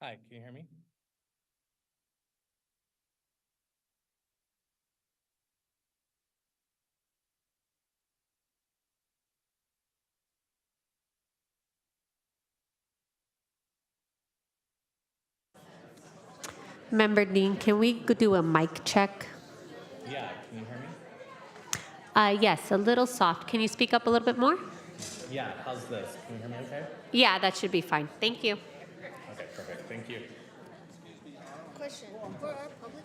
Hi, can you hear me? Member Dean, can we do a mic check? Yeah, can you hear me? Yes, a little soft. Can you speak up a little bit more? Yeah, how's this? Can you hear me okay? Yeah, that should be fine. Thank you. Okay, perfect. Thank you. Question for our public.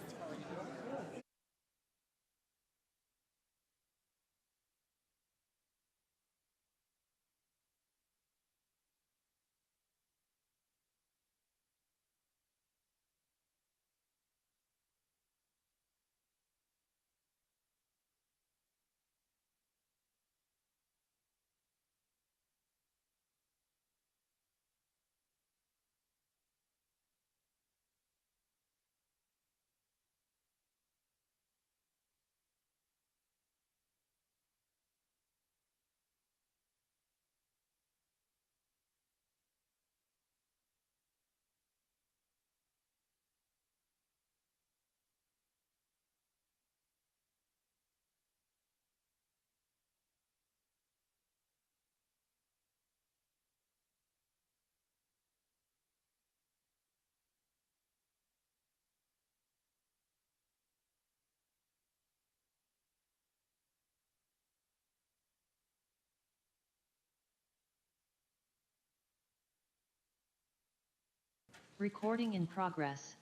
Recording in progress.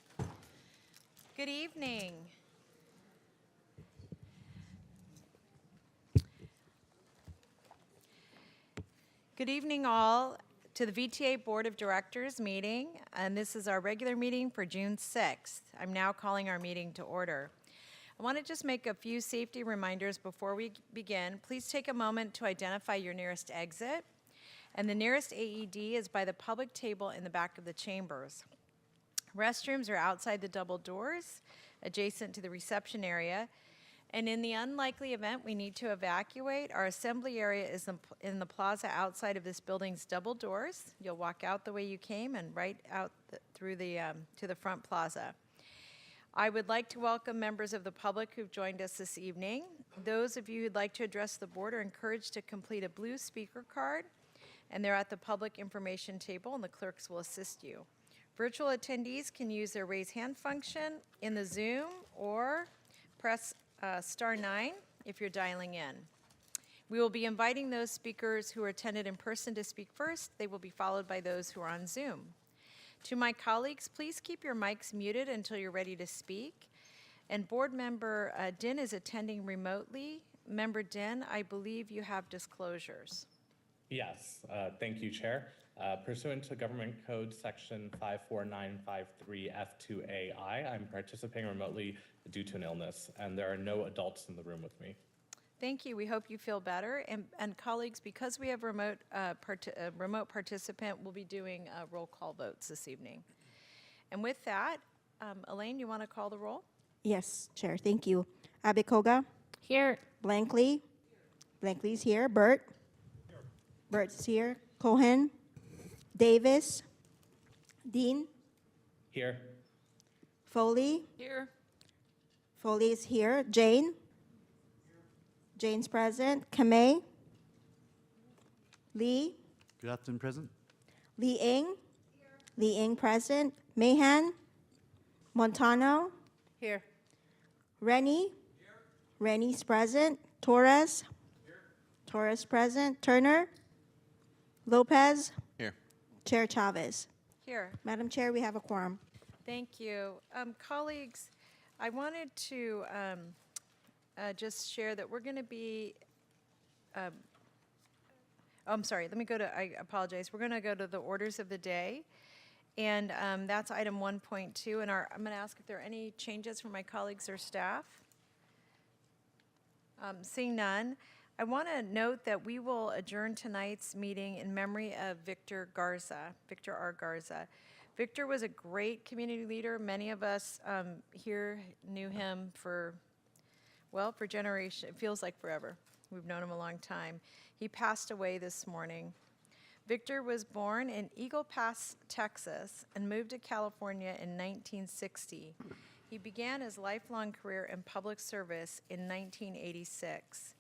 Good evening. Good evening, all, to the VTA Board of Directors meeting, and this is our regular meeting for June 6th. I'm now calling our meeting to order. I want to just make a few safety reminders before we begin. Please take a moment to identify your nearest exit, and the nearest AED is by the public table in the back of the chambers. Restrooms are outside the double doors, adjacent to the reception area. And in the unlikely event we need to evacuate, our assembly area is in the plaza outside of this building's double doors. You'll walk out the way you came and right out through the to the front plaza. I would like to welcome members of the public who've joined us this evening. Those of you who'd like to address the board are encouraged to complete a blue speaker card, and they're at the public information table, and the clerks will assist you. Virtual attendees can use their raise hand function in the Zoom or press *9 if you're dialing in. We will be inviting those speakers who are attended in person to speak first. They will be followed by those who are on Zoom. To my colleagues, please keep your mics muted until you're ready to speak. And board member Din is attending remotely. Member Din, I believe you have disclosures. Yes, thank you, Chair. Pursuant to Government Code Section 54953F2AI, I'm participating remotely due to an illness, and there are no adults in the room with me. Thank you. We hope you feel better. And colleagues, because we have remote participant, we'll be doing roll call votes this evening. And with that, Elaine, you want to call the roll? Yes, Chair. Thank you. Abikoga. Here. Blankley. Blankley's here. Burt. Burt's here. Cohen. Davis. Dean. Here. Foley. Here. Foley is here. Jane. Jane's present. Kamei. Lee. Good afternoon, President. Lee Ing. Lee Ing present. Mahan. Montano. Here. Rennie. Rennie's present. Torres. Torres present. Turner. Lopez. Here. Chair Chavez. Here. Madam Chair, we have a quorum. Thank you. Colleagues, I wanted to just share that we're going to be, I'm sorry, I apologize. We're going to go to the orders of the day. And that's item 1.2. And I'm going to ask if there are any changes from my colleagues or staff. Seeing none, I want to note that we will adjourn tonight's meeting in memory of Victor R. Garza. Victor was a great community leader. Many of us here knew him for generations. It feels like forever. We've known him a long time. He passed away this morning. Victor was born in Eagle Pass, Texas, and moved to California in 1960. He began his lifelong career in public service in 1986.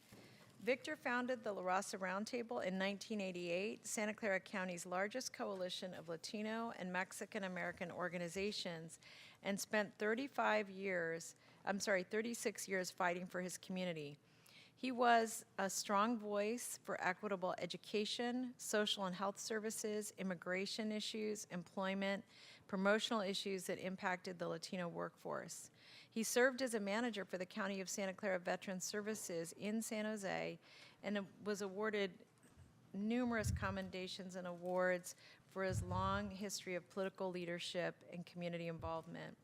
Victor founded the La Raza Roundtable in 1988, Santa Clara County's largest coalition of Latino and Mexican American organizations, and spent 36 years fighting for his community. He was a strong voice for equitable education, social and health services, immigration issues, employment, promotional issues that impacted the Latino workforce. He served as a manager for the County of Santa Clara Veterans Services in San Jose and was awarded numerous commendations and awards for his long history of political leadership and community involvement.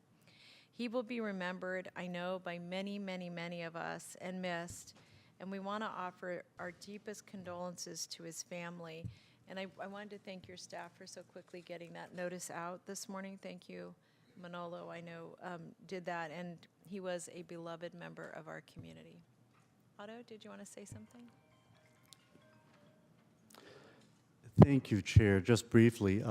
He will be remembered, I know, by many, many, many of us and missed, and we want to offer our deepest condolences to his family. And I wanted to thank your staff for so quickly getting that notice out this morning. Thank you. Manolo, I know, did that, and he was a beloved member of our community. Otto, did you want to say something? Thank you, Chair. Just briefly,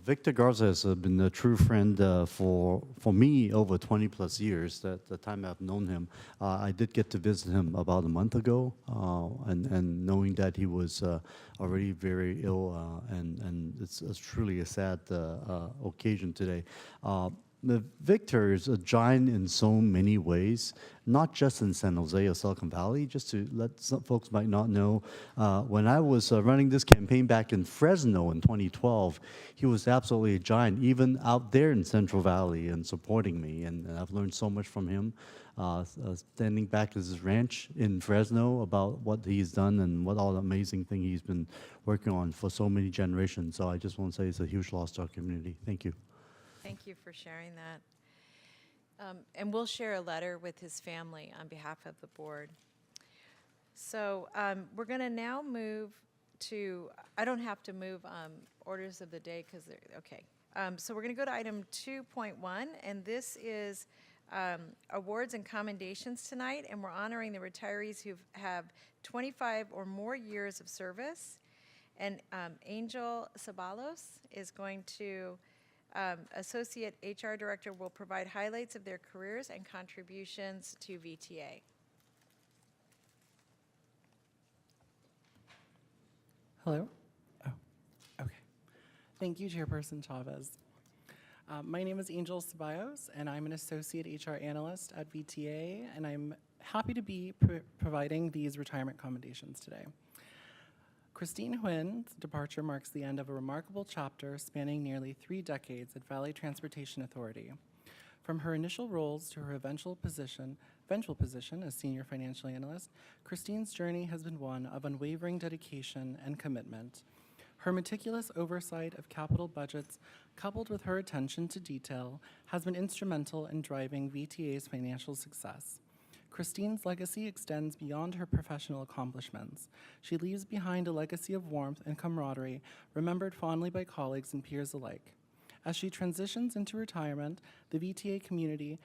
Victor Garza has been a true friend for me over 20 plus years, that the time I've known him. I did get to visit him about a month ago, and knowing that he was already very ill, and it's truly a sad occasion today. Victor is a giant in so many ways, not just in San Jose or Silicon Valley. Just to let some folks might not know, when I was running this campaign back in Fresno in 2012, he was absolutely a giant, even out there in Central Valley and supporting me. And I've learned so much from him, standing back at his ranch in Fresno about what he's done and what all the amazing thing he's been working on for so many generations. So I just want to say it's a huge loss to our community. Thank you. Thank you for sharing that. And we'll share a letter with his family on behalf of the board. So we're going to now move to, I don't have to move orders of the day because they're, okay. So we're going to go to item 2.1, and this is awards and commendations tonight, and we're honoring the retirees who have 25 or more years of service. And Angel Sabalos is going to Associate HR Director will provide highlights of their careers and contributions to VTA. Hello? Oh, okay. Thank you, Chairperson Chavez. My name is Angel Ceballos, and I'm an Associate HR Analyst at VTA, and I'm happy to be providing these retirement commendations today. Christine Huyn's departure marks the end of a remarkable chapter spanning nearly 3 decades at Valley Transportation Authority. From her initial roles to her eventual position as Senior Financial Analyst, Christine's journey has been one of unwavering dedication and commitment. Her meticulous oversight of capital budgets, coupled with her attention to detail, has been instrumental in driving VTA's financial success. Christine's legacy extends beyond her professional accomplishments. She leaves behind a legacy of warmth and camaraderie, remembered fondly by colleagues and peers alike. As she transitions into retirement, the VTA community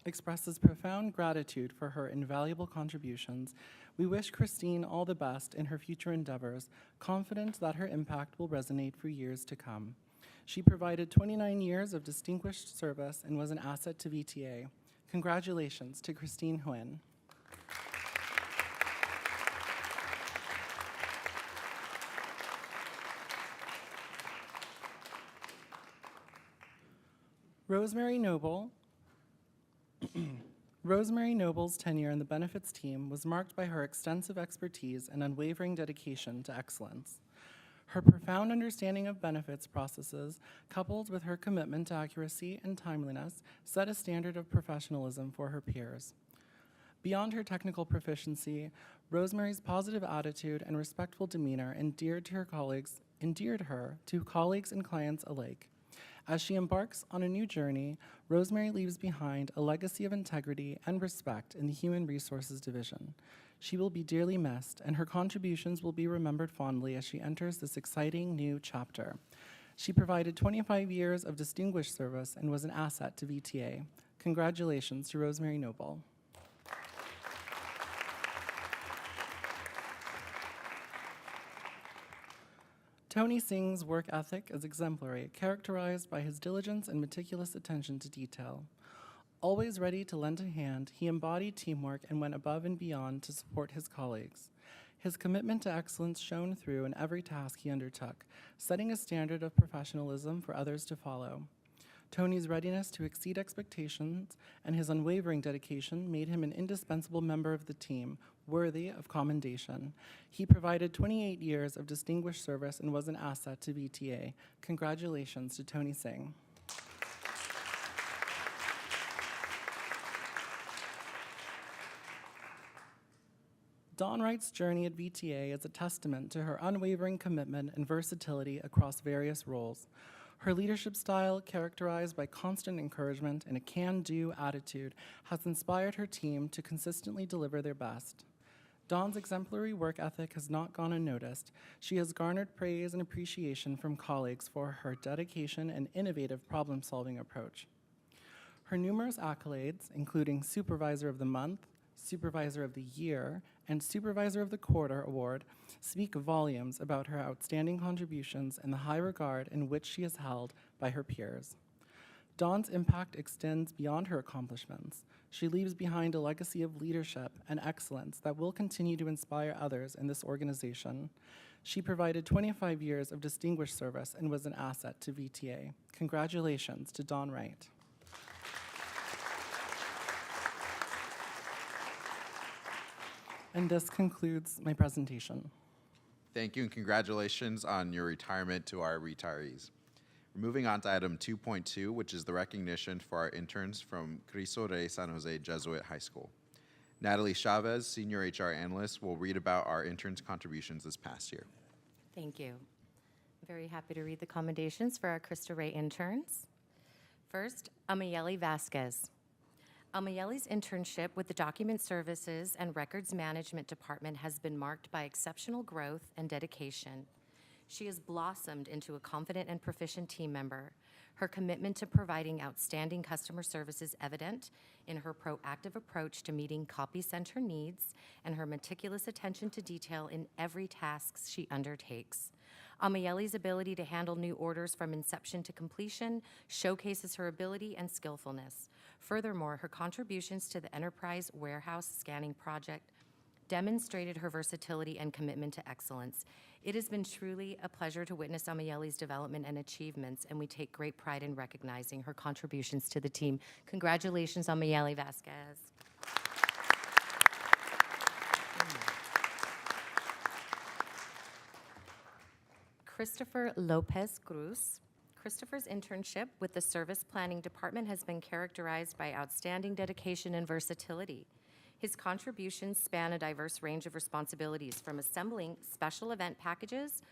expresses profound gratitude for her invaluable contributions. We wish Christine all the best in her future endeavors, confident that her impact will resonate for years to come. She provided 29 years of distinguished service and was an asset to VTA. Congratulations to Christine Huyn. Rosemary Noble. Rosemary Noble's tenure in the benefits team was marked by her extensive expertise and unwavering dedication to excellence. Her profound understanding of benefits processes, coupled with her commitment to accuracy and timeliness, set a standard of professionalism for her peers. Beyond her technical proficiency, Rosemary's positive attitude and respectful demeanor endeared her to colleagues and clients alike. As she embarks on a new journey, Rosemary leaves behind a legacy of integrity and respect in the Human Resources Division. She will be dearly missed, and her contributions will be remembered fondly as she enters this exciting new chapter. She provided 25 years of distinguished service and was an asset to VTA. Congratulations to Rosemary Noble. Tony Singh's work ethic is exemplary, characterized by his diligence and meticulous attention to detail. Always ready to lend a hand, he embodied teamwork and went above and beyond to support his colleagues. His commitment to excellence shone through in every task he undertook, setting a standard of professionalism for others to follow. Tony's readiness to exceed expectations and his unwavering dedication made him an indispensable member of the team, worthy of commendation. He provided 28 years of distinguished service and was an asset to VTA. Congratulations to Tony Singh. Dawn Wright's journey at VTA is a testament to her unwavering commitment and versatility across various roles. Her leadership style, characterized by constant encouragement and a can-do attitude, has inspired her team to consistently deliver their best. Dawn's exemplary work ethic has not gone unnoticed. She has garnered praise and appreciation from colleagues for her dedication and innovative problem-solving approach. Her numerous accolades, including Supervisor of the Month, Supervisor of the Year, and Supervisor of the Quarter award, speak volumes about her outstanding contributions and the high regard in which she is held by her peers. Dawn's impact extends beyond her accomplishments. She leaves behind a legacy of leadership and excellence that will continue to inspire others in this organization. She provided 25 years of distinguished service and was an asset to VTA. Congratulations to Dawn Wright. And this concludes my presentation. Thank you and congratulations on your retirement to our retirees. We're moving on to item 2.2, which is the recognition for our interns from Cristo Rey San Jose Jesuit High School. Natalie Chavez, Senior HR Analyst, will read about our interns' contributions this past year. Thank you. I'm very happy to read the commendations for our Cristo Rey interns. First, Amayeli Vasquez. Amayeli's internship with the Document Services and Records Management Department has been marked by exceptional growth and dedication. She has blossomed into a confident and proficient team member. Her commitment to providing outstanding customer service is evident in her proactive approach to meeting copy center needs and her meticulous attention to detail in every task she undertakes. Amayeli's ability to handle new orders from inception to completion showcases her ability and skillfulness. Furthermore, her contributions to the Enterprise Warehouse Scanning Project demonstrated her versatility and commitment to excellence. It has been truly a pleasure to witness Amayeli's development and achievements, and we take great pride in recognizing her contributions to the team. Congratulations, Amayeli Vasquez. Christopher Lopez Cruz. Christopher's internship with the Service Planning Department has been characterized by outstanding dedication and versatility. His contributions span a diverse range of responsibilities, from assembling special event packages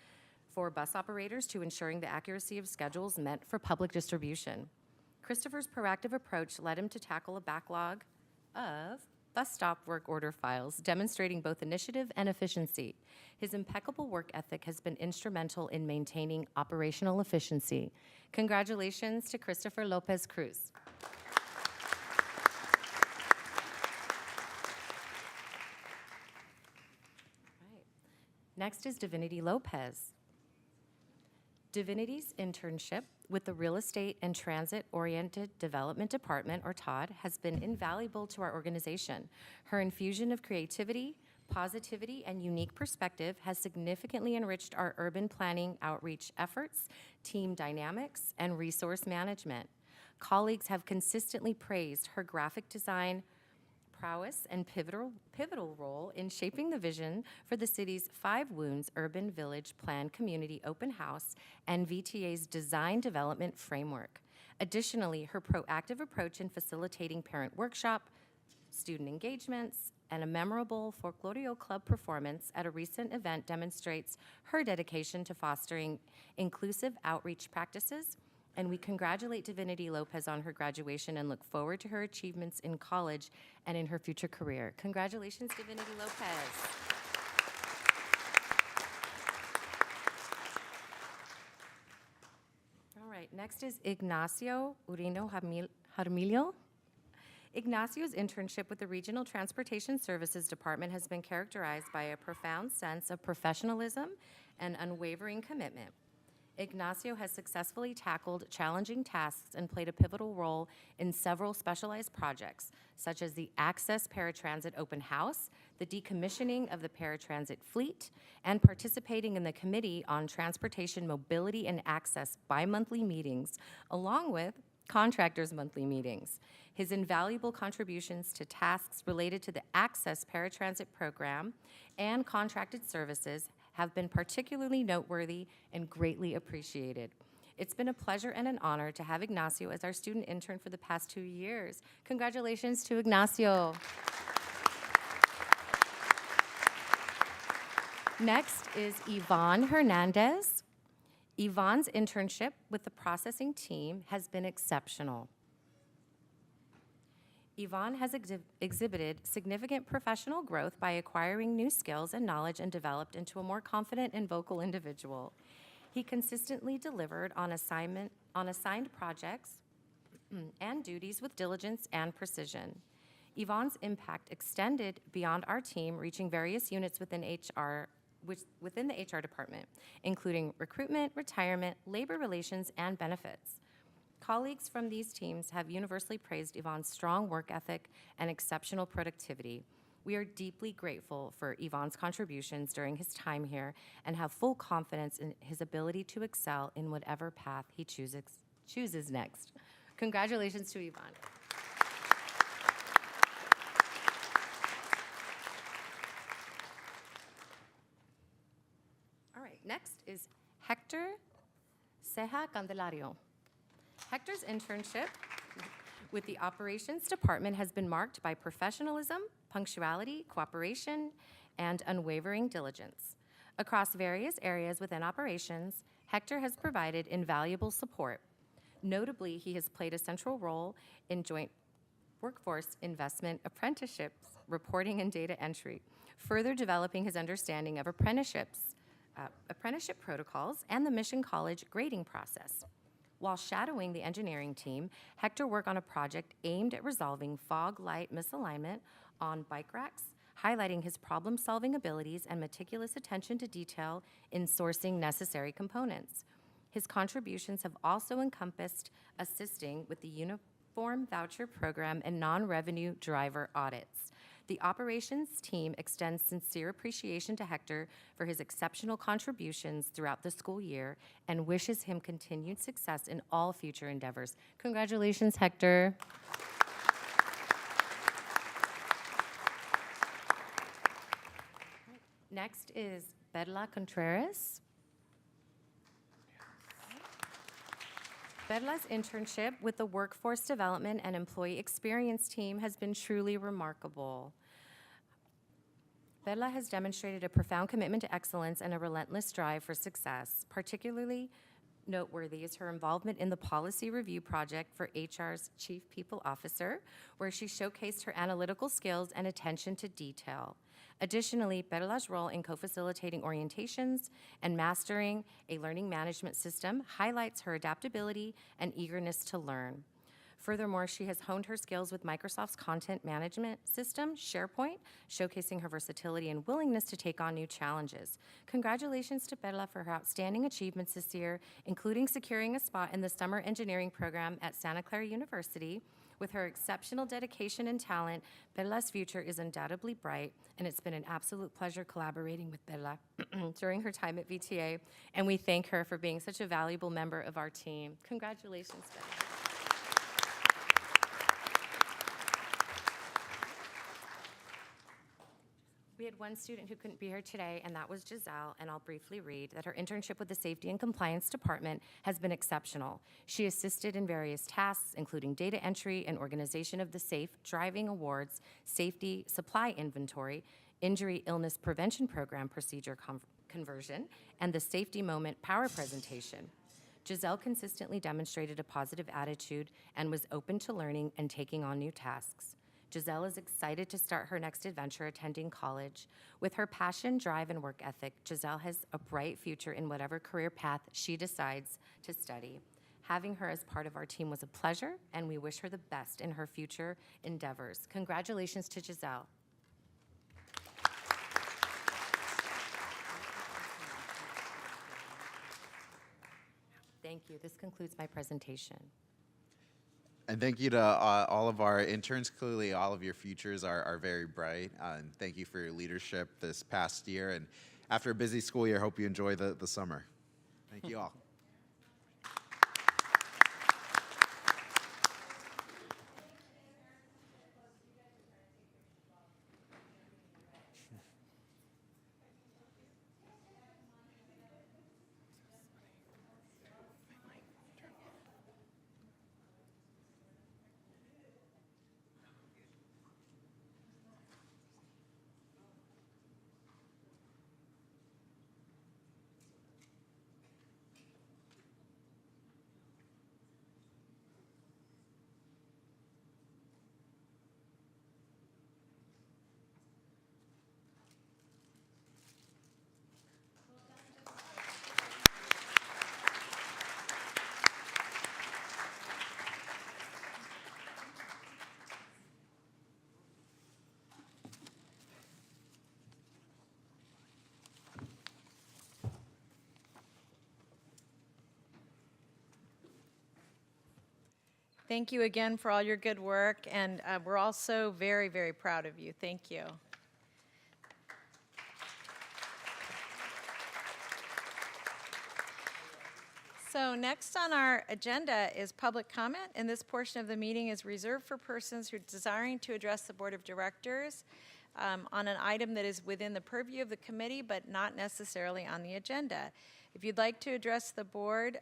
for bus operators to ensuring the accuracy of schedules meant for public distribution. Christopher's proactive approach led him to tackle a backlog of bus stop work order files, demonstrating both initiative and efficiency. His impeccable work ethic has been instrumental in maintaining operational efficiency. Congratulations to Christopher Lopez Cruz. Next is Divinity Lopez. Divinity's internship with the Real Estate and Transit-Oriented Development Department, or TOD, has been invaluable to our organization. Her infusion of creativity, positivity, and unique perspective has significantly enriched our urban planning outreach efforts, team dynamics, and resource management. Colleagues have consistently praised her graphic design prowess and pivotal role in shaping the vision for the city's 5 Wounds Urban Village Plan Community Open House and VTA's Design Development Framework. Additionally, her proactive approach in facilitating parent workshop, student engagements, and a memorable Folklorio Club performance at a recent event demonstrates her dedication to fostering inclusive outreach practices. And we congratulate Divinity Lopez on her graduation and look forward to her achievements in college and in her future career. Congratulations, Divinity Lopez. All right, next is Ignacio Urino Jaramillo. Ignacio's internship with the Regional Transportation Services Department has been characterized by a profound sense of professionalism and unwavering commitment. Ignacio has successfully tackled challenging tasks and played a pivotal role in several specialized projects, such as the Access Paratransit Open House, the decommissioning of the paratransit fleet, and participating in the Committee on Transportation Mobility and Access bi-monthly meetings, along with contractors' monthly meetings. His invaluable contributions to tasks related to the Access Paratransit Program and contracted services have been particularly noteworthy and greatly appreciated. It's been a pleasure and an honor to have Ignacio as our student intern for the past 2 years. Congratulations to Ignacio. Next is Yvonne Hernandez. Yvonne's internship with the processing team has been exceptional. Yvonne has exhibited significant professional growth by acquiring new skills and knowledge and developed into a more confident and vocal individual. He consistently delivered on assigned projects and duties with diligence and precision. Yvonne's impact extended beyond our team, reaching various units within the HR department, including recruitment, retirement, labor relations, and benefits. Colleagues from these teams have universally praised Yvonne's strong work ethic and exceptional productivity. We are deeply grateful for Yvonne's contributions during his time here and have full confidence in his ability to excel in whatever path he chooses next. Congratulations to Yvonne. All right, next is Hector Ceja Candelario. Hector's internship with the Operations Department has been marked by professionalism, punctuality, cooperation, and unwavering diligence. Across various areas within operations, Hector has provided invaluable support. Notably, he has played a central role in joint workforce investment apprenticeships, reporting, and data entry, further developing his understanding of apprenticeship protocols and the Mission College grading process. While shadowing the engineering team, Hector worked on a project aimed at resolving fog light misalignment on bike racks, highlighting his problem-solving abilities and meticulous attention to detail in sourcing necessary components. His contributions have also encompassed assisting with the Uniform Voucher Program and non-revenue driver audits. The operations team extends sincere appreciation to Hector for his exceptional contributions throughout the school year and wishes him continued success in all future endeavors. Congratulations, Hector. Next is Perla Contreras. Perla's internship with the Workforce Development and Employee Experience team has been truly remarkable. Perla has demonstrated a profound commitment to excellence and a relentless drive for success. Particularly noteworthy is her involvement in the policy review project for HR's Chief People Officer, where she showcased her analytical skills and attention to detail. Additionally, Perla's role in co-facilitating orientations and mastering a learning management system highlights her adaptability and eagerness to learn. Furthermore, she has honed her skills with Microsoft's content management system, SharePoint, showcasing her versatility and willingness to take on new challenges. Congratulations to Perla for her outstanding achievements this year, including securing a spot in the summer engineering program at Santa Clara University. With her exceptional dedication and talent, Perla's future is undoubtedly bright, and it's been an absolute pleasure collaborating with Perla during her time at VTA, and we thank her for being such a valuable member of our team. Congratulations, Perla. We had one student who couldn't be here today, and that was Giselle, and I'll briefly read that her internship with the Safety and Compliance Department has been exceptional. She assisted in various tasks, including data entry and organization of the Safe Driving Awards, Safety Supply Inventory, Injury Illness Prevention Program Procedure Conversion, and the Safety Moment Power Presentation. Giselle consistently demonstrated a positive attitude and was open to learning and taking on new tasks. Giselle is excited to start her next adventure attending college. With her passion, drive, and work ethic, Giselle has a bright future in whatever career path she decides to study. Having her as part of our team was a pleasure, and we wish her the best in her future endeavors. Congratulations to Giselle. Thank you. This concludes my presentation. And thank you to all of our interns. Clearly, all of your futures are very bright. And thank you for your leadership this past year. And after a busy school year, hope you enjoy the summer. Thank you all. Thank you again for all your good work, and we're also very, very proud of you. Thank you. So next on our agenda is public comment, and this portion of the meeting is reserved for persons who are desiring to address the Board of Directors on an item that is within the purview of the committee, but not necessarily on the agenda. If you'd like to address the board,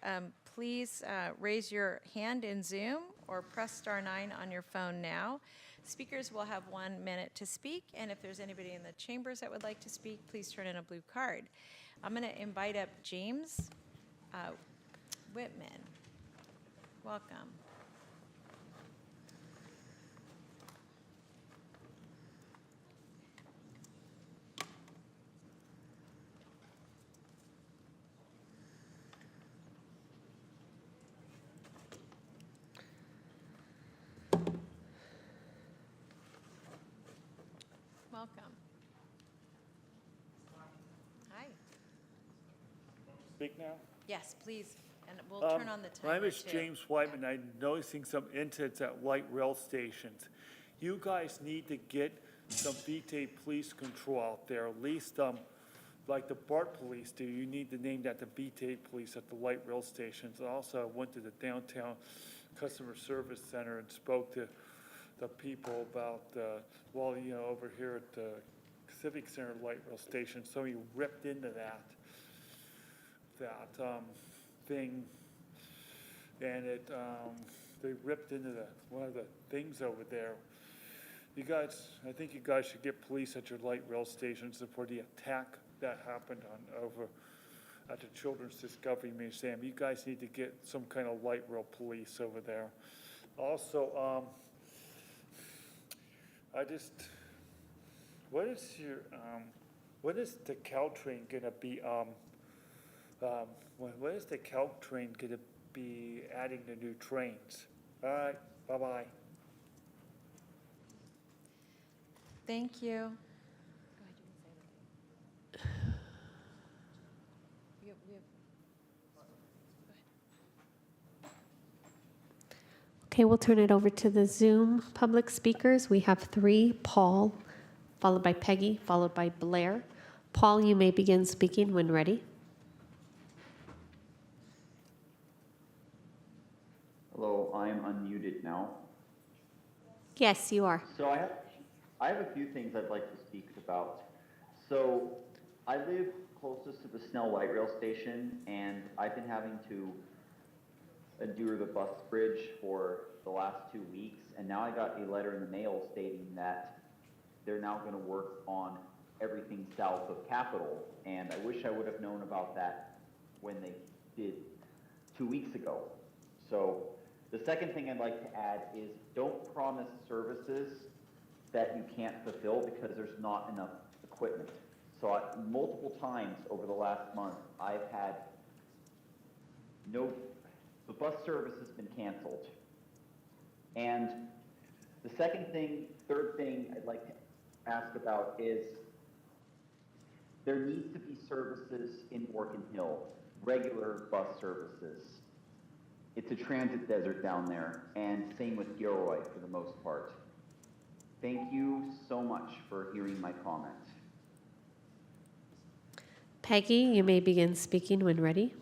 please raise your hand in Zoom or press *9 on your phone now. Speakers will have 1 minute to speak, and if there's anybody in the chambers that would like to speak, please turn in a blue card. I'm going to invite up James Whitman. Welcome. Welcome. Hi. Speak now? Yes, please, and we'll turn on the My timer name is too. James Whiteman. I'm noticing some incidents at light rail stations. You guys need to get some VTA police control out there, at least like the BART police do. You need to name that the VTA police at the light rail stations. Also, I went to the downtown customer service center and spoke to the people about, well, you know, over here at the Civic Center light rail station, somebody ripped into that thing, and they ripped into one of the things over there. You guys, I think you guys should get police at your light rail stations for the attack that happened over at the Children's Discovery Museum. You guys need to get some kind of light rail police over there. Also, when is the Caltrain gonna be, when is the Caltrain gonna be adding the new trains? All right, bye-bye. Thank you. Okay, we'll turn it over to the Zoom public speakers. We have 3, Paul, followed by Peggy, followed by Blair. Paul, you may begin speaking when ready. Hello, I am unmuted now. Yes, you are. So I have a few things I'd like to speak about. So I live closest to the Snell Light Rail Station, and I've been having to endure the bus bridge for the last 2 weeks, and now I got a letter in the mail stating that they're now going to work on everything south of Capitol, and I wish I would have known about that when they did 2 weeks ago. So the second thing I'd like to add is don't promise services that you can't fulfill because there's not enough equipment. So multiple times over the last month, I've had the bus service has been canceled. And the third thing I'd like to ask about is there needs to be services in Morgan Hill, regular bus services. It's a transit desert down there, and same with Gilroy for the most part. Thank you so much for hearing my comment. Peggy, you may begin speaking when ready.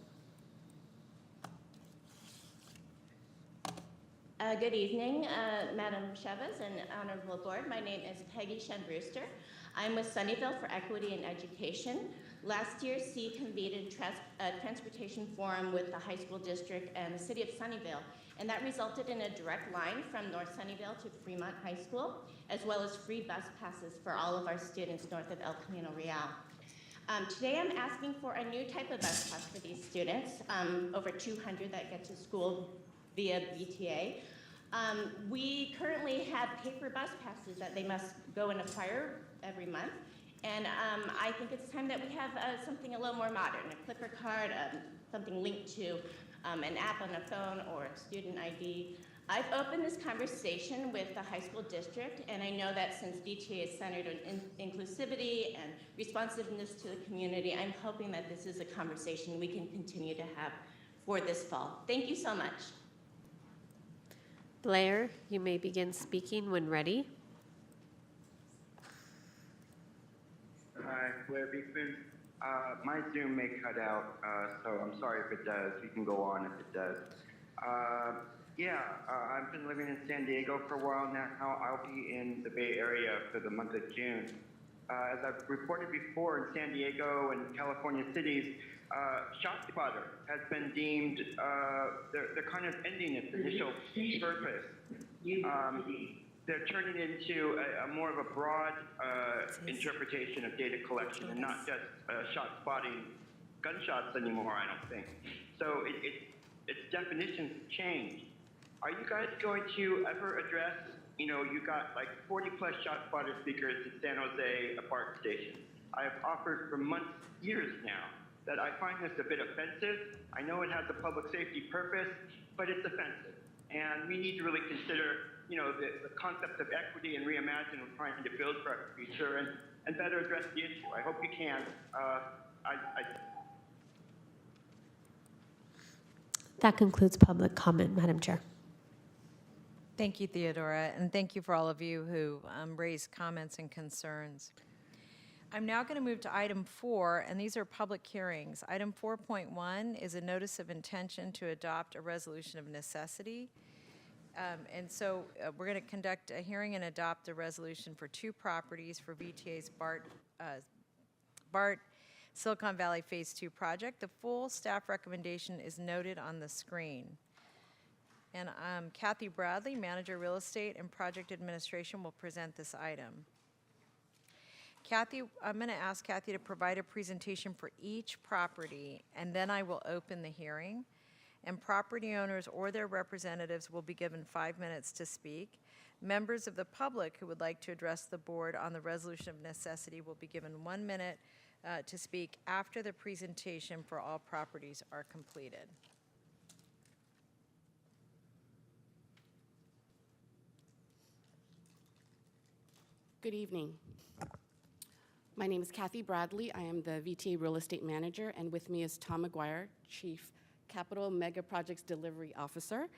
Good evening, Madam Chavez and Honorable Board. My name is Peggy Shen-Brewster. I'm with Sunnyvale for Equity in Education. Last year, C convened a transportation forum with the high school district and the city of Sunnyvale, and that resulted in a direct line from North Sunnyvale to Fremont High School, as well as free bus passes for all of our students north of El Camino Real. Today, I'm asking for a new type of bus pass for these students, over 200 that get to school via VTA. We currently have paper bus passes that they must go and acquire every month. And I think it's time that we have something a little more modern, a clipper card, something linked to an app on a phone or a student ID. I've opened this conversation with the high school district, and I know that since VTA is centered on inclusivity and responsiveness to the community, I'm hoping that this is a conversation we can continue to have for this fall. Thank you so much. Blair, you may begin speaking when ready. Hi, Blair Beekman. My Zoom may cut out, so I'm sorry if it does. You can go on if it does. I've been living in San Diego for a while now. I'll be in the Bay Area for the month of June. As I've reported before, in San Diego and California cities, ShotSpotter has been deemed, they're kind of ending its initial purpose. They're turning it into a more of a broad interpretation of data collection and not just shot spotting gunshots anymore, I don't think. So its definitions changed. Are you guys going to ever address, you got like 40 plus ShotSpotter speakers at San Jose BART station. I have offered for months, years now, that I find this a bit offensive. I know it has a public safety purpose, but it's offensive. And we need to really consider, the concept of equity and reimagine we're trying to build for our future and better address the issue. I hope you can. That concludes public comment, Madam Chair. Thank you, Theodora, and thank you for all of you who raised comments and concerns. I'm now going to move to item 4, and these are public hearings. Item 4.1 is a notice of intention to adopt a resolution of necessity. We're going to conduct a hearing and adopt a resolution for 2 properties for VTA's BART Silicon Valley Phase 2 project. The full staff recommendation is noted on the screen. And Kathy Bradley, Manager Real Estate and Project Administration, will present this item. Kathy, I'm going to ask Kathy to provide a presentation for each property, and then I will open the hearing. And property owners or their representatives will be given 5 minutes to speak. Members of the public who would like to address the board on the resolution of necessity will be given 1 minute to speak after the presentation for all properties are completed. Good evening. My name is Kathy Bradley. I am the VTA Real Estate Manager, and with me is Tom McGuire, Chief Capital Mega Projects Delivery Officer.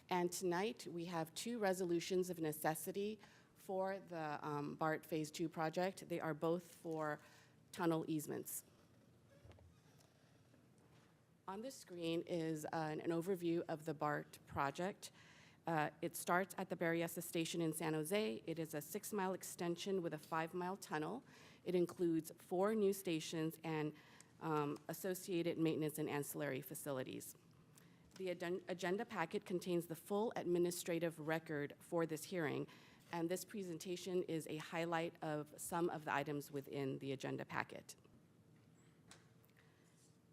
And tonight we have 2 resolutions of necessity for the BART Phase 2 project. They are both for tunnel easements. On the screen is an overview of the BART project. It starts at the Berryessa station in San Jose. It is a 6-mile extension with a 5-mile tunnel. It includes 4 new stations and associated maintenance and ancillary facilities. The agenda packet contains the full administrative record for this hearing, and this presentation is a highlight of some of the items within the agenda packet.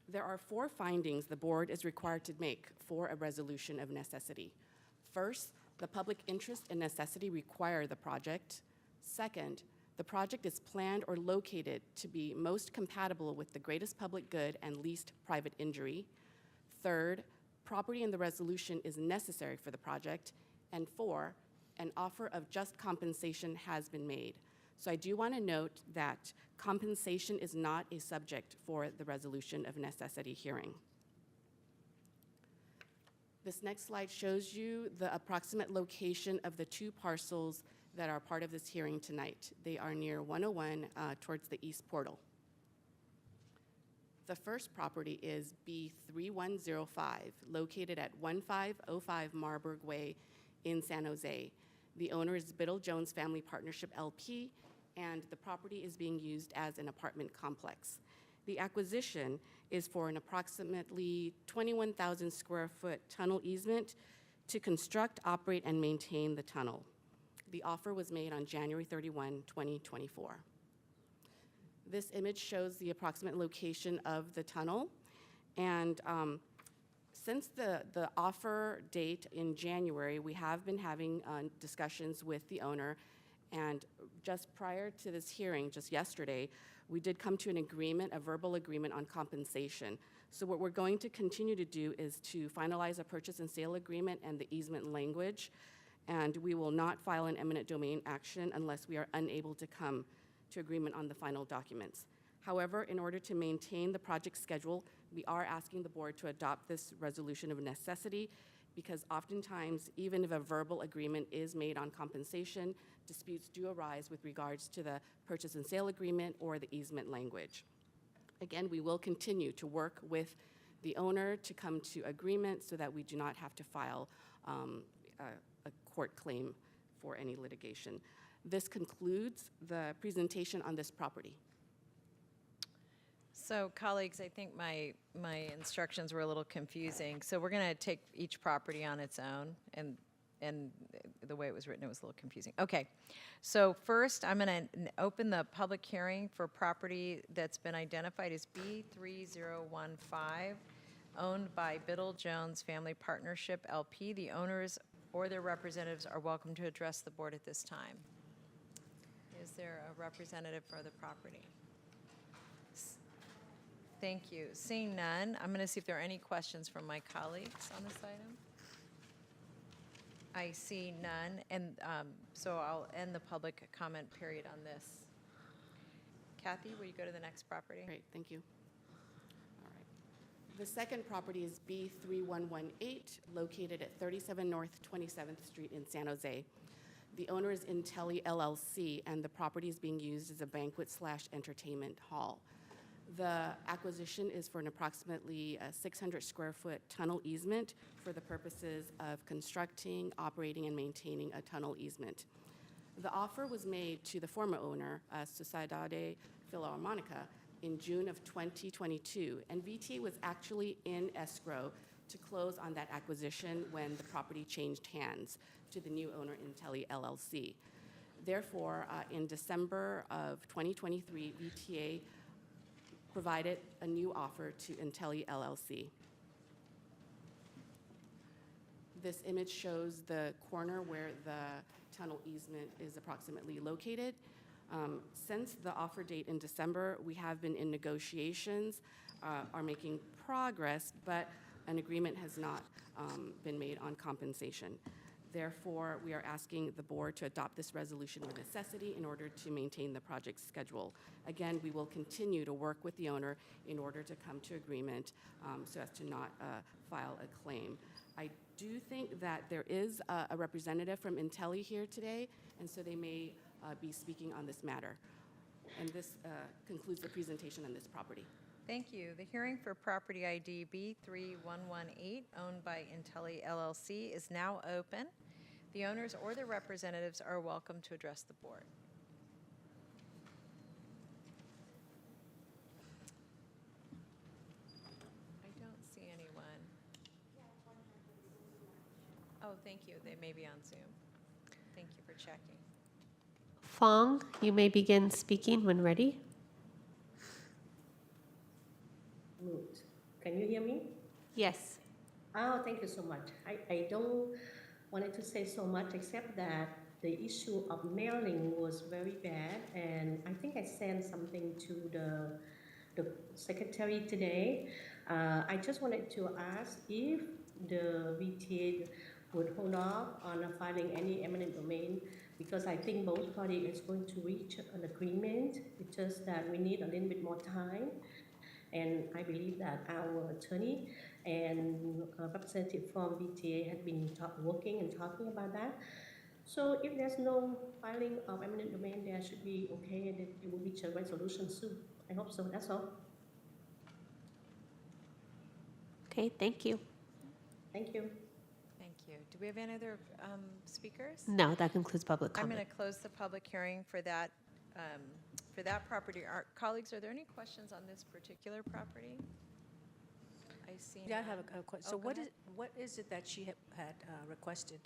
There are 4 findings the board is required to make for a resolution of necessity. First, the public interest and necessity require the project. Second, the project is planned or located to be most compatible with the greatest public good and least private injury. Third, property in the resolution is necessary for the project, and 4, an offer of just compensation has been made. So I do want to note that compensation is not a subject for the resolution of necessity hearing. This next slide shows you the approximate location of the 2 parcels that are part of this hearing tonight. They are near 101 towards the east portal. The first property is B3105, located at 1505 Marburg Way in San Jose. The owner is Biddle Jones Family Partnership LP, and the property is being used as an apartment complex. The acquisition is for an approximately 21,000 square foot tunnel easement to construct, operate, and maintain the tunnel. The offer was made on January 31, 2024. This image shows the approximate location of the tunnel, and since the offer date in January, we have been having discussions with the owner, and just prior to this hearing, just yesterday, we did come to an agreement, a verbal agreement on compensation. So what we're going to continue to do is to finalize a purchase and sale agreement and the easement language, and we will not file an eminent domain action unless we are unable to come to agreement on the final documents. However, in order to maintain the project schedule, we are asking the board to adopt this resolution of necessity, because oftentimes, even if a verbal agreement is made on compensation, disputes do arise with regards to the purchase and sale agreement or the easement language. Again, we will continue to work with the owner to come to agreement so that we do not have to file a court claim for any litigation. This concludes the presentation on this property. So colleagues, I think my instructions were a little confusing. So we're going to take each property on its own, and the way it was written, it was a little confusing. Okay, so first I'm going to open the public hearing for property that's been identified as B3015, owned by Biddle Jones Family Partnership LP. The owners or their representatives are welcome to address the board at this time. Is there a representative for the property? Thank you. Seeing none, I'm going to see if there are any questions from my colleagues on this item. I see none, and so I'll end the public comment period on this. Kathy, will you go to the next property? Great, thank you. All right. The second property is B3118, located at 37 North 27th Street in San Jose. The owner is Intelli LLC, and the property is being used as a banquet/entertainment hall. The acquisition is for an approximately 600 square foot tunnel easement for the purposes of constructing, operating, and maintaining a tunnel easement. The offer was made to the former owner, Sociedade Filarmonica, in June of 2022, and VTA was actually in escrow to close on that acquisition when the property changed hands to the new owner, Intelli LLC. Therefore, in December of 2023, VTA provided a new offer to Intelli LLC. This image shows the corner where the tunnel easement is approximately located. Since the offer date in December, we have been in negotiations, are making progress, but an agreement has not been made on compensation. Therefore, we are asking the board to adopt this resolution of necessity in order to maintain the project schedule. Again, we will continue to work with the owner in order to come to agreement so as to not file a claim. I do think that there is a representative from Intelli here today, and so they may be speaking on this matter. And this concludes the presentation on this property. Thank you. The hearing for property ID B3118, owned by Intelli LLC, is now open. The owners or their representatives are welcome to address the board. I don't see anyone. Oh, thank you. They may be on Zoom. Thank you for checking. Fong, you may begin speaking when ready. Can you hear me? Yes. Oh, thank you so much. I don't wanted to say so much except that the issue of mailing was very bad, and I think I sent something to the secretary today. I just wanted to ask if the VTA would hold off on filing any eminent domain because I think both parties is going to reach an agreement. It's just that we need a little bit more time. And I believe that our attorney and representative from VTA had been working and talking about that. So if there's no filing of eminent domain, there should be okay, and it will reach a resolution soon. I hope so. That's all. Okay, thank you. Thank you. Thank you. Do we have any other speakers? No, that concludes public I'm comment. going to close the public hearing for that property. Colleagues, are there any questions on this particular property? I see. Yeah, I none. have a question. Oh, So go ahead. what is it that she had requested?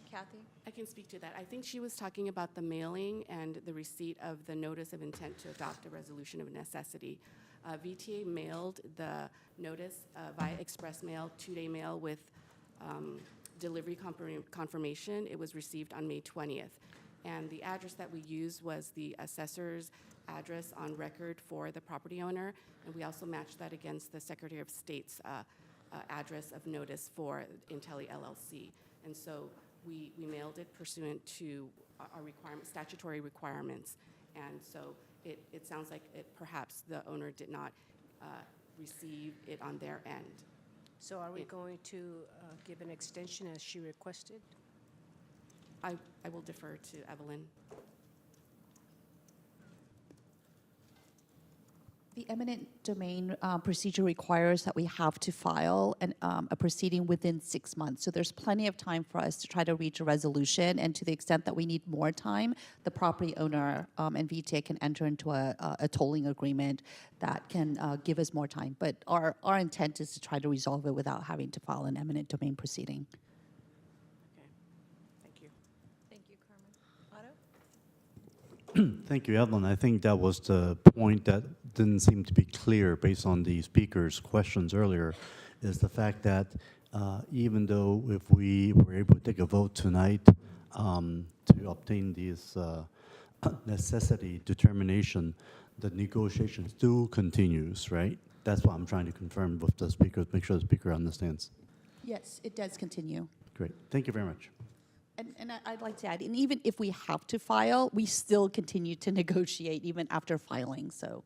Kathy? I can speak to that. I think she was talking about the mailing and the receipt of the notice of intent to adopt a resolution of necessity. VTA mailed the notice via express mail, 2-day mail with delivery confirmation. It was received on May 20th. And the address that we used was the assessor's address on record for the property owner. And we also matched that against the Secretary of State's address of notice for Intelli LLC. And so we mailed it pursuant to our statutory requirements. And so it sounds like perhaps the owner did not receive it on their end. So are we going to give an extension as she requested? I will defer to Evelyn. The eminent domain procedure requires that we have to file a proceeding within 6 months. So there's plenty of time for us to try to reach a resolution. And to the extent that we need more time, the property owner and VTA can enter into a tolling agreement that can give us more time. But our intent is to try to resolve it without having to file an eminent domain proceeding. Okay. Thank you. Thank you, Carmen. Otto? Thank you, Evelyn. I think that was the point that didn't seem to be clear based on the speaker's questions earlier, is the fact that even though if we were able to take a vote tonight to obtain this necessity determination, the negotiation still continues, right? That's what I'm trying to confirm with the speaker, make sure the speaker understands. Yes, it does continue. Great. Thank you very much. And I'd like to add, and even if we have to file, we still continue to negotiate even after filing, so.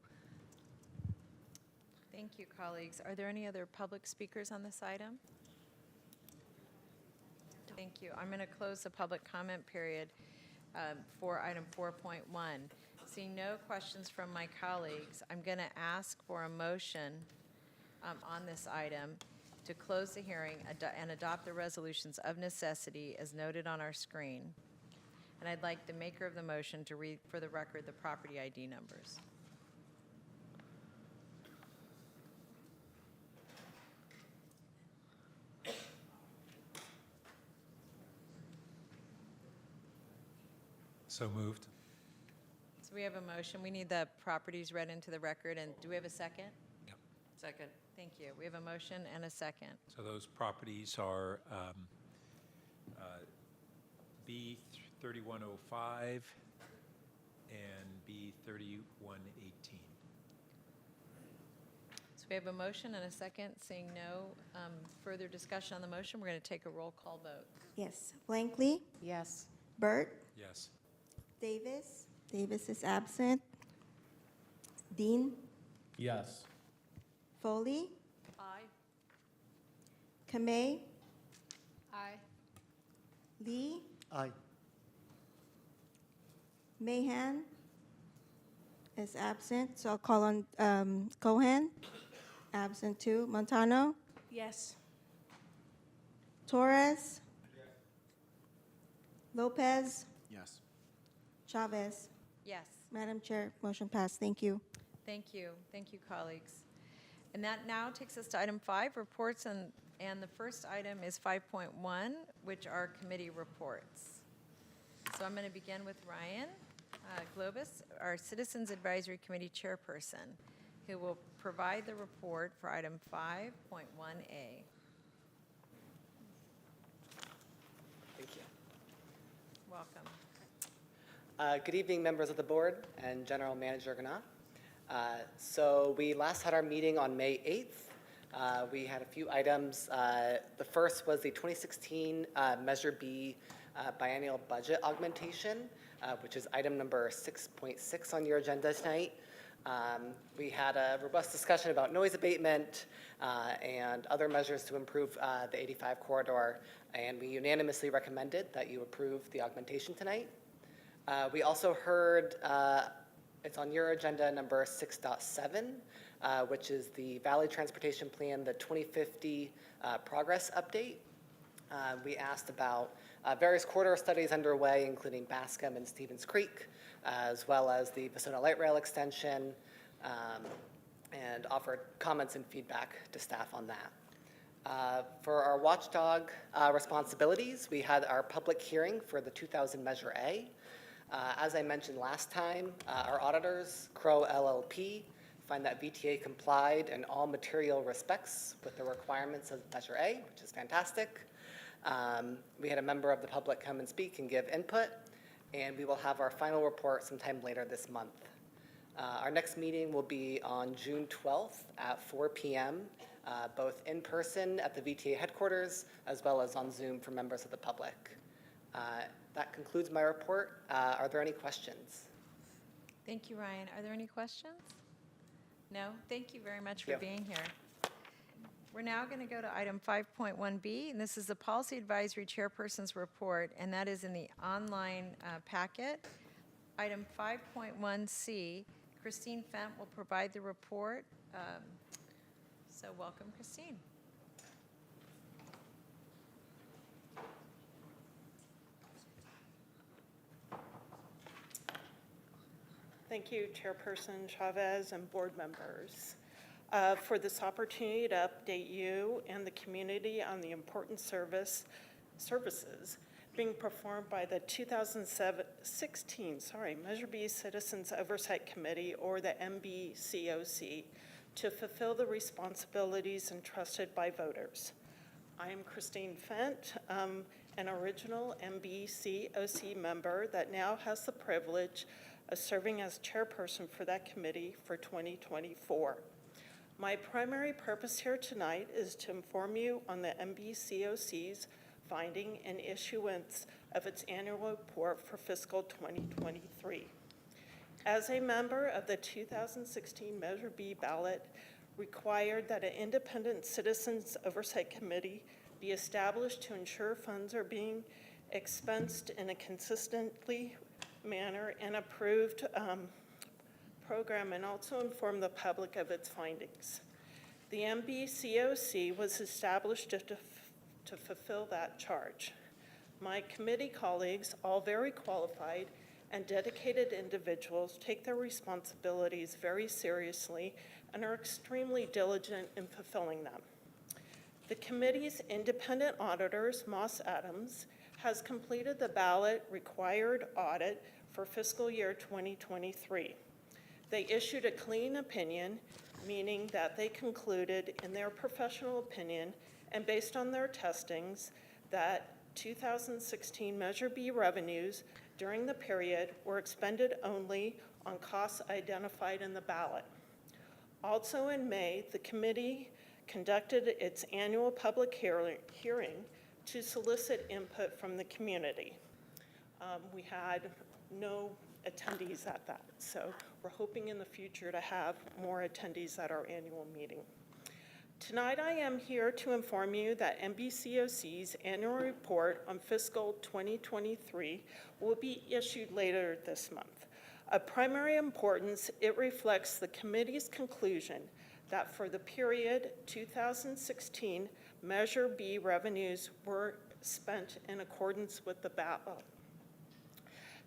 Thank you, colleagues. Are there any other public speakers on this item? Thank you. I'm going to close the public comment period for item 4.1. Seeing no questions from my colleagues, I'm going to ask for a motion on this item to close the hearing and adopt the resolutions of necessity as noted on our screen. And I'd like the maker of the motion to read for the record the property ID numbers. So moved. So we have a motion. We need the properties read into the record. And do we have a second? Yep. Second. Thank you. We have a motion and a second. So those properties are B3105 and B3118. So we have a motion and a second. Seeing no further discussion on the motion, we're going to take a roll call vote. Yes. Blankley, Yes. Burt, Yes. Davis. Davis is absent. Dean, Yes. Foley, Aye. Kamei, Aye. Lee, Aye. Mahan is absent, so I'll call on Cohen, absent too. Montano, Yes. Torres, Lopez, Yes. Chavez. Yes. Madam Chair, motion passed. Thank you. Thank you. Thank you, colleagues. And that now takes us to item 5, reports, and the first item is 5.1, which are committee reports. So I'm going to begin with Ryan Globus, our Citizens Advisory Committee chairperson, who will provide the report for item 5.1A. Thank you. Welcome. Good evening, members of the board and General Manager Gana. So we last had our meeting on May 8th. We had a few items. The first was the 2016 Measure B biennial budget augmentation, which is item number 6.6 on your agenda tonight. We had a robust discussion about noise abatement and other measures to improve the 85 corridor, and we unanimously recommended that you approve the augmentation tonight. We also heard, it's on your agenda, number 6.7, which is the Valley Transportation Plan, the 2050 progress update. We asked about various corridor studies underway, including Bascom and Stevens Creek, as well as the Vasona Light Rail extension, and offered comments and feedback to staff on that. For our watchdog responsibilities, we had our public hearing for the 2000 Measure A. As I mentioned last time, our auditors, Crow LLP, find that VTA complied in all material respects with the requirements of Measure A, which is fantastic. We had a member of the public come and speak and give input, and we will have our final report sometime later this month. Our next meeting will be on June 12th at 4 p.m., both in person at the VTA headquarters as well as on Zoom for members of the public. That concludes my report. Are there any questions? Thank you, Ryan. Are there any questions? No? Thank you very much for being here. We're now going to go to item 5.1B, and this is the Policy Advisory Chairperson's Report, and that is in the online packet. Item 5.1C, Christine Fent will provide the report. So welcome, Christine. Thank you, Chairperson Chavez and board members, for this opportunity to update you and the community on the important services being performed by the 2016 Measure B Citizens Oversight Committee, or the MBCOC, to fulfill the responsibilities entrusted by voters. I am Christine Fent, an original MBCOC member that now has the privilege of serving as chairperson for that committee for 2024. My primary purpose here tonight is to inform you on the MBCOC's finding and issuance of its annual report for fiscal 2023. As a member of the 2016 Measure B ballot, required that an independent citizens oversight committee be established to ensure funds are being expensed in a consistently manner and approved program, and also inform the public of its findings. The MBCOC was established to fulfill that charge. My committee colleagues, all very qualified and dedicated individuals, take their responsibilities very seriously and are extremely diligent in fulfilling them. The committee's independent auditors, Moss Adams, has completed the ballot required audit for fiscal year 2023. They issued a clean opinion, meaning that they concluded in their professional opinion and based on their testings that 2016 Measure B revenues during the period were expended only on costs identified in the ballot. Also in May, the committee conducted its annual public hearing to solicit input from the community. We had no attendees at that, so we're hoping in the future to have more attendees at our annual meeting. Tonight I am here to inform you that MBCOC's annual report on fiscal 2023 will be issued later this month. Of primary importance, it reflects the committee's conclusion that for the period 2016, Measure B revenues were spent in accordance with the ballot.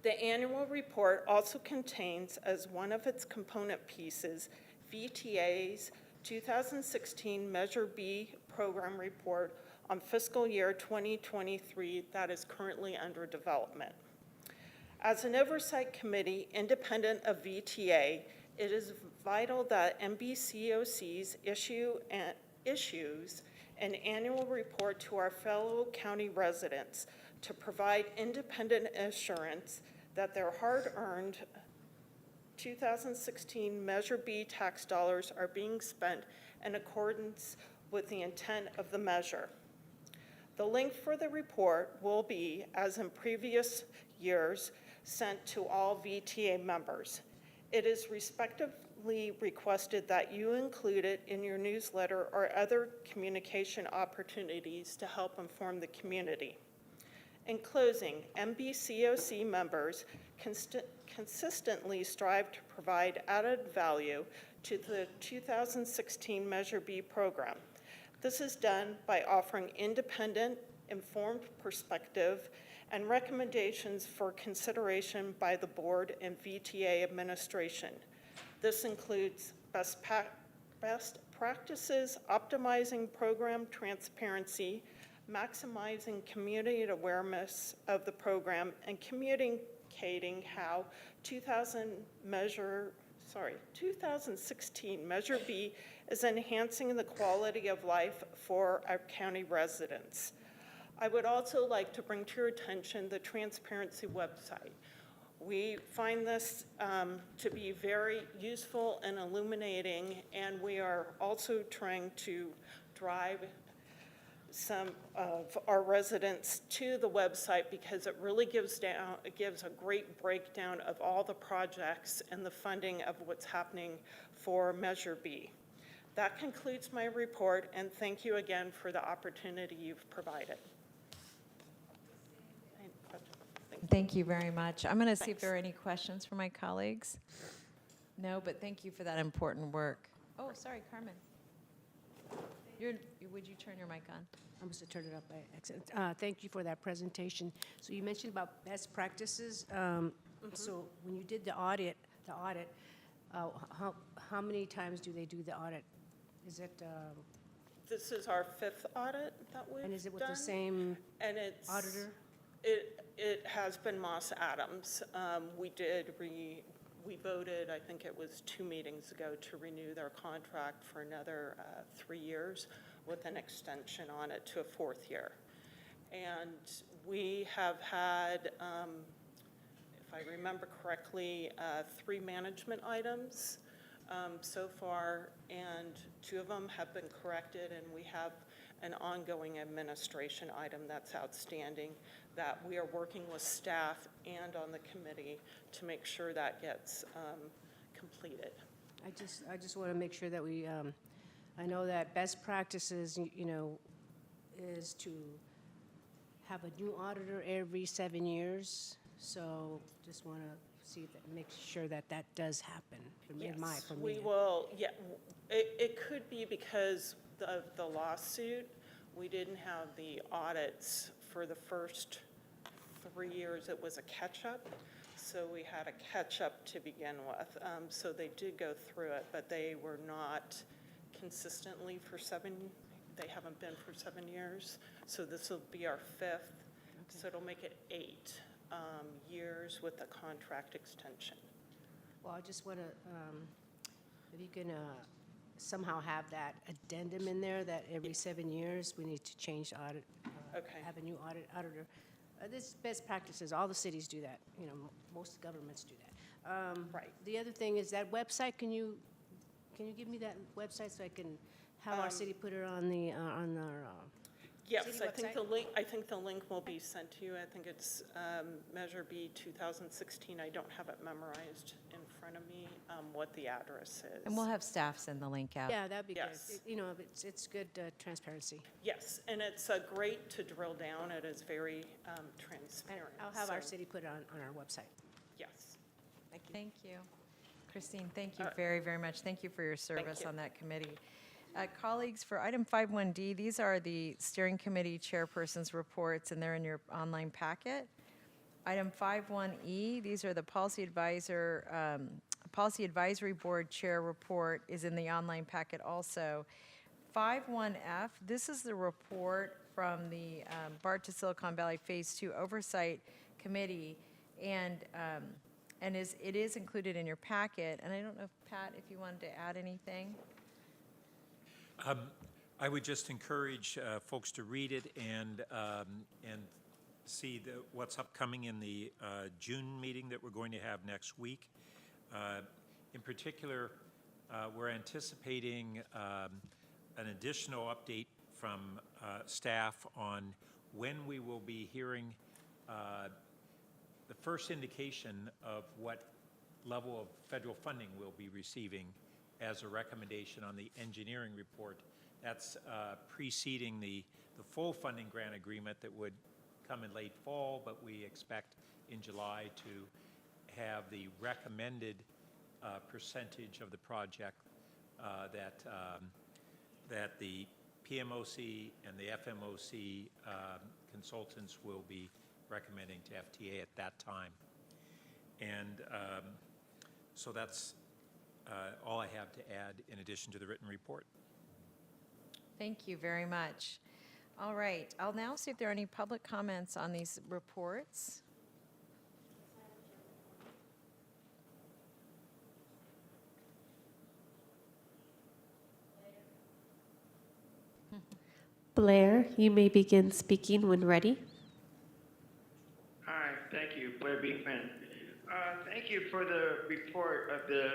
The annual report also contains, as one of its component pieces, VTA's 2016 Measure B program report on fiscal year 2023 that is currently under development. As an oversight committee independent of VTA, it is vital that MBCOC's issues an annual report to our fellow county residents to provide independent assurance that their hard-earned 2016 Measure B tax dollars are being spent in accordance with the intent of the measure. The link for the report will be, as in previous years, sent to all VTA members. It is respectively requested that you include it in your newsletter or other communication opportunities to help inform the community. In closing, MBCOC members consistently strive to provide added value to the 2016 Measure B program. This is done by offering independent, informed perspective and recommendations for consideration by the board and VTA administration. This includes best practices, optimizing program transparency, maximizing community awareness of the program, and communicating how 2016 Measure B is enhancing the quality of life for our county residents. I would also like to bring to your attention the transparency website. We find this to be very useful and illuminating, and we are also trying to drive some of our residents to the website because it really gives a great breakdown of all the projects and the funding of what's happening for Measure B. That concludes my report, and thank you again for the opportunity you've provided. Thank you very much. I'm going to see if there are any questions from my colleagues. No, but thank you for that important work. Oh, sorry, Carmen. Would you turn your mic on? I must have turned it up by accident. Thank you for that presentation. So you mentioned about best practices. So when you did the audit, how many times do they do the audit? Is it? This is our 5th audit that we've done. And is it with the same auditor? It has been Moss Adams. We voted, I think it was 2 meetings ago, to renew their contract for another 3 years with an extension on it to a 4th year. And we have had, if I remember correctly, 3 management items so far, and 2 of them have been corrected, and we have an ongoing administration item that's outstanding that we are working with staff and on the committee to make sure that gets completed. I just want to make sure that we, I know that best practices, is to have a new auditor every 7 years. So just want to see make sure that that does happen. Yes, we will. Yeah, it could be because of the lawsuit. We didn't have the audits for the first 3 years. It was a catch-up, so we had a catch-up to begin with. So they did go through it, but they were not consistently for they haven't been for 7 years. So this will be our 5th, so it'll make it 8 years with the contract extension. Well, I just want to, if you can somehow have that addendum in there that every 7 years we need to change the audit, have a new auditor. This is best practices. All the cities do that. Most governments do that. Right. The other thing is that website. Can you give me that website so I can have our city put it on the on our yes, city I think website? the link. I think the link will be sent to you. I think it's Measure B 2016. I don't have it memorized in front of me what the address is. And we'll have staff send the link out. Yeah, that'd be Yes. good. It's good transparency. Yes, and it's great to drill down. It is very transparent. I'll have our so- city put it on our website. Yes. Thank you. Christine, thank you very, very much. Thank you for your service you. on that committee. Colleagues, for item 51D, these are the steering committee chairperson's reports, and they're in your online packet. Item 51E, these are the policy advisory board chair report is in the online packet also. 51F, this is the report from the BART to Silicon Valley Phase 2 Oversight Committee, and it is included in your packet. And I don't know, Pat, if you wanted to add anything. I would just encourage folks to read it and see what's upcoming in the June meeting that we're going to have next week. In particular, we're anticipating an additional update from staff on when we will be hearing the first indication of what level of federal funding we'll be receiving as a recommendation on the engineering report. That's preceding the full funding grant agreement that would come in late fall, but we expect in July to have the recommended percentage of the project that the PMOC and the FMOC consultants will be recommending to FTA at that time. And so that's all I have to add in addition to the written report. Thank you very much. All right, I'll now see if there are any public comments on these reports. Blair, you may begin speaking when ready. Hi, thank you, Blair Beekman. Thank you for the report of the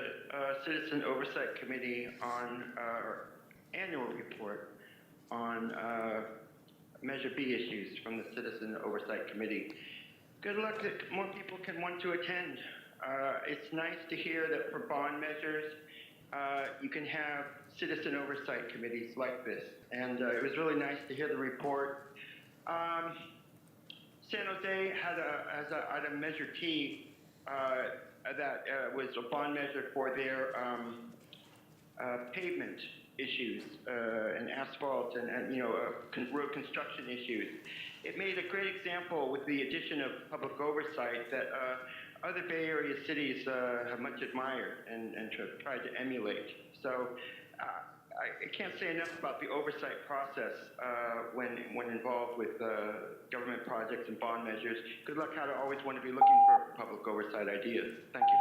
Citizen Oversight Committee on annual report on Measure B issues from the Citizen Oversight Committee. Good luck that more people can want to attend. It's nice to hear that for bond measures, you can have citizen oversight committees like this. And it was really nice to hear the report. San Jose had a Measure T that was a bond measure for their pavement issues and asphalt and road construction issues. It made a great example with the addition of public oversight that other Bay Area cities have much admired and tried to emulate. So I can't say enough about the oversight process when involved with government projects and bond measures. Good luck. How to always want to be looking for public oversight ideas. Thank you.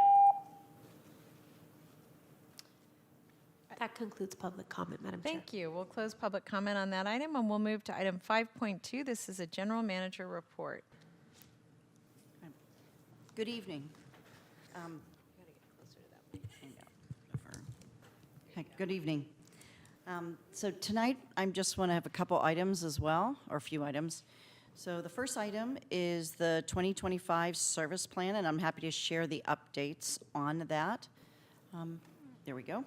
That concludes public comment, Madam Chair. Thank you. We'll close public comment on that item, and we'll move to item 5.2. This is a general manager report. Good evening. Okay, good evening. So tonight, I just want to have a couple items as well, or a few items. So the first item is the 2025 service plan, and I'm happy to share the updates on that. There we go.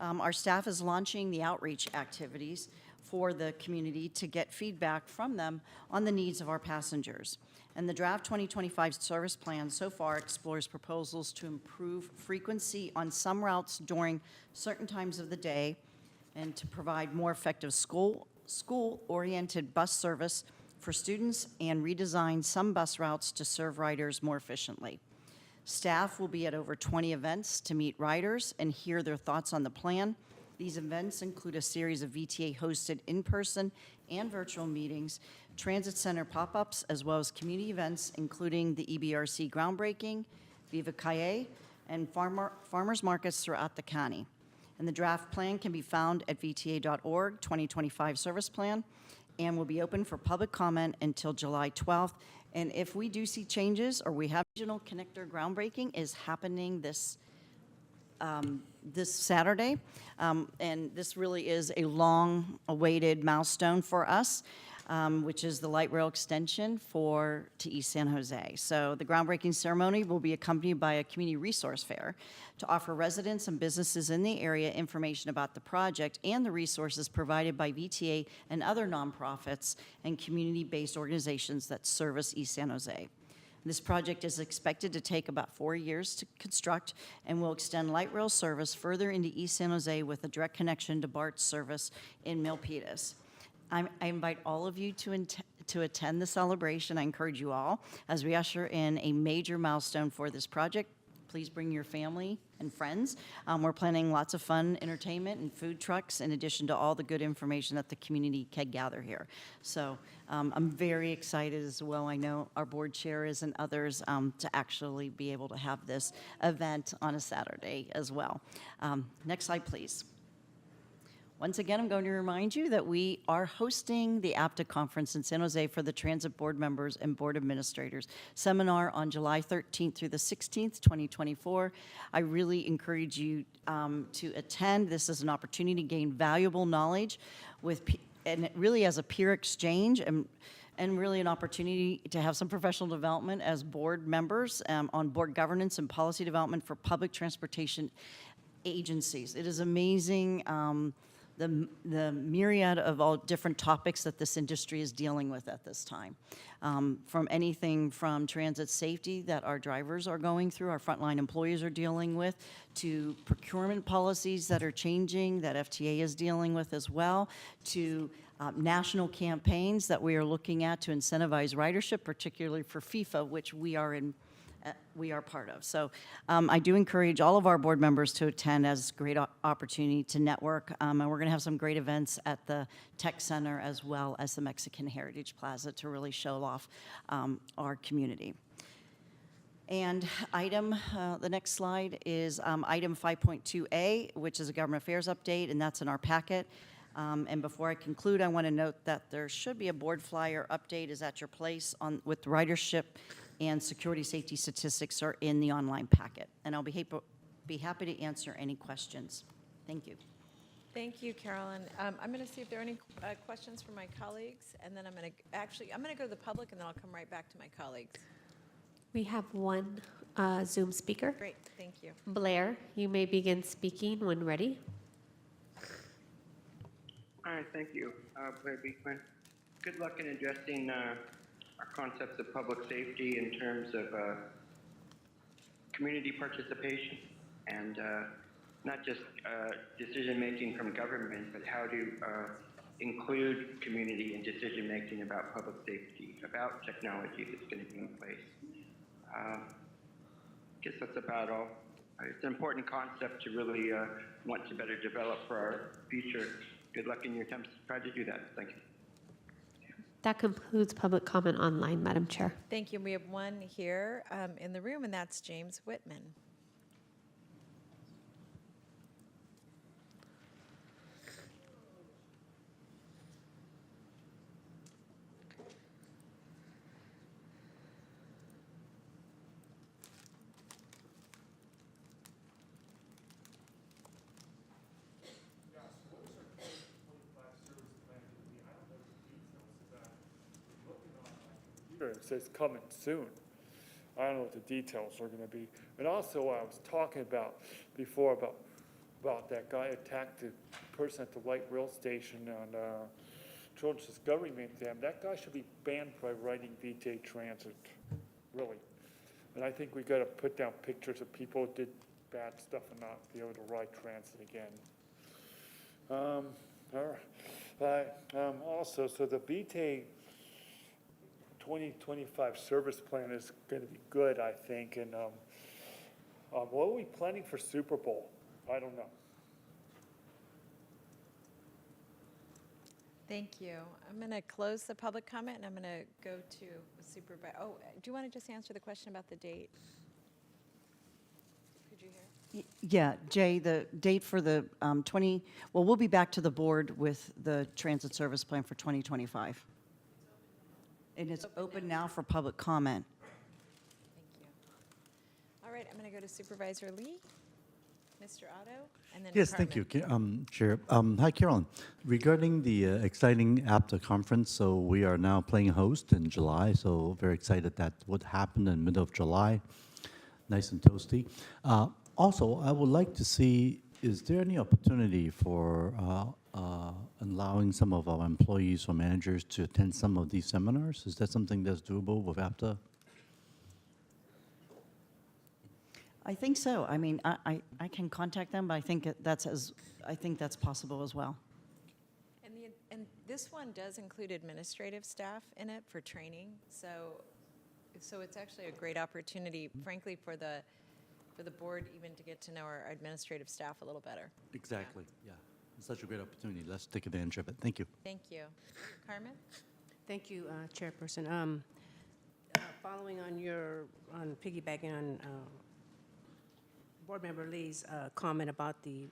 Our staff is launching the outreach activities for the community to get feedback from them on the needs of our passengers. And the draft 2025 service plan so far explores proposals to improve frequency on some routes during certain times of the day and to provide more effective school-oriented bus service for students and redesign some bus routes to serve riders more efficiently. Staff will be at over 20 events to meet riders and hear their thoughts on the plan. These events include a series of VTA-hosted in-person and virtual meetings, transit center pop-ups, as well as community events, including the EBRC groundbreaking, Viva Calle, and farmers markets throughout the county. And the draft plan can be found at VTA.org, 2025 service plan, and will be open for public comment until July 12th. And if we do see changes or we have regional connector groundbreaking is happening this Saturday, and this really is a long-awaited milestone for us, which is the light rail extension to East San Jose. So the groundbreaking ceremony will be accompanied by a community resource fair to offer residents and businesses in the area information about the project and the resources provided by VTA and other nonprofits and community-based organizations that service East San Jose. This project is expected to take about 4 years to construct and will extend light rail service further into East San Jose with a direct connection to BART's service in Milpitas. I invite all of you to attend the celebration. I encourage you all as we usher in a major milestone for this project. Please bring your family and friends. We're planning lots of fun entertainment and food trucks in addition to all the good information that the community can gather here. So I'm very excited as well. I know our board chair is and others to actually be able to have this event on a Saturday as well. Next slide, please. Once again, I'm going to remind you that we are hosting the APTA conference in San Jose for the transit board members and board administrators seminar on July 13th through the 16th, 2024. I really encourage you to attend. This is an opportunity to gain valuable knowledge and really as a peer exchange and really an opportunity to have some professional development as board members on board governance and policy development for public transportation agencies. It is amazing the myriad of all different topics that this industry is dealing with at this time. From anything from transit safety that our drivers are going through, our frontline employees are dealing with, to procurement policies that are changing that FTA is dealing with as well, to national campaigns that we are looking at to incentivize ridership, particularly for FIFA, which we are part of. So I do encourage all of our board members to attend as a great opportunity to network. And we're going to have some great events at the Tech Center as well as the Mexican Heritage Plaza to really show off our community. And the next slide is item 5.2A, which is a government affairs update, and that's in our packet. And before I conclude, I want to note that there should be a board flyer update is at your place with ridership and security safety statistics are in the online packet. And I'll be happy to answer any questions. Thank you. Thank you, Carolyn. I'm going to see if there are any questions from my colleagues, and then I'm going to go to the public, and then I'll come right back to my colleagues. We have one Zoom speaker. Great, thank you. Blair, you may begin speaking when ready. All right, thank you. Blair Beekman. Good luck in addressing our concepts of public safety in terms of community participation and not just decision-making from government, but how to include community in decision-making about public safety, about technology that's going to be in place. I guess that's about all. It's an important concept to really want to better develop for our future. Good luck in your attempts to try to do that. Thank you. That concludes public comment online, Madam Chair. Thank you. We have one here in the room, and that's James Whitman. It says coming soon. I don't know what the details are going to be. And also, I was talking about before about that guy attacked the person at the light rail station on Children's Discovery Museum. That guy should be banned by riding VTA transit, really. And I think we got to put down pictures of people who did bad stuff and not be able to ride transit again. All right. Also, so the VTA 2025 service plan is going to be good, I think. And what are we planning for Super Bowl? I don't know. Thank you. I'm going to close the public comment, and I'm going to go to Supervisor. Oh, do you want to just answer the question about the date? Could you hear? Yeah, Jay, the date for the we'll be back to the board with the transit service plan for 2025. And it's open now for public comment. Thank you. All right, I'm going to go to Supervisor Lee, Mr. Otto, and then Yes, thank you, Department. Chair. Hi, Carolyn. Regarding the exciting APTA conference, so we are now playing host in July, so very excited that would happen in the middle of July. Nice and toasty. Also, I would like to see, is there any opportunity for allowing some of our employees or managers to attend some of these seminars? Is that something that's doable with APTA? I think so. I mean, I can contact them, but I think that's possible as well. And this one does include administrative staff in it for training, so it's actually a great opportunity, frankly, for the board even to get to know our administrative staff a little better. Exactly, yeah. It's such a great opportunity. Let's take advantage of it. Thank you. Thank you. Carmen? Thank you, Chairperson. Following on piggybacking on Board Member Lee's comment about the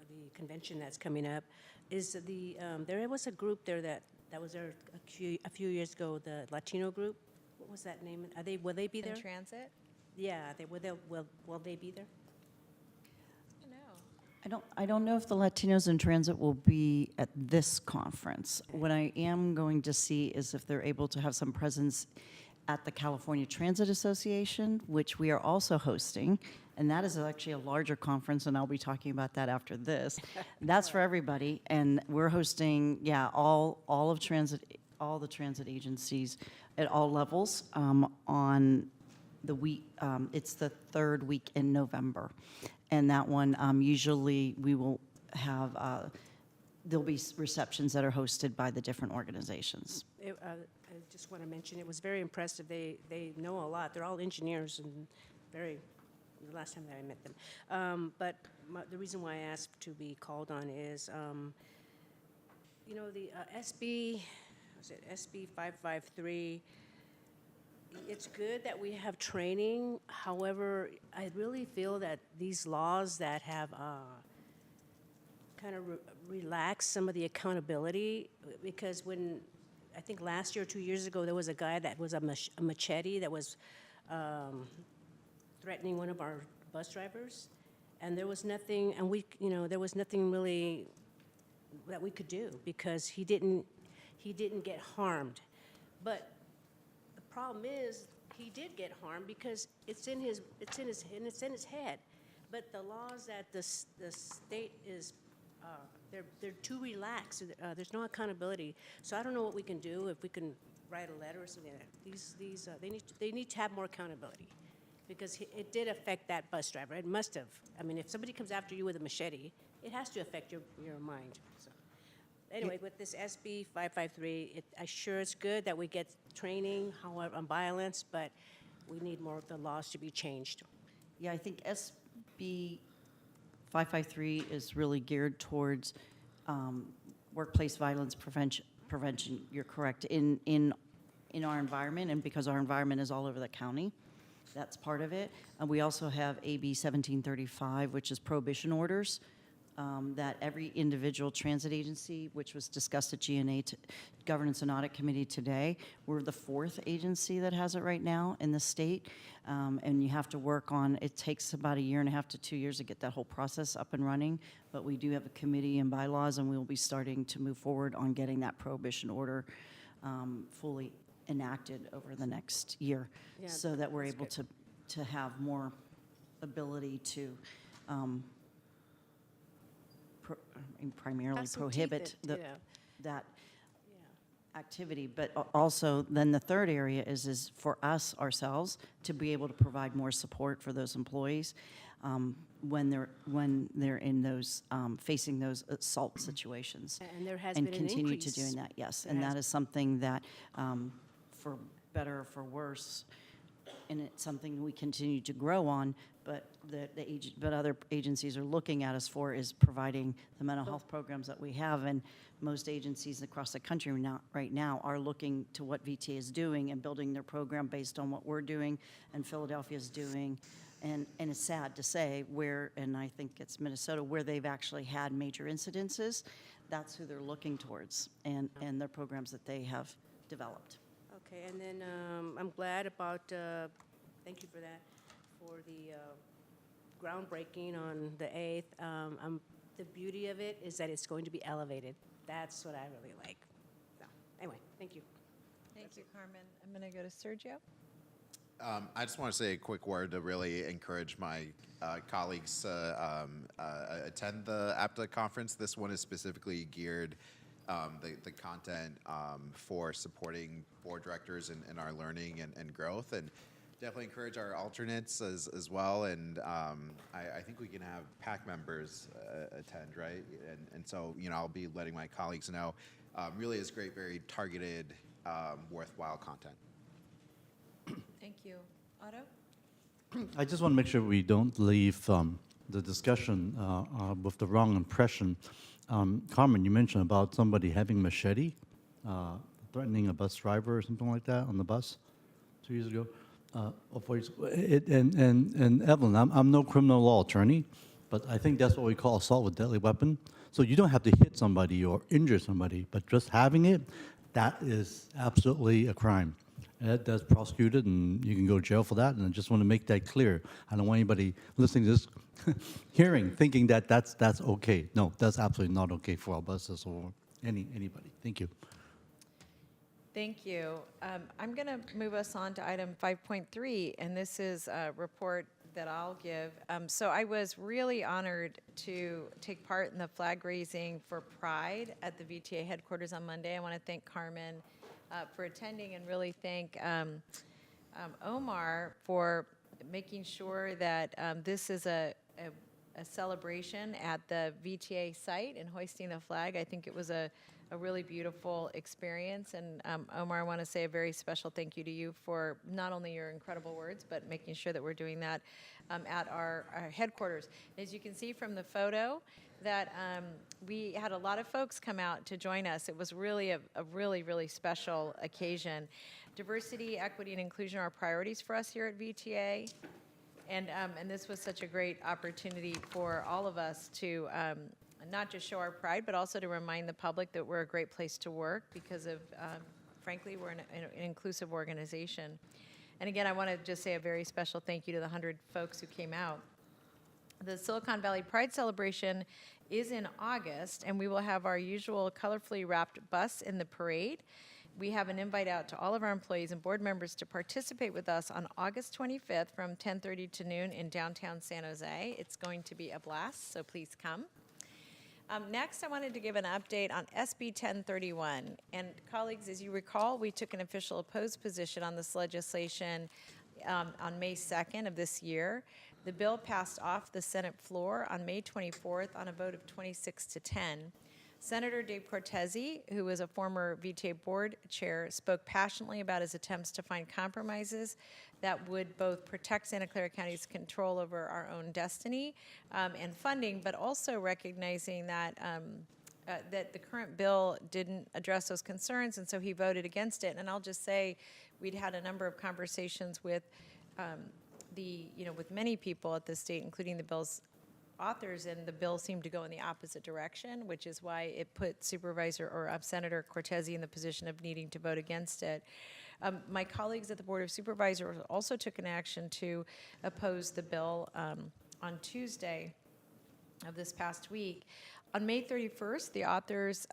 the convention that's coming up, is there was a group there that was there a few years ago, the Latino group. What was that name? Will they be In there? transit? Yeah, will they be there? I don't know if the Latinos in Transit will be at this conference. What I am going to see is if they're able to have some presence at the California Transit Association, which we are also hosting, and that is actually a larger conference, and I'll be talking about that after this. That's for everybody, and we're hosting, all of transit, all the transit agencies at all levels on the week. It's the third week in November. And that one, usually we will have, there'll be receptions that are hosted by the different organizations. I just want to mention, it was very impressive. They know a lot. They're all engineers and the last time that I met them. But the reason why I asked to be called on is, the SB 553, it's good that we have training. However, I really feel that these laws that have kind of relaxed some of the accountability, because when I think last year or 2 years ago, there was a guy that was a machete that was threatening one of our bus drivers, and there was nothing, and there was nothing really that we could do because he didn't get harmed. But the problem is he did get harmed because it's in his head. But the laws that the state is they're too relaxed. There's no accountability. So I don't know what we can do, if we can write a letter or something like that. They need to have more accountability because it did affect that bus driver. It must have. I mean, if somebody comes after you with a machete, it has to affect your mind. So anyway, with this SB 553, I'm sure it's good that we get training, however, on violence, but we need more of the laws to be changed. Yeah, I think SB 553 is really geared towards workplace violence prevention. You're correct, in our environment, and because our environment is all over the county, that's part of it. We also have AB 1735, which is prohibition orders, that every individual transit agency, which was discussed at GNA Governance and Audit Committee today, we're the 4th agency that has it right now in the state, and you have to work on, it takes about 1.5 years to 2 years to get that whole process up and running, but we do have a committee and bylaws, and we will be starting to move forward on getting that prohibition order fully enacted over the next year, Yeah, so that we're that's able good. to have more ability to primarily Have some teeth prohibit in, that activity. But also, then the third area is for us, ourselves, to be able to provide more support for those employees when they're in those, facing those assault situations. And there has been an continue increase. to doing that, yes. There And has that is something that, for better or for worse, and it's something we continue to grow on, but but other agencies are looking at us for is providing the mental health programs that we have, and most agencies across the country right now are looking to what VTA is doing and building their program based on what we're doing and Philadelphia is doing. And it's sad to say where, and I think it's Minnesota, where they've actually had major incidences, that's who they're looking towards, and their programs that they have developed. Okay, and then I'm glad about, thank you for that, for the groundbreaking on the 8th. The beauty of it is that it's going to be elevated. That's what I really like. So, anyway, thank you. Thank you, Carmen. I'm going to go to Sergio. I just want to say a quick word to really encourage my colleagues to attend the APTA conference. This one is specifically geared, the content for supporting board directors in our learning and growth, and definitely encourage our alternates as well. And I think we can have PAC members attend, right? And so, I'll be letting my colleagues know. Really is great, very targeted, worthwhile content. Thank you. Otto? I just want to make sure we don't leave the discussion with the wrong impression. Carmen, you mentioned about somebody having machete, threatening a bus driver or something like that on the bus 2 years ago. And Evelyn, I'm no criminal law attorney, But I think that's what we call assault with deadly weapon. So you don't have to hit somebody or injure somebody, but just having it, that is absolutely a crime. And that's prosecuted, and you can go to jail for that. And I just want to make that clear. I don't want anybody listening to this hearing thinking that that's okay. No, that's absolutely not okay for our buses or anybody. Thank you. Thank you. I'm going to move us on to item 5.3, and this is a report that I'll give. So I was really honored to take part in the flag raising for Pride at the VTA headquarters on Monday. I want to thank Carmen for attending and really thank Omar for making sure that this is a celebration at the VTA site and hoisting the flag. I think it was a really beautiful experience. And Omar, I want to say a very special thank you to you for not only your incredible words, but making sure that we're doing that at our headquarters. As you can see from the photo, that we had a lot of folks come out to join us. It was really a really special occasion. Diversity, equity, and inclusion are priorities for us here at VTA. And this was such a great opportunity for all of us to not just show our pride, but also to remind the public that we're a great place to work because of, frankly, we're an inclusive organization. And again, I want to just say a very special thank you to the 100 folks who came out. The Silicon Valley Pride Celebration is in August, and we will have our usual colorfully wrapped bus in the parade. We have an invite out to all of our employees and board members to participate with us on August 25th from 10:30 to noon in downtown San Jose. It's going to be a blast, so please come. Next, I wanted to give an update on SB 1031. And colleagues, as you recall, we took an official opposed position on this legislation on May 2nd of this year. The bill passed off the Senate floor on May 24th on a vote of 26 to 10. Senator Dave Cortese, who is a former VTA board chair, spoke passionately about his attempts to find compromises that would both protect Santa Clara County's control over our own destiny and funding, but also recognizing that that the current bill didn't address those concerns, and so he voted against it. And I'll just say, we'd had a number of conversations with with many people at the state, including the bill's authors, and the bill seemed to go in the opposite direction, which is why it put Senator Cortese in the position of needing to vote against it. My colleagues at the Board of Supervisors also took an action to oppose the bill on Tuesday of this past week. On May 31st, the authors,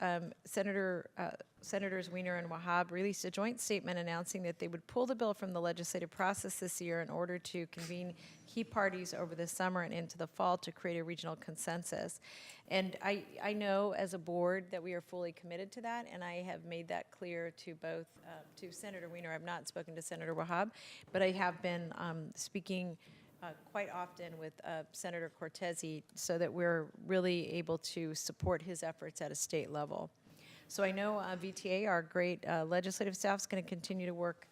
Senators Wiener and Wahab, released a joint statement announcing that they would pull the bill from the legislative process this year in order to convene key parties over the summer and into the fall to create a regional consensus. And I know as a board that we are fully committed to that, and I have made that clear to both, to Senator Wiener. I've not spoken to Senator Wahab, but I have been speaking quite often with Senator Cortese so that we're really able to support his efforts at a state level. So I know VTA, our great legislative staff, is going to continue to work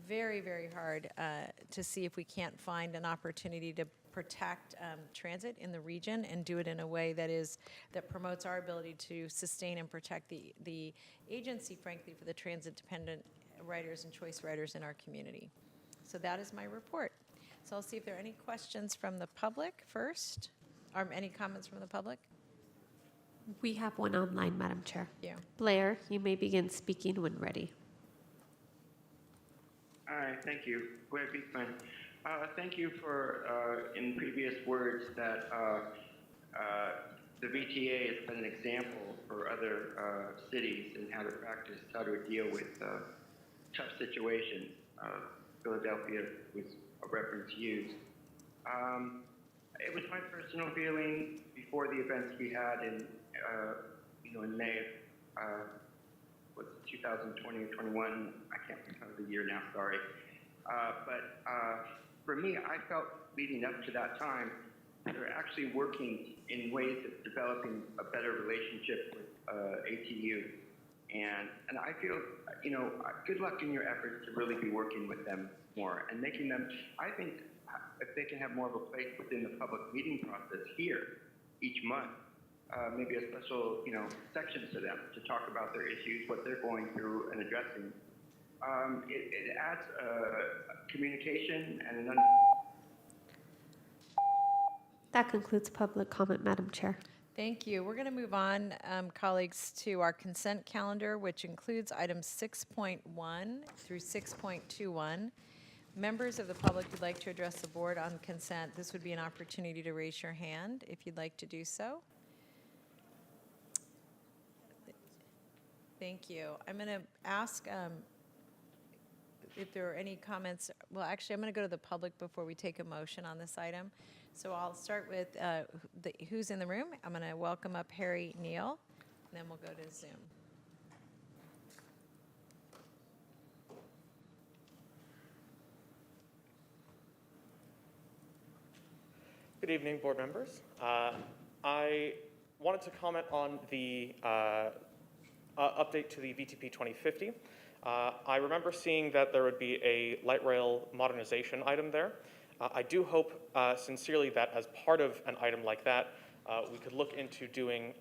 very hard to see if we can't find an opportunity to protect transit in the region and do it in a way that promotes our ability to sustain and protect the agency, frankly, for the transit-dependent riders and choice riders in our community. So that is my report. So I'll see if there are any questions from the public first, or any comments from the public. We have one online, Madam Chair. Yeah. Blair, you may begin speaking when ready. All right, thank you. Blair Beekman. Thank you for, in previous words, that the VTA has been an example for other cities in how to practice, how to deal with tough situations. Philadelphia was a reference used. It was my personal feeling before the events we had in May of 2020 or 21. I can't remember the year now, sorry. But for me, I felt leading up to that time, they're actually working in ways of developing a better relationship with ATU. And I feel, good luck in your efforts to really be working with them more and making them, I think, if they can have more of a place within the public meeting process here each month, maybe a special, section to them to talk about their issues, what they're going through and addressing. It adds communication and an That concludes public comment, Madam Chair. Thank you. We're going to move on, colleagues, to our consent calendar, which includes items 6.1 through 6.21. Members of the public who'd like to address the board on consent, this would be an opportunity to raise your hand if you'd like to do so. Thank you. I'm going to ask if there are any comments. Well, actually, I'm going to go to the public before we take a motion on this item. So I'll start with who's in the room. I'm going to welcome up Harry Neal, and then we'll go to Zoom. Good evening, board members. I wanted to comment on the update to the VTP 2050. I remember seeing that there would be a light rail modernization item there. I do hope sincerely that as part of an item like that, we could look into doing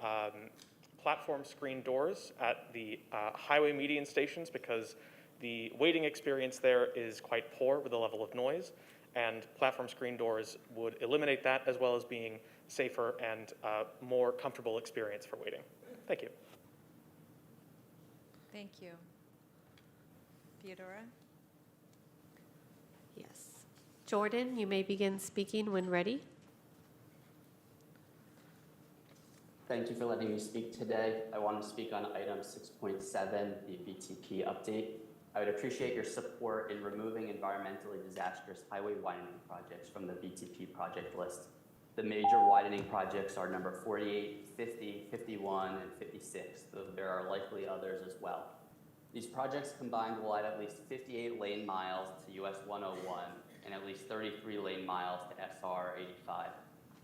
platform screen doors at the highway median stations, because the waiting experience there is quite poor with the level of noise, and platform screen doors would eliminate that, as well as being safer and more comfortable experience for waiting. Thank you. Thank you. Theodora? Yes. Jordan, you may begin speaking when ready. Thank you for letting me speak today. I want to speak on item 6.7, the VTP update. I would appreciate your support in removing environmentally disastrous highway widening projects from the VTP project list. The major widening projects are number 48, 50, 51, and 56, though there are likely others as well. These projects combined will add at least 58 lane miles to US 101 and at least 33 lane miles to SR 85.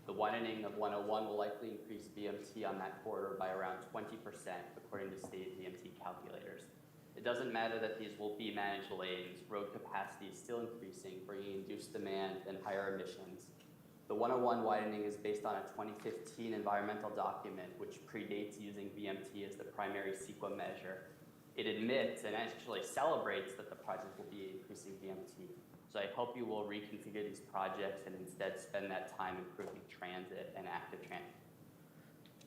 The widening of 101 will likely increase VMT on that corridor by around 20%, according to state VMT calculators. It doesn't matter that these will be managed lanes. Road capacity is still increasing, bringing induced demand and higher emissions. The 101 widening is based on a 2015 environmental document, which predates using VMT as the primary CEQA measure. It admits and actually celebrates that the project will be increasing VMT. So I hope you will reconfigure these projects and instead spend that time improving transit and active transit.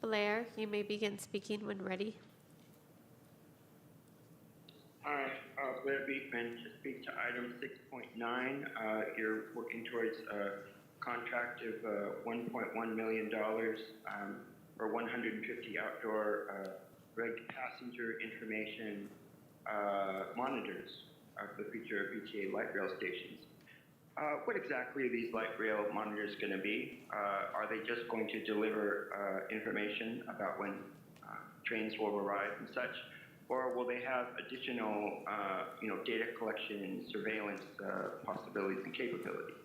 Blair, you may begin speaking when ready. Hi, Blair Beekman, to speak to item 6.9. You're working towards a contract of $1.1 million for 150 outdoor passenger information monitors for the future of VTA light rail stations. What exactly are these light rail monitors going to be? Are they just going to deliver information about when trains will arrive and such, or will they have additional, data collection and surveillance possibilities and capabilities?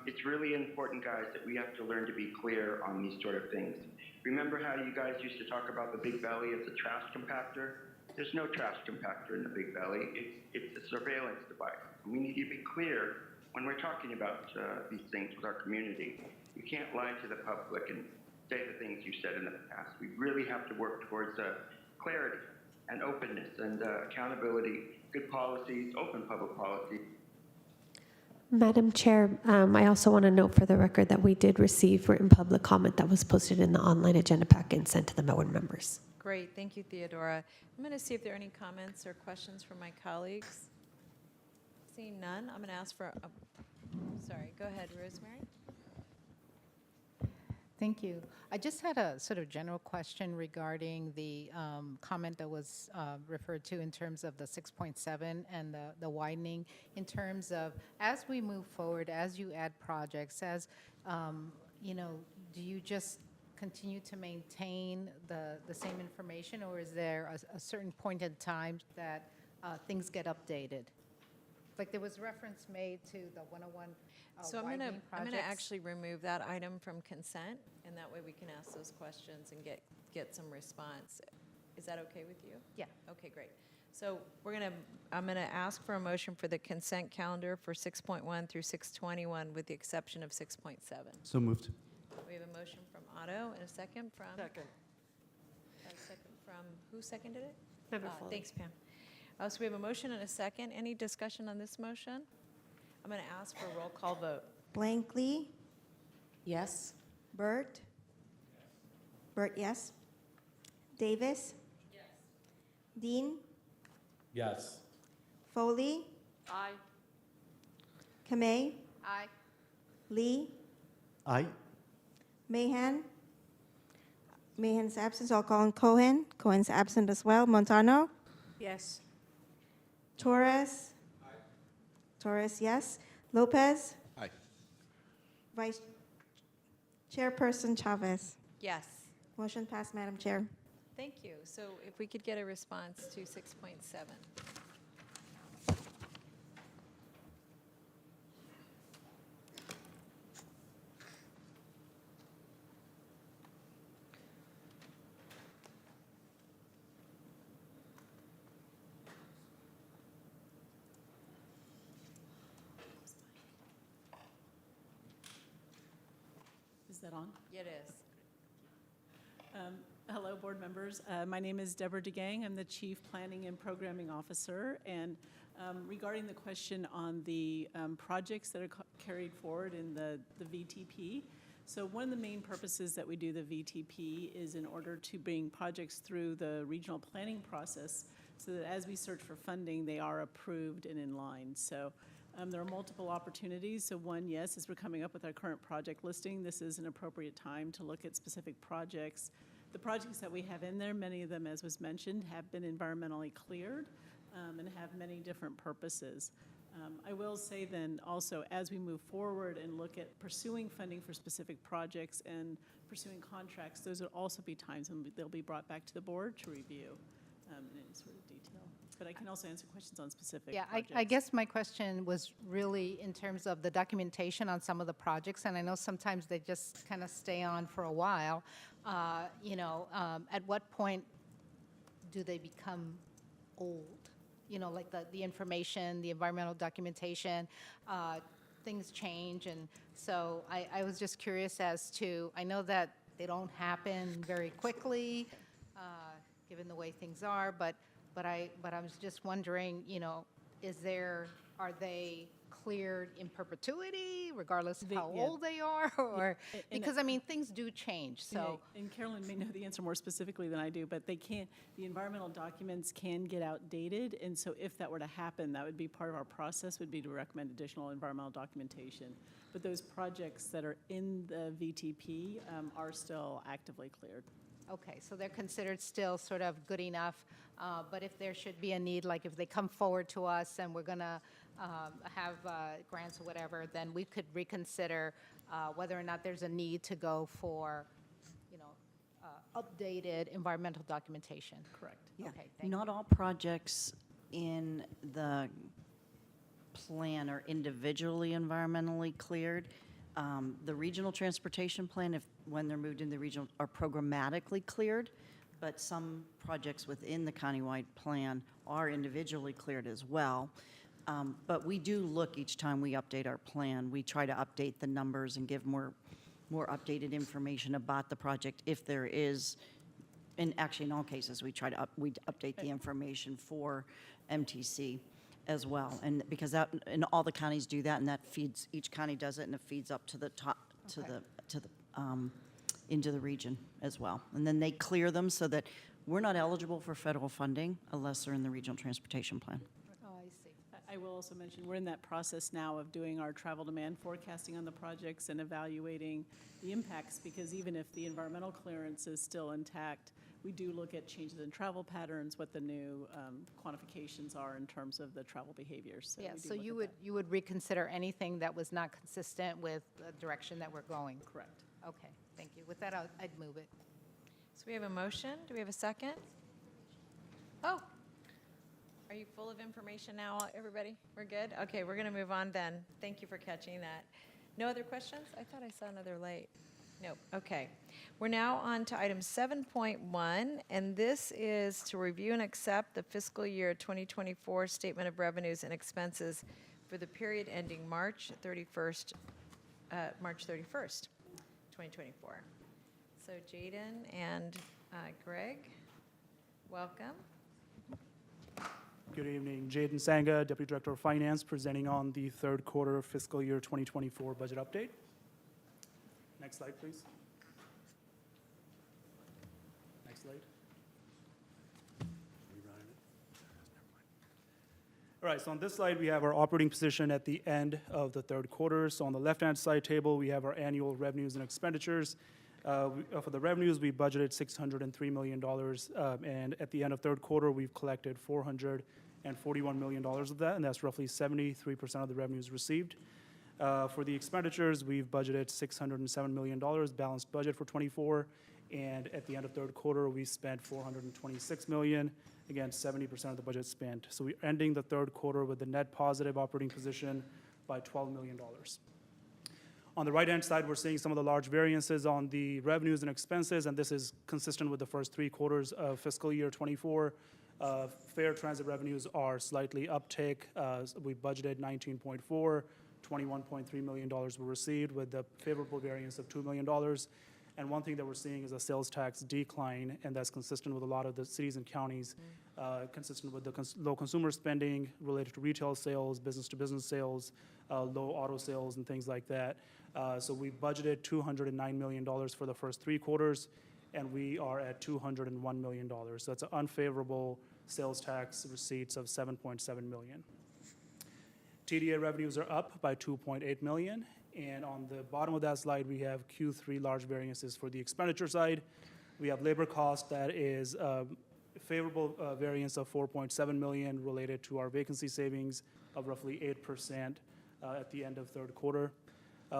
It's really important, guys, that we have to learn to be clear on these sort of things. Remember how you guys used to talk about the Big Belly as a trash compactor? There's no trash compactor in the Big Belly. It's a surveillance device. And we need to be clear when we're talking about these things with our community. You can't lie to the public and say the things you said in the past. We really have to work towards clarity and openness and accountability, good policies, open public policy. Madam Chair, I also want to note for the record that we did receive written public comment that was posted in the online agenda packet and sent to the board members. Great, thank you, Theodora. I'm going to see if there are any comments or questions from my colleagues. Seeing none, I'm going to ask for, sorry, go ahead, Rosemary. Thank you. I just had a sort of general question regarding the comment that was referred to in terms of the 6.7 and the widening, in terms of as we move forward, as you add projects, as, do you just continue to maintain the same information, or is there a certain point in time that things get updated? Like there was reference made to the 101 So I'm widening going to projects. actually remove that item from consent, and that way we can ask those questions and get some response. Is that okay with you? Yeah. Okay, great. So I'm going to ask for a motion for the consent calendar for 6.1 through 621, with the exception of 6.7. So moved. We have a motion from Otto and a second from? Second. A second from, who seconded it? Member Foley. Thanks, Pam. So we have a motion and a second. Any discussion on this motion? I'm going to ask for a roll call vote. Blankley, Yes. Burt? Burt, yes. Davis? Yes. Dean? Yes. Foley? Aye. Kamei? Aye. Lee? Aye. Mahan? Mahan's absent, so I'll call on Cohen. Cohen's absent as well. Montano? Yes. Torres? Torres, yes. Lopez? Aye. Vice Chairperson Chavez? Yes. Motion passed, Madam Chair. Thank you. So if we could get a response to 6.7. Is that on? It is. Hello, board members. My name is Deborah DeGang. I'm the Chief Planning and Programming Officer. And regarding the question on the projects that are carried forward in the VTP, so one of the main purposes that we do the VTP is in order to bring projects through the regional planning process so that as we search for funding, they are approved and in line. So there are multiple opportunities. So one, yes, as we're coming up with our current project listing, this is an appropriate time to look at specific projects. The projects that we have in there, many of them, as was mentioned, have been environmentally cleared and have many different purposes. I will say then also, as we move forward and look at pursuing funding for specific projects and pursuing contracts, those will also be times when they'll be brought back to the board to review in any sort of detail. But I can also answer questions on specific projects. I guess my question was really in terms of the documentation on some of the projects, and I know sometimes they just kind of stay on for a while. At what point do they become old? Like the information, the environmental documentation, things change. And so I was just curious as to, I know that they don't happen very quickly, given the way things are, but I was just wondering, are they cleared in perpetuity, regardless of how old they are? Or, because, things do change, so. And Carolyn may know the answer more specifically than I do, but the environmental documents can get outdated, and so if that were to happen, that would be part of our process, would be to recommend additional environmental documentation. But those projects that are in the VTP are still actively cleared. Okay, so they're considered still sort of good enough, but if there should be a need, like if they come forward to us and we're going to have grants or whatever, then we could reconsider whether or not there's a need to go for, updated environmental documentation. Correct. Yeah. Okay, thank Not you. all projects in the plan are individually environmentally cleared. The regional transportation plan, when they're moved in the regional, are programmatically cleared, but some projects within the countywide plan are individually cleared as well. But we do look each time we update our plan. We try to update the numbers and give more updated information about the project if there is. And actually, in all cases, we try to update the information for MTC as well, and because that, and all the counties do that, and that feeds, each county does it, and it feeds up to the top, into the region as well. And then they clear them so that we're not eligible for federal funding unless they're in the regional transportation plan. Oh, I see. I will also mention, we're in that process now of doing our travel demand forecasting on the projects and evaluating the impacts, because even if the environmental clearance is still intact, we do look at changes in travel patterns, what the new quantifications are in terms of the travel behaviors. Yeah, we do so look at you would reconsider anything that was not consistent with the direction that we're going? Correct. Okay, thank you. With that, I'd move it. So we have a motion. Do we have a second? Oh, are you full of information now, everybody? We're good? Okay, we're going to move on then. Thank you for catching that. No other questions? I thought I saw another light. Nope. Okay. We're now on to item 7.1, and this is to review and accept the fiscal year 2024 Statement of Revenues and Expenses for the period ending March 31st, 2024. So Jaden and Greg, welcome. Good evening. Jaden Sanga, Deputy Director of Finance, presenting on the third quarter fiscal year 2024 budget update. Next slide, please. Next slide. All right, so on this slide, we have our operating position at the end of the third quarter. So on the left-hand side table, we have our annual revenues and expenditures. For the revenues, we budgeted $603 million, and at the end of third quarter, we've collected $441 million of that, and that's roughly 73% of the revenues received. For the expenditures, we've budgeted $607 million, balanced budget for 24, and at the end of third quarter, we spent $426 million. Again, 70% of the budget spent. So we're ending the third quarter with a net positive operating position by $12 million. On the right-hand side, we're seeing some of the large variances on the revenues and expenses, and this is consistent with the first 3 quarters of fiscal year 24. Fare transit revenues are slightly uptick. We budgeted 19.4, $21.3 million were received with a favorable variance of $2 million. And one thing that we're seeing is a sales tax decline, and that's consistent with a lot of the cities and counties, consistent with the low consumer spending related to retail sales, business-to-business sales, low auto sales, and things like that. So we budgeted $209 million for the first 3 quarters, and we are at $201 million. So that's an unfavorable sales tax receipts of $7.7 million. TDA revenues are up by $2.8 million. And on the bottom of that slide, we have Q3 large variances for the expenditure side. We have labor cost that is a favorable variance of $4.7 million related to our vacancy savings of roughly 8% at the end of third quarter.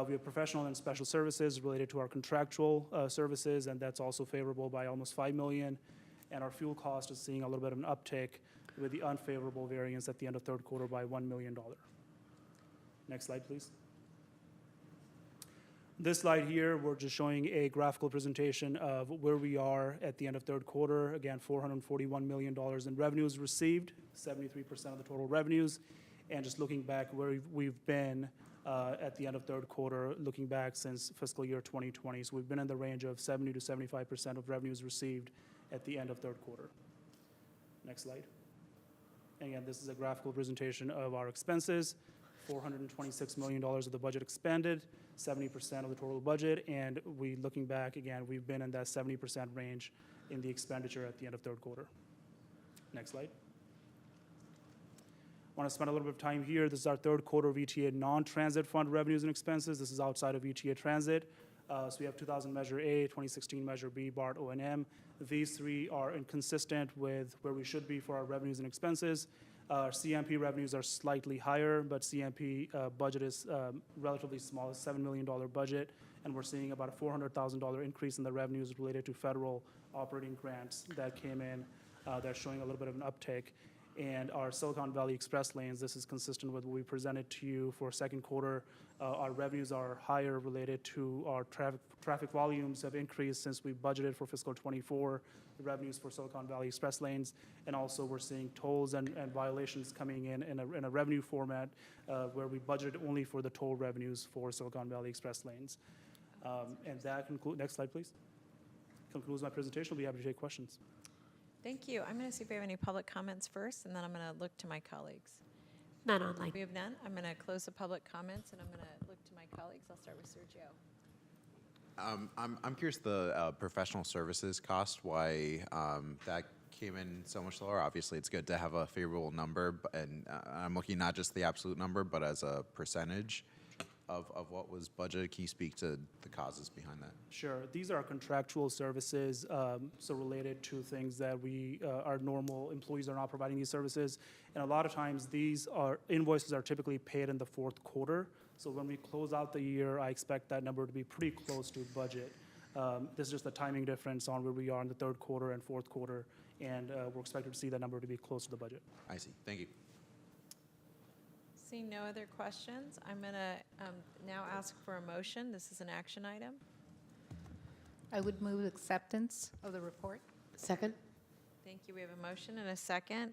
We have professional and special services related to our contractual services, and that's also favorable by almost $5 million. And our fuel cost is seeing a little bit of an uptick with the unfavorable variance at the end of third quarter by $1 million. Next slide, please. This slide here, we're just showing a graphical presentation of where we are at the end of third quarter. Again, $441 million in revenues received, 73% of the total revenues. And just looking back where we've been at the end of third quarter, looking back since fiscal year 2020. So we've been in the range of 70 to 75% of revenues received at the end of third quarter. Next slide. And again, this is a graphical presentation of our expenses. $426 million of the budget expended, 70% of the total budget, and looking back again, we've been in that 70% range in the expenditure at the end of third quarter. Next slide. I want to spend a little bit of time here. This is our third quarter VTA non-transit fund revenues and expenses. This is outside of VTA transit. So we have 2000 Measure A, 2016 Measure B, BART, O&M. These 3 are inconsistent with where we should be for our revenues and expenses. Our CMP revenues are slightly higher, but CMP budget is relatively small, a $7 million budget, and we're seeing about a $400,000 increase in the revenues related to federal operating grants that came in. That's showing a little bit of an uptick. And our Silicon Valley Express lanes, this is consistent with what we presented to you for second quarter. Our revenues are higher related to our traffic volumes have increased since we budgeted for fiscal 24, the revenues for Silicon Valley Express lanes. And also we're seeing tolls and violations coming in a revenue format where we budgeted only for the toll revenues for Silicon Valley Express lanes. And that concludes, next slide please. Concludes my presentation. I'll be happy to take questions. Thank you. I'm going to see if we have any public comments first, and then I'm going to look to my colleagues. None online. We have none. I'm going to close the public comments, and I'm going to look to my colleagues. I'll start with Sergio. I'm curious the professional services cost, why that came in so much lower. Obviously, it's good to have a favorable number, and I'm looking not just the absolute number, but as a percentage of what was budgeted. Can you speak to the causes behind that? Sure. These are contractual services, so related to things that our normal employees are not providing these services. And a lot of times invoices are typically paid in the fourth quarter. So when we close out the year, I expect that number to be pretty close to budget. This is just a timing difference on where we are in the third quarter and fourth quarter, and we're expected to see that number to be close to the budget. I see. Thank you. Seeing no other questions, I'm going to now ask for a motion. This is an action item. I would move acceptance of the report. Second. Thank you. We have a motion and a second.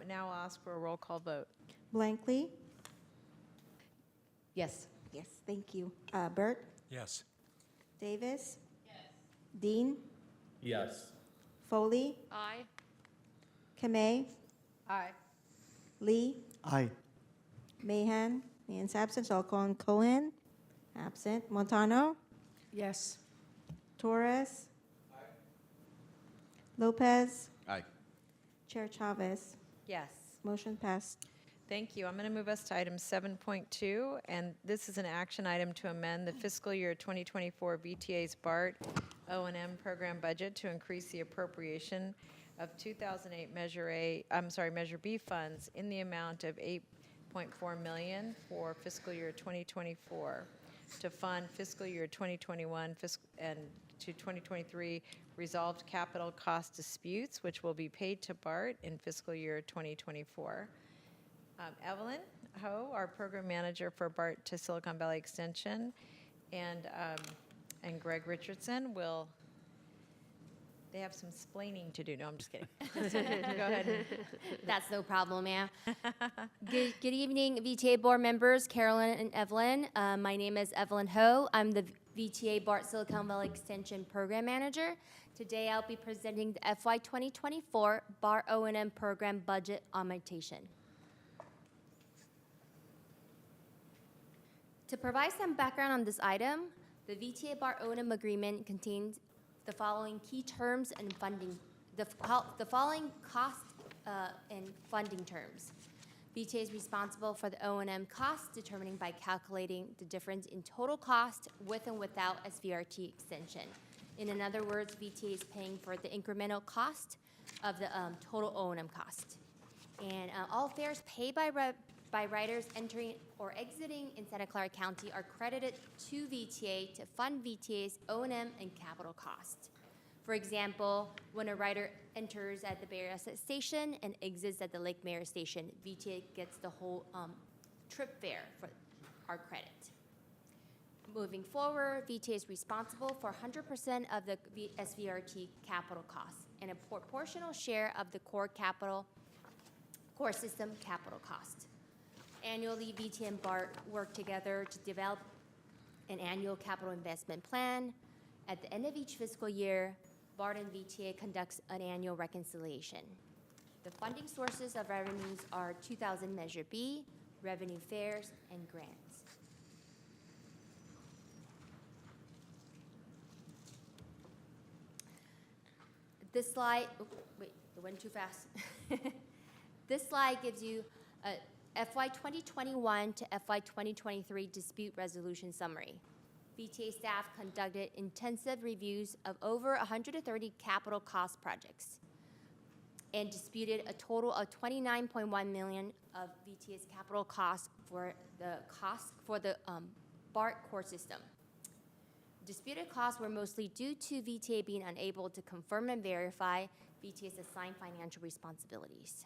Now I'll ask for a roll call vote. Blankley? Yes. Yes, thank you. Burt? Yes. Davis? Yes. Dean? Yes. Foley? Aye. Kamei? Aye. Lee? Aye. Mahan's absent, so I'll call on Cohen. Absent. Montano? Yes. Torres. Lopez. Aye. Chair Chavez. Yes. Motion passed. Thank you. I'm going to move us to item 7.2, and this is an action item to amend the fiscal year 2024 VTA's BART O&M program budget to increase the appropriation of 2008 Measure B funds in the amount of $8.4 million for fiscal year 2024 to fund fiscal year 2021 and to 2023 resolved capital cost disputes, which will be paid to BART in fiscal year 2024. Evelyn Ho, our program manager for BART to Silicon Valley Extension, and Greg Richardson will, they have some splaining to do. No, I'm just kidding. Go ahead. That's no problem, ma'am. Good evening, VTA board members, Carolyn and Evelyn. My name is Evelyn Ho. I'm the VTA BART Silicon Valley Extension Program Manager. Today, I'll be presenting the FY 2024 BART O&M Program Budget Augmentation. To provide some background on this item, the VTA BART O&M agreement contains the following key terms and funding, the following cost and funding terms. VTA is responsible for the O&M costs determined by calculating the difference in total cost with and without SVRT extension. In other words, VTA is paying for the incremental cost of the total O&M cost. And all fares paid by riders entering or exiting in Santa Clara County are credited to VTA to fund VTA's O&M and capital costs. For example, when a rider enters at the Bay Area station and exits at the Lake Mary station, VTA gets the whole trip fare for our credit. Moving forward, VTA is responsible for 100% of the SVRT capital costs and a proportional share of the core system capital cost. Annually, VTA and BART work together to develop an annual capital investment plan. At the end of each fiscal year, BART and VTA conducts an annual reconciliation. The funding sources of revenues are 2000 Measure B, revenue fares, and grants. This slide, wait, it went too fast. This slide gives you a FY 2021 to FY 2023 dispute resolution summary. VTA staff conducted intensive reviews of over 130 capital cost projects and disputed a total of $29.1 million of VTA's capital costs for the BART core system. Disputed costs were mostly due to VTA being unable to confirm and verify VTA's assigned financial responsibilities.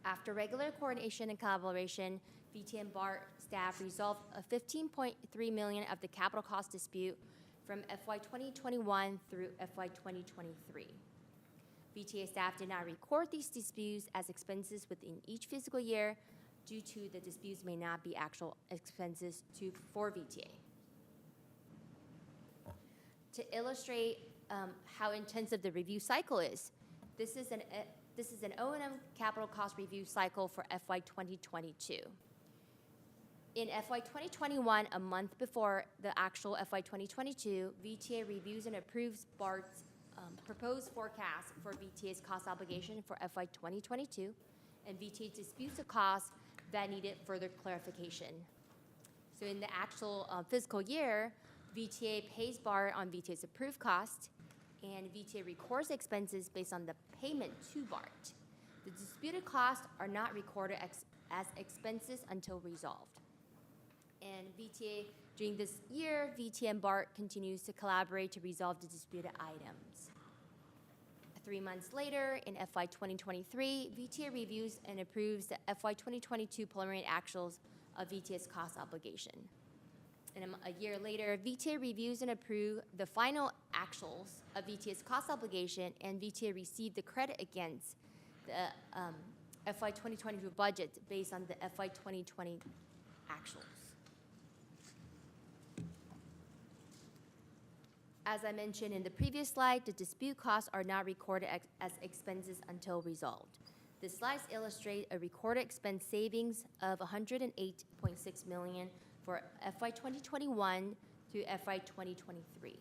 After regular coordination and collaboration, VTA and BART staff resolved a $15.3 million of the capital cost dispute from FY 2021 through FY 2023. VTA staff did not record these disputes as expenses within each fiscal year due to the disputes may not be actual expenses for VTA. To illustrate how intensive the review cycle is, this is an O&M capital cost review cycle for FY 2022. In FY 2021, a month before the actual FY 2022, VTA reviews and approves BART's proposed forecast for VTA's cost obligation for FY 2022, and VTA disputes a cost that needed further clarification. So in the actual fiscal year, VTA pays BART on VTA's approved cost, and VTA records expenses based on the payment to BART. The disputed costs are not recorded as expenses until resolved. And VTA, during this year, VTA and BART continues to collaborate to resolve the disputed items. 3 months later, in FY 2023, VTA reviews and approves the FY 2022 preliminary actuals of VTA's cost obligation. And a year later, VTA reviews and approves the final actuals of VTA's cost obligation, and VTA received the credit against the FY 2022 budget based on the FY 2020 actuals. As I mentioned in the previous slide, the dispute costs are not recorded as expenses until resolved. The slides illustrate a recorded expense savings of $108.6 million for FY 2021 through FY 2023.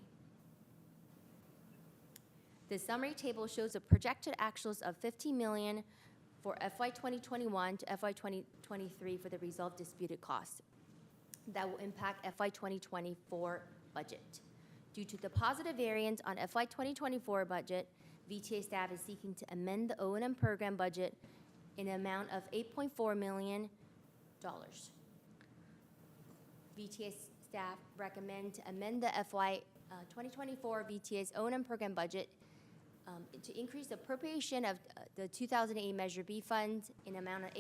The summary table shows the projected actuals of $15 million for FY 2021 to FY 2023 for the resolved disputed costs that will impact FY 2024 budget. Due to the positive variance on FY 2024 budget, VTA staff is seeking to amend the O&M program budget in an amount of $8.4 million. VTA staff recommend to amend the FY 2024 VTA's O&M program budget to increase the appropriation of the 2008 Measure B funds in amount of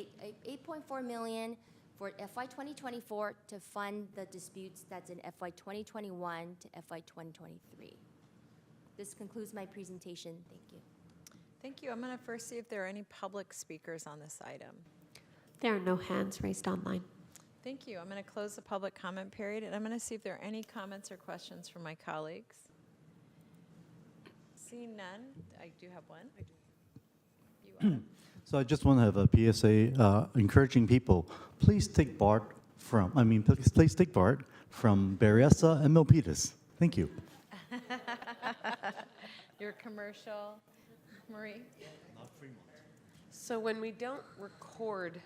$8.4 million for FY 2024 to fund the disputes that's in FY 2021 to FY 2023. This concludes my presentation. Thank you. Thank you. I'm going to first see if there are any public speakers on this item. There are no hands raised online. Thank you. I'm going to close the public comment period, and I'm going to see if there are any comments or questions from my colleagues. Seeing none, I do have one. You, Adam? So I just want to have a PSA encouraging people, please take BART please take BART from Berryessa and Milpitas. Thank you. Your commercial, Marie? So when we don't record,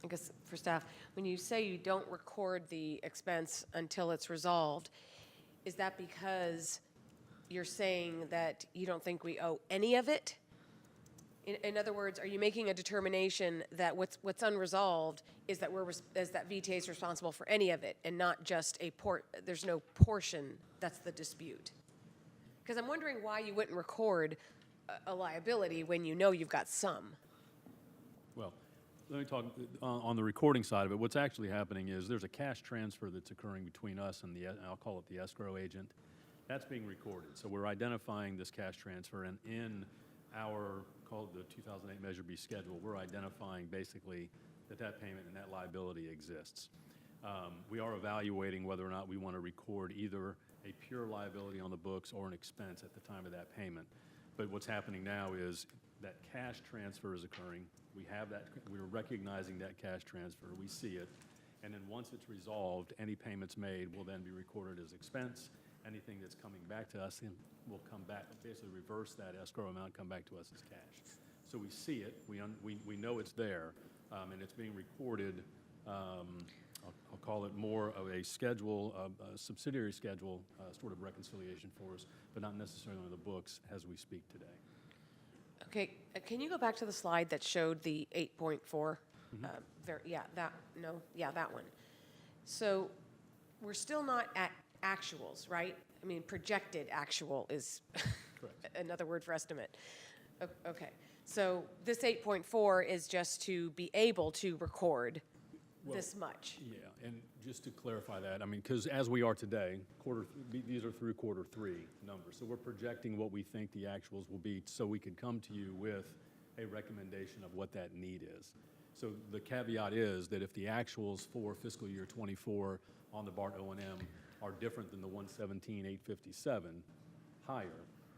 I guess for staff, when you say you don't record the expense until it's resolved, is that because you're saying that you don't think we owe any of it? In other words, are you making a determination that what's unresolved is that VTA is responsible for any of it and not just there's no portion that's the dispute? Because I'm wondering why you wouldn't record a liability when you know you've got some. Well, let me talk on the recording side of it. What's actually happening is there's a cash transfer that's occurring between us and I'll call it the escrow agent. That's being recorded. So we're identifying this cash transfer, and in our, called the 2008 Measure B schedule, we're identifying basically that payment and that liability exists. We are evaluating whether or not we want to record either a pure liability on the books or an expense at the time of that payment. But what's happening now is that cash transfer is occurring. We have that, we're recognizing that cash transfer, we see it, and then once it's resolved, any payments made will then be recorded as expense. Anything that's coming back to us will come back, basically reverse that escrow amount, come back to us as cash. So we see it, we know it's there, and it's being recorded. I'll call it more of a schedule, a subsidiary schedule sort of reconciliation for us, but not necessarily on the books as we speak today. Okay, can you go back to the slide that showed the 8.4? That one. So we're still not at actuals, right? I mean, projected actual is another word for estimate. Okay, so this 8.4 is just to be able to record this much. Yeah, and just to clarify that, I mean, because as we are today, these are through quarter 3 numbers. So we're projecting what we think the actuals will be so we can come to you with a recommendation of what that need is. So the caveat is that if the actuals for fiscal year 24 on the BART O&M are different than the 117,857 higher,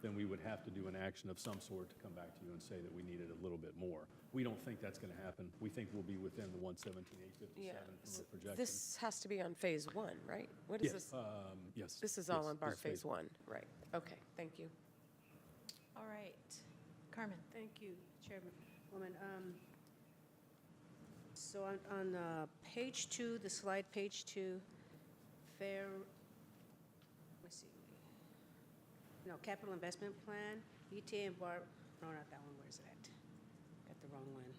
then we would have to do an action of some sort to come back to you and say that we needed a little bit more. We don't think that's going to happen. We think we'll be within the 117,857 from a projection. This has to be on phase 1, right? What is this? Yes. This is all Yes, on BART this is phase 1, right? Okay, thank you. All right. Carmen. Thank you, Chairwoman. So on page 2, the slide page 2, let's see. No, capital investment plan, VTA and BART, no, not that one, where's it at? Got the wrong one.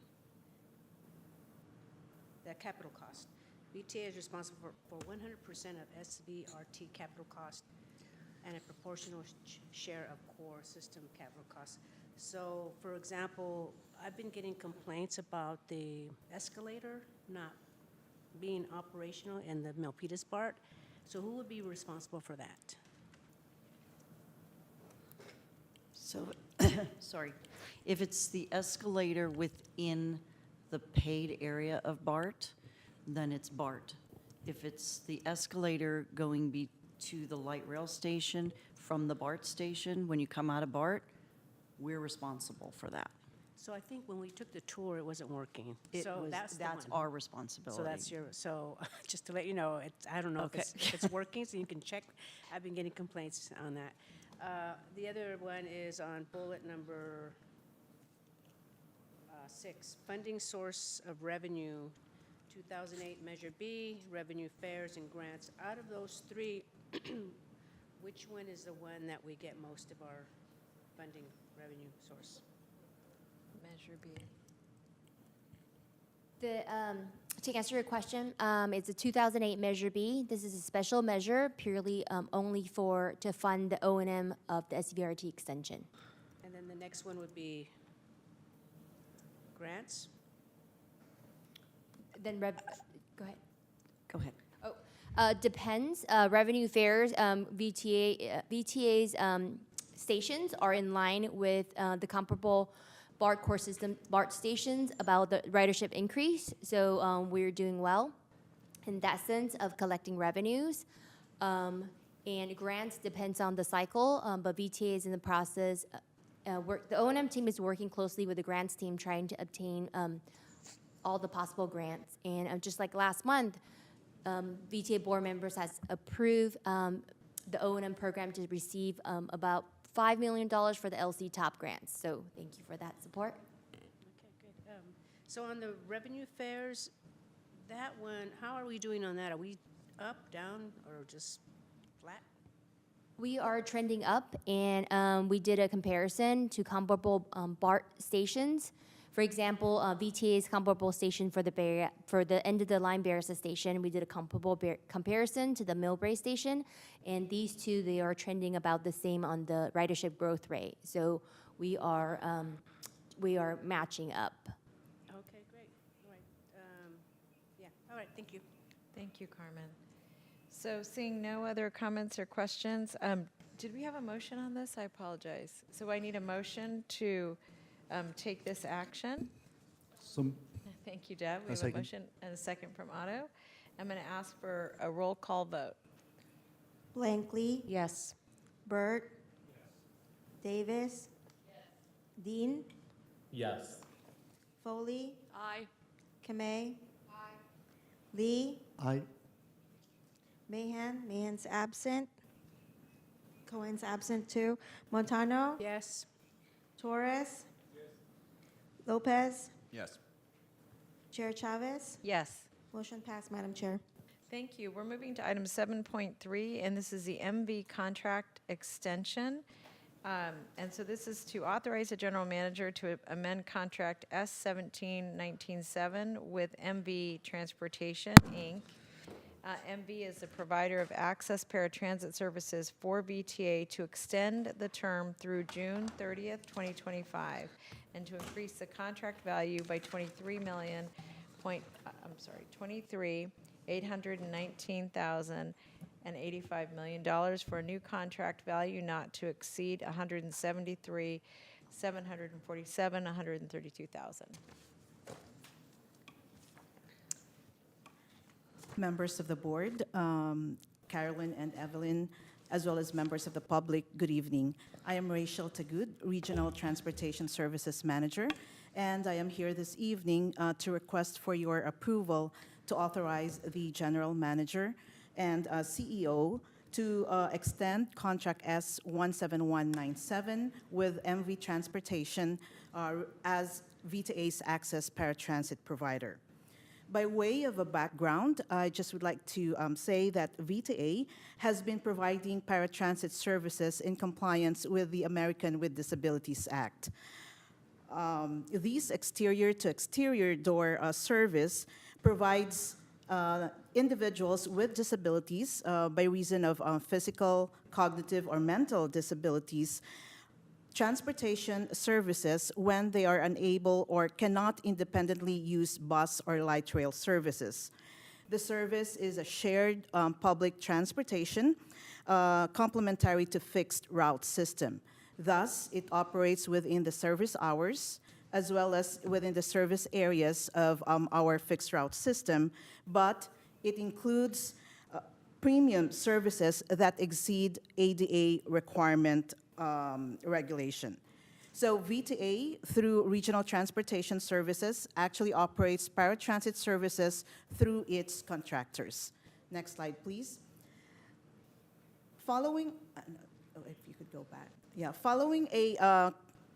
That capital cost. VTA is responsible for 100% of SVRT capital cost and a proportional share of core system capital costs. So, for example, I've been getting complaints about the escalator not being operational in the Milpitas BART. So who would be responsible for that? So, sorry, if it's the escalator within the paid area of BART, then it's BART. If it's the escalator going to the light rail station from the BART station, when you come out of BART, we're responsible for that. So I think when we took the tour, it wasn't working. It So was, that's the that's one. our responsibility. So that's your, so just to let you know, I don't know Okay. if it's working, so you can check. I've been getting complaints on that. The other one is on bullet number 6, funding source of revenue, 2008 Measure B, revenue fares and grants. Out of those three, which one is the one that we get most of our funding revenue source? Measure B. To answer your question, it's a 2008 Measure B. This is a special measure purely only to fund the O&M of the SVRT extension. And then the next one would be grants? Then go ahead. Go ahead. Depends. Revenue fares, VTA's stations are in line with the comparable BART stations about the ridership increase. So we're doing well in that sense of collecting revenues. And grants depends on the cycle, but VTA is in the process. The O&M team is working closely with the grants team trying to obtain all the possible grants. And just like last month, VTA board members has approved the O&M program to receive about $5 million for the LC top grants. So thank you for that support. Okay, good. So on the revenue fares, that one, how are we doing on that? Are we up, down, or just flat? We are trending up, and we did a comparison to comparable BART stations. For example, VTA's comparable station for the end of the line Barrisa station, we did a comparable comparison to the Millbrae station, and these two, they are trending about the same on the ridership growth rate. So we are matching up. Okay, great. All right. Yeah, all right, thank you. Thank you, Carmen. So seeing no other comments or questions, did we have a motion on this? I apologize. So I need a motion to take this action. Thank you, Deb. We have a motion and a second from Otto. I'm going to ask for a roll call vote. Blankley. Yes. Burt. Davis. Dean. Yes. Foley. Aye. Kamei. Lee. Aye. Mahan's absent. Cohen's absent too. Montano. Yes. Torres. Lopez. Yes. Chair Chavez. Yes. Motion passed, Madam Chair. Thank you. We're moving to item 7.3, and this is the MV contract extension. And so this is to authorize the general manager to amend contract S17197 with MV Transportation, Inc. MV is the provider of access paratransit services for VTA to extend the term through June 30th, 2025, and to increase the contract value by $23,819,085 million for a new contract value not to exceed $173,747,132,000. Members of the board, Carolyn and Evelyn, as well as members of the public, good evening. I am Rachel Tagood, Regional Transportation Services Manager, and I am here this evening to request for your approval to authorize the General Manager and CEO to extend contract S17197 with MV Transportation as VTA's access paratransit provider. By way of a background, I just would like to say that VTA has been providing paratransit services in compliance with the American with Disabilities Act. These exterior-to-exterior door service provides individuals with disabilities by reason of physical, cognitive, or mental disabilities transportation services when they are unable or cannot independently use bus or light rail services. The service is a shared public transportation complementary to fixed route system. Thus, it operates within the service hours as well as within the service areas of our fixed route system, but it includes premium services that exceed ADA requirement regulation. So VTA, through Regional Transportation Services, actually operates paratransit services through its contractors. Next slide, please. Following, if you could go back. Yeah, following a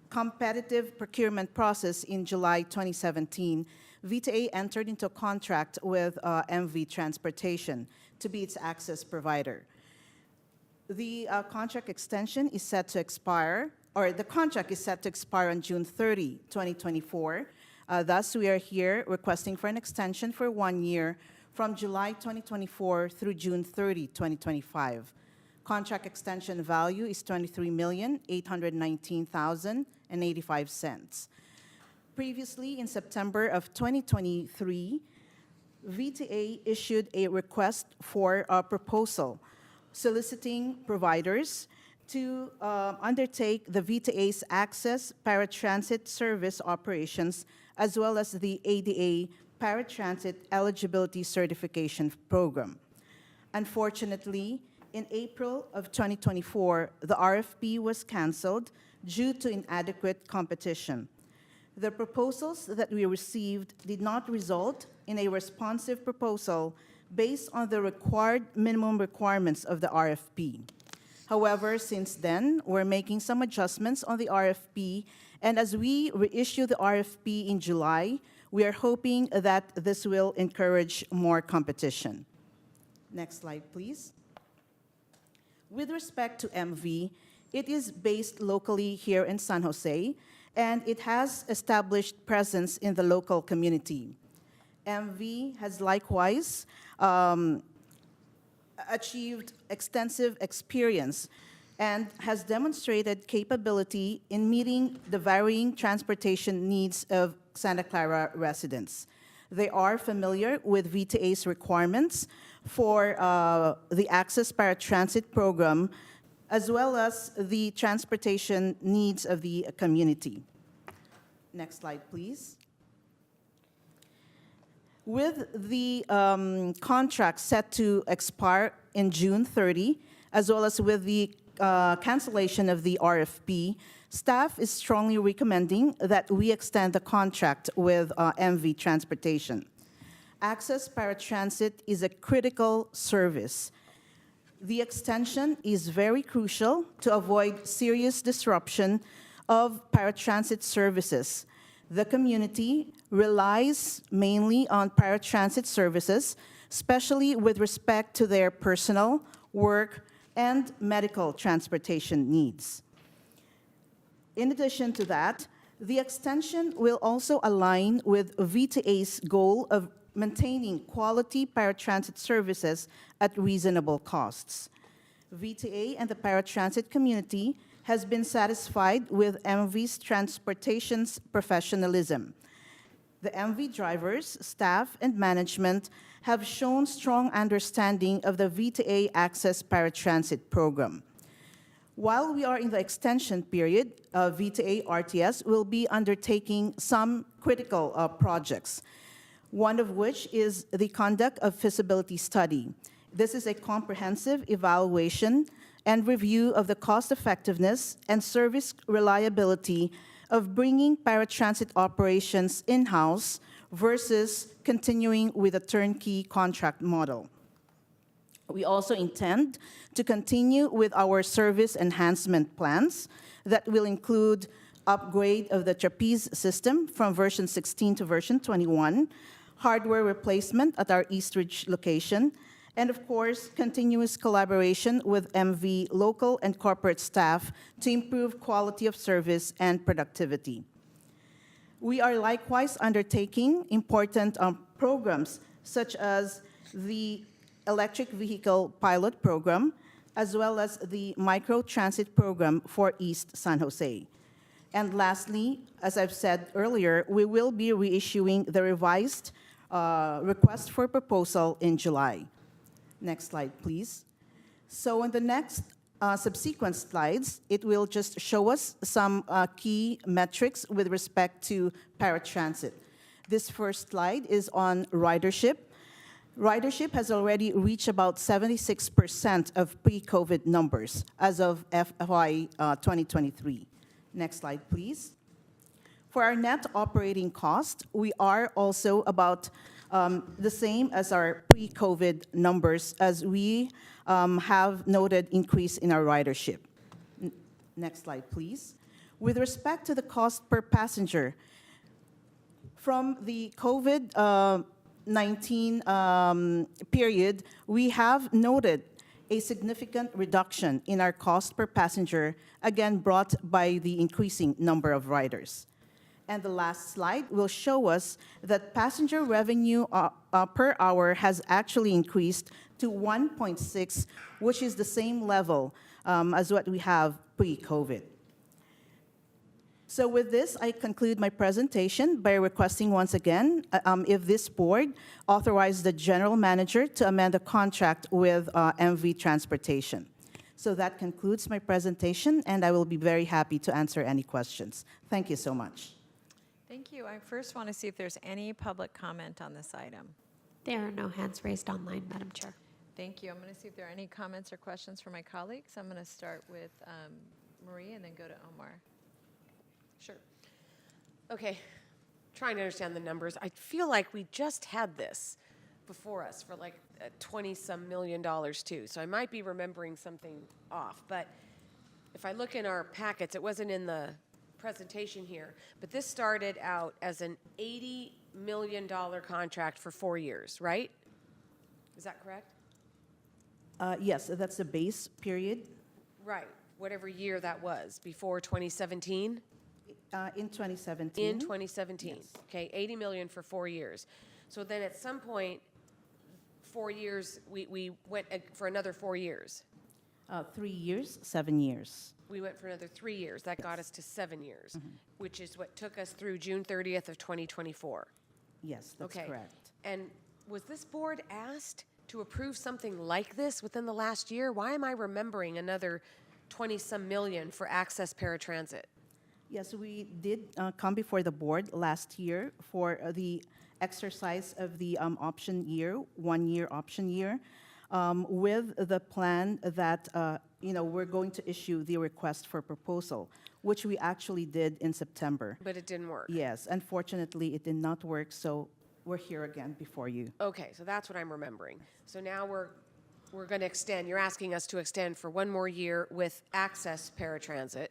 competitive procurement process in July 2017, VTA entered into a contract with MV Transportation to be its access provider. The contract extension is set to expire, or the contract is set to expire on June 30, 2024. Thus, we are here requesting for an extension for 1 year from July 2024 through June 30, 2025. Contract extension value is $23,819,085. Previously, in September of 2023, VTA issued a request for a proposal soliciting providers to undertake the VTA's access paratransit service operations, as well as the ADA paratransit eligibility certification program. Unfortunately, in April of 2024, the RFP was canceled due to inadequate competition. The proposals that we received did not result in a responsive proposal based on the required minimum requirements of the RFP. However, since then, we're making some adjustments on the RFP, and as we reissue the RFP in July, we are hoping that this will encourage more competition. Next slide, please. With respect to MV, it is based locally here in San Jose, and it has established presence in the local community. MV has likewise achieved extensive experience and has demonstrated capability in meeting the varying transportation needs of Santa Clara residents. They are familiar with VTA's requirements for the Access Paratransit program, as well as the transportation needs of the community. Next slide, please. With the contract set to expire in June 30, as well as with the cancellation of the RFP, staff is strongly recommending that we extend the contract with MV Transportation. Access Paratransit is a critical service. The extension is very crucial to avoid serious disruption of paratransit services. The community relies mainly on paratransit services, especially with respect to their personal, work, and medical transportation needs. In addition to that, the extension will also align with VTA's goal of maintaining quality paratransit services at reasonable costs. VTA and the paratransit community has been satisfied with MV's transportation's professionalism. The MV drivers, staff, and management have shown strong understanding of the VTA Access Paratransit program. While we are in the extension period, VTA RTS will be undertaking some critical projects, one of which is the conduct of feasibility study. This is a comprehensive evaluation and review of the cost effectiveness and service reliability of bringing paratransit operations in-house versus continuing with a turnkey contract model. We also intend to continue with our service enhancement plans that will include upgrade of the trapeze system from version 16 to version 21, hardware replacement at our Eastridge location, and of course, continuous collaboration with MV local and corporate staff to improve quality of service and productivity. We are likewise undertaking important programs such as the electric vehicle pilot program, as well as the micro transit program for East San Jose. And lastly, as I've said earlier, we will be reissuing the revised request for proposal in July. Next slide, please. So in the next subsequent slides, it will just show us some key metrics with respect to paratransit. This first slide is on ridership. Ridership has already reached about 76% of pre-COVID numbers as of FY 2023. Next slide, please. For our net operating cost, we are also about the same as our pre-COVID numbers, as we have noted increase in our ridership. Next slide, please. With respect to the cost per passenger, from the COVID-19 period, we have noted a significant reduction in our cost per passenger, again brought by the increasing number of riders. And the last slide will show us that passenger revenue per hour has actually increased to 1.6, which is the same level as what we have pre-COVID. So with this, I conclude my presentation by requesting once again if this board authorize the general manager to amend the contract with MV Transportation. So that concludes my presentation, and I will be very happy to answer any questions. Thank you so much. Thank you. I first want to see if there's any public comment on this item. There are no hands raised online, Madam Chair. Thank you. I'm going to see if there are any comments or questions from my colleagues. I'm going to start with Marie and then go to Omar. Sure. Okay, trying to understand the numbers. I feel like we just had this before us for like $20-some million too. So I might be remembering something off. But if I look in our packets, it wasn't in the presentation here, but this started out as an $80 million contract for 4 years, right? Is that correct? Yes, that's the base period. Right, whatever year that was, before 2017? In 2017. In 2017, Yes. okay, 80 million for 4 years. So then at some point, 4 years, we went for another 4 years. 3 years, 7 years. We went for another 3 years. That got us to 7 years, which is what took us through June 30th of 2024. Yes, that's Okay. correct. And was this board asked to approve something like this within the last year? Why am I remembering another 20-some million for Access Paratransit? Yes, we did come before the board last year for the exercise of the option year, 1 year option year, with the plan that we're going to issue the request for proposal, which we actually did in September. But it didn't work. Yes, unfortunately, it did not work, so we're here again before you. Okay, so that's what I'm remembering. So now we're going to extend. You're asking us to extend for 1 more year with Access Paratransit,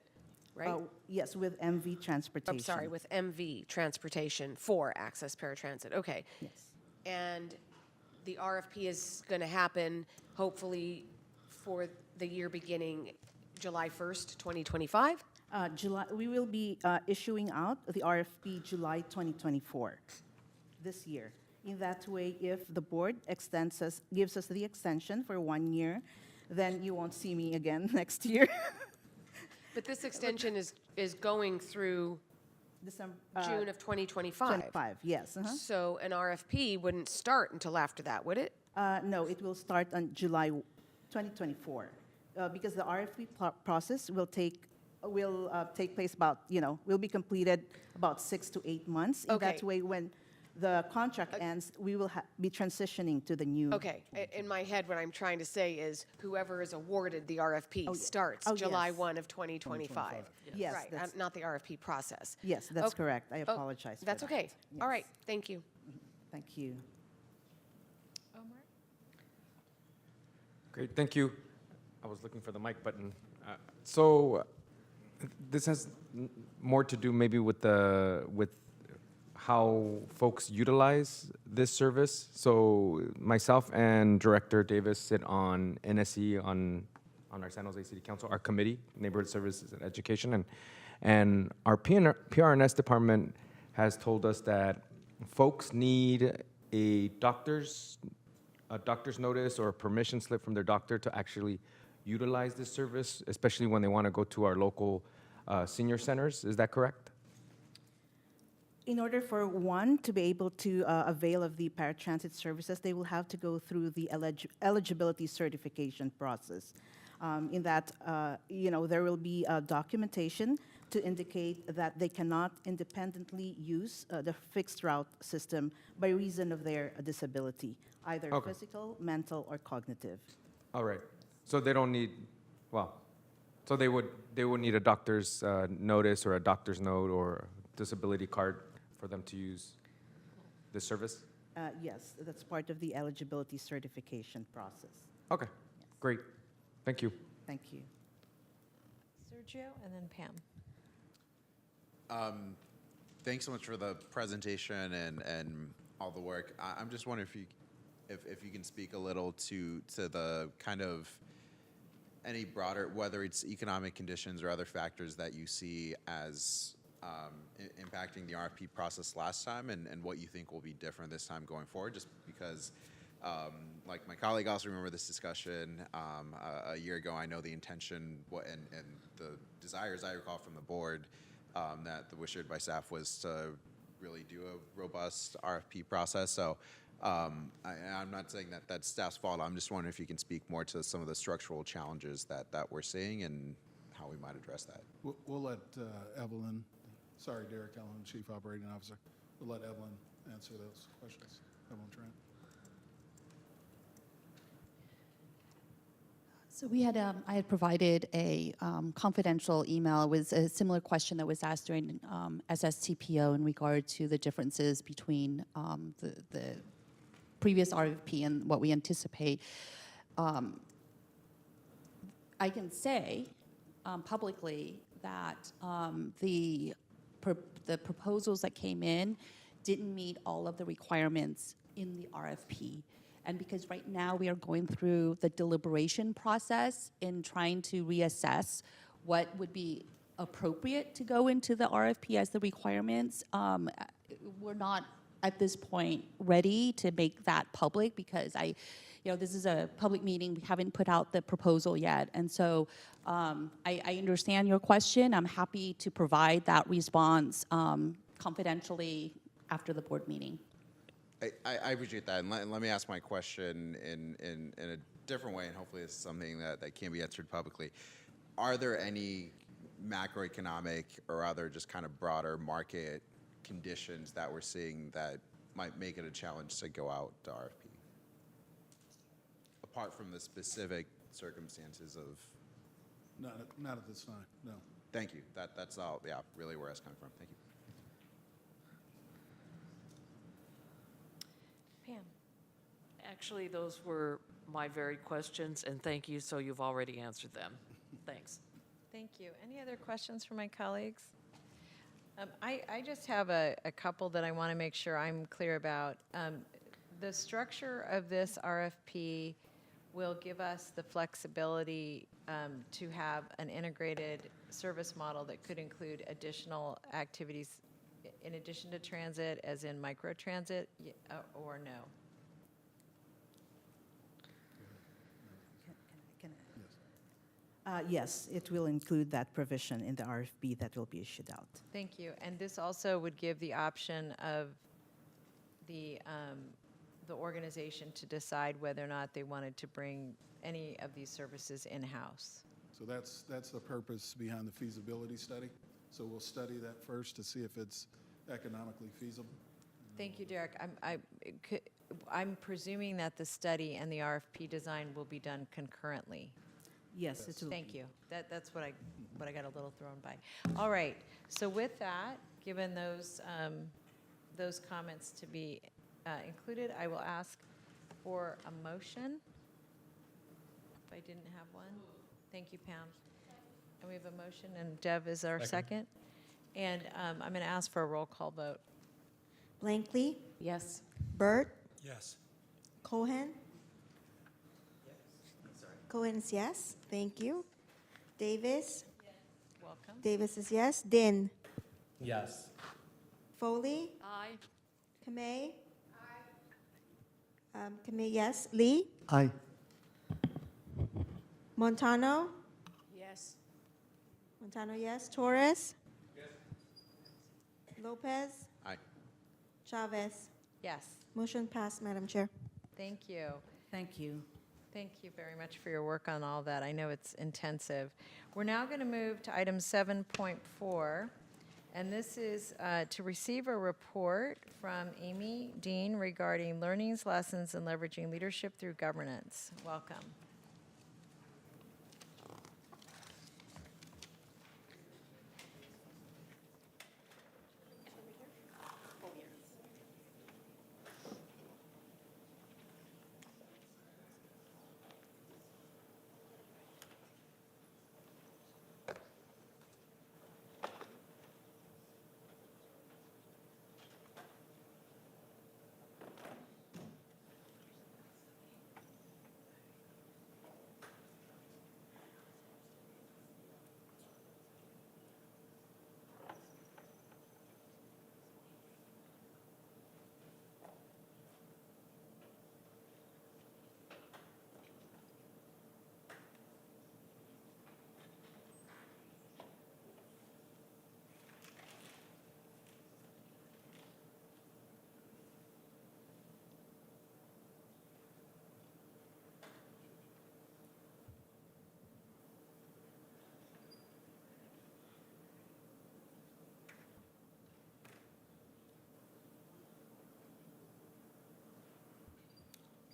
right? Yes, with MV Transportation. I'm sorry, with MV Transportation for Access Paratransit. Okay. Yes. And the RFP is going to happen hopefully for the year beginning July 1st, 2025? We will be issuing out the RFP July 2024, this year. In that way, if the board gives us the extension for 1 year, then you won't see me again next year. But this extension is going through December, June of 2025. 25, yes. So an RFP wouldn't start until after that, would it? No, it will start on July 2024, because the RFP process will take place about, will be completed about 6 to 8 months. In that way, when the contract ends, we will be transitioning to the new. Okay, in my head, what I'm trying to say is whoever is awarded the RFP starts Oh, July yes. 1 of 2025. Yes, Right, that's- not the RFP process. Yes, that's Okay. correct. I apologize for That's that. okay. All Yes. right, thank you. Thank you. Omar? Great, thank you. I was looking for the mic button. So this has more to do maybe with how folks utilize this service. So myself and Director Davis sit on NSE on our San Jose City Council, our committee, Neighborhood Services and Education, and our PRNS department has told us that folks need a doctor's notice or a permission slip from their doctor to actually utilize this service, especially when they want to go to our local senior centers. Is that correct? In order for one to be able to avail of the paratransit services, they will have to go through the eligibility certification process. In that, there will be documentation to indicate that they cannot independently use the fixed route system by reason of their disability, either physical, mental, or cognitive. All right. So they don't need, well, So they would need a doctor's notice or a doctor's note or disability card for them to use this service? Yes, that's part of the eligibility certification process. Okay, great. Thank you. Thank you. Sergio, and then Pam. Thanks so much for the presentation and all the work. I'm just wondering if you can speak a little to the kind of any broader, whether it's economic conditions or other factors that you see as impacting the RFP process last time, and what you think will be different this time going forward, just because like my colleague also remember this discussion a year ago. I know the intention and the desires I recall from the board that was shared by staff was to really do a robust RFP process. So I'm not saying that that's staff's fault. I'm just wondering if you can speak more to some of the structural challenges that we're seeing and how we might address that. We'll let Evelyn, Derek Allen, Chief Operating Officer. We'll let Evelyn answer those questions. Evelyn Trent. So I had provided a confidential email. It was a similar question that was asked during SSTPO in regard to the differences between the previous RFP and what we anticipate. I can say publicly that the proposals that came in didn't meet all of the requirements in the RFP. And because right now we are going through the deliberation process in trying to reassess what would be appropriate to go into the RFP as the requirements, we're not at this point ready to make that public because this is a public meeting. We haven't put out the proposal yet. And so I understand your question. I'm happy to provide that response confidentially after the board meeting. I appreciate that. And let me ask my question in a different way, and hopefully it's something that can be answered publicly. Are there any macroeconomic or other just kind of broader market conditions that we're seeing that might make it a challenge to go out to RFP? Apart from the specific circumstances of... Not at this time, no. Thank you. That's all, really where I was coming from. Thank you. Pam. Actually, those were my very questions, and thank you, so you've already answered them. Thanks. Thank you. Any other questions from my colleagues? I just have a couple that I want to make sure I'm clear about. The structure of this RFP will give us the flexibility to have an integrated service model that could include additional activities in addition to transit, as in microtransit, or no? Yes, it will include that provision in the RFP that will be issued out. Thank you. And this also would give the option of the organization to decide whether or not they wanted to bring any of these services in-house. So that's the purpose behind the feasibility study. So we'll study that first to see if it's economically feasible. Thank you, Derek. I'm presuming that the study and the RFP design will be done concurrently. Yes, it will. Thank you. That's what I got a little thrown by. All right. So with that, given those comments to be included, I will ask for a motion. If I didn't have one. Thank you, Pam. And we have a motion, and Dev is our second. And I'm going to ask for a roll call vote. Blankley, Yes. Burt, Yes. Cohen. Cohen's yes. Thank you. Davis. Welcome. Davis is yes. Din. Yes. Foley. Aye. Kamei. Kamei, yes. Lee. Aye. Montano. Yes. Montano, yes. Torres. Yes. Lopez. Aye. Chavez. Yes. Motion passed, Madam Chair. Thank you. Thank you. Thank you very much for your work on all that. I know it's intensive. We're now going to move to item 7.4, and this is to receive a report from Amy Dean regarding learnings, lessons, and leveraging leadership through governance. Welcome.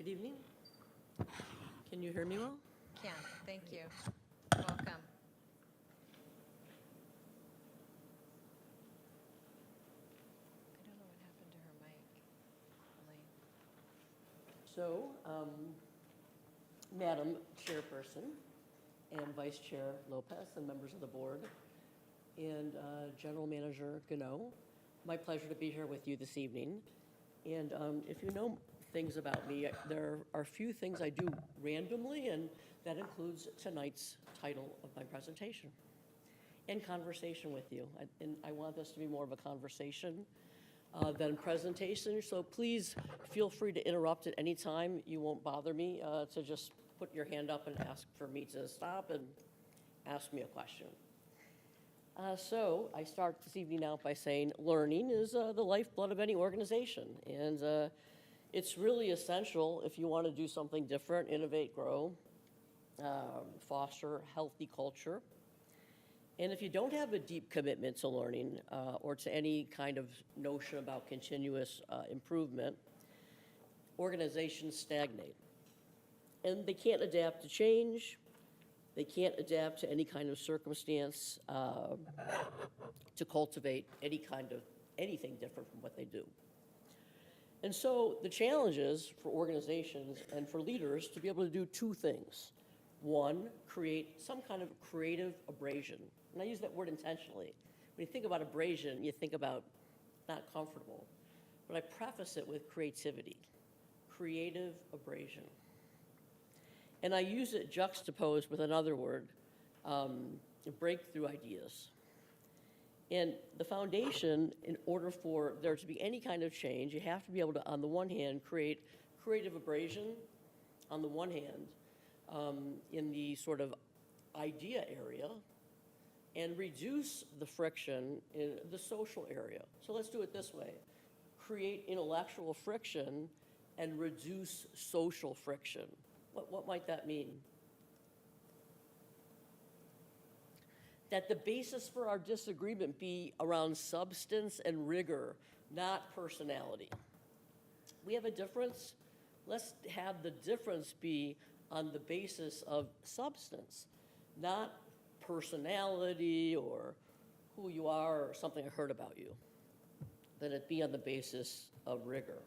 Good evening. Can you hear me well? Can, thank you. Welcome. I don't know what happened to her mic, Elaine. So, Madam Chairperson and Vice Chair Lopez and members of the board and General Manager Gano, my pleasure to be here with you this evening. And if you know things about me, there are a few things I do randomly, and that includes tonight's title of my presentation and conversation with you. And I want this to be more of a conversation than presentation, so please feel free to interrupt at any time. You won't bother me to just put your hand up and ask for me to stop and ask me a question. So I start this evening out by saying learning is the lifeblood of any organization, and it's really essential if you want to do something different, innovate, grow, foster healthy culture. And if you don't have a deep commitment to learning or to any kind of notion about continuous improvement, organizations stagnate. And they can't adapt to change. They can't adapt to any kind of circumstance to cultivate anything different from what they do. And so the challenge is for organizations and for leaders to be able to do two things. One, create some kind of creative abrasion. And I use that word intentionally. When you think about abrasion, you think about not comfortable. But I preface it with creativity, creative abrasion. And I use it juxtaposed with another word, breakthrough ideas. And the foundation, in order for there to be any kind of change, you have to be able to, on the one hand, create creative abrasion, on the one hand, in the sort of idea area, and reduce the friction in the social area. So let's do it this way. Create intellectual friction and reduce social friction. What might that mean? That the basis for our disagreement be around substance and rigor, not personality. We have a difference. Let's have the difference be on the basis of substance, not personality or who you are or something I heard about you. That it be on the basis of rigor.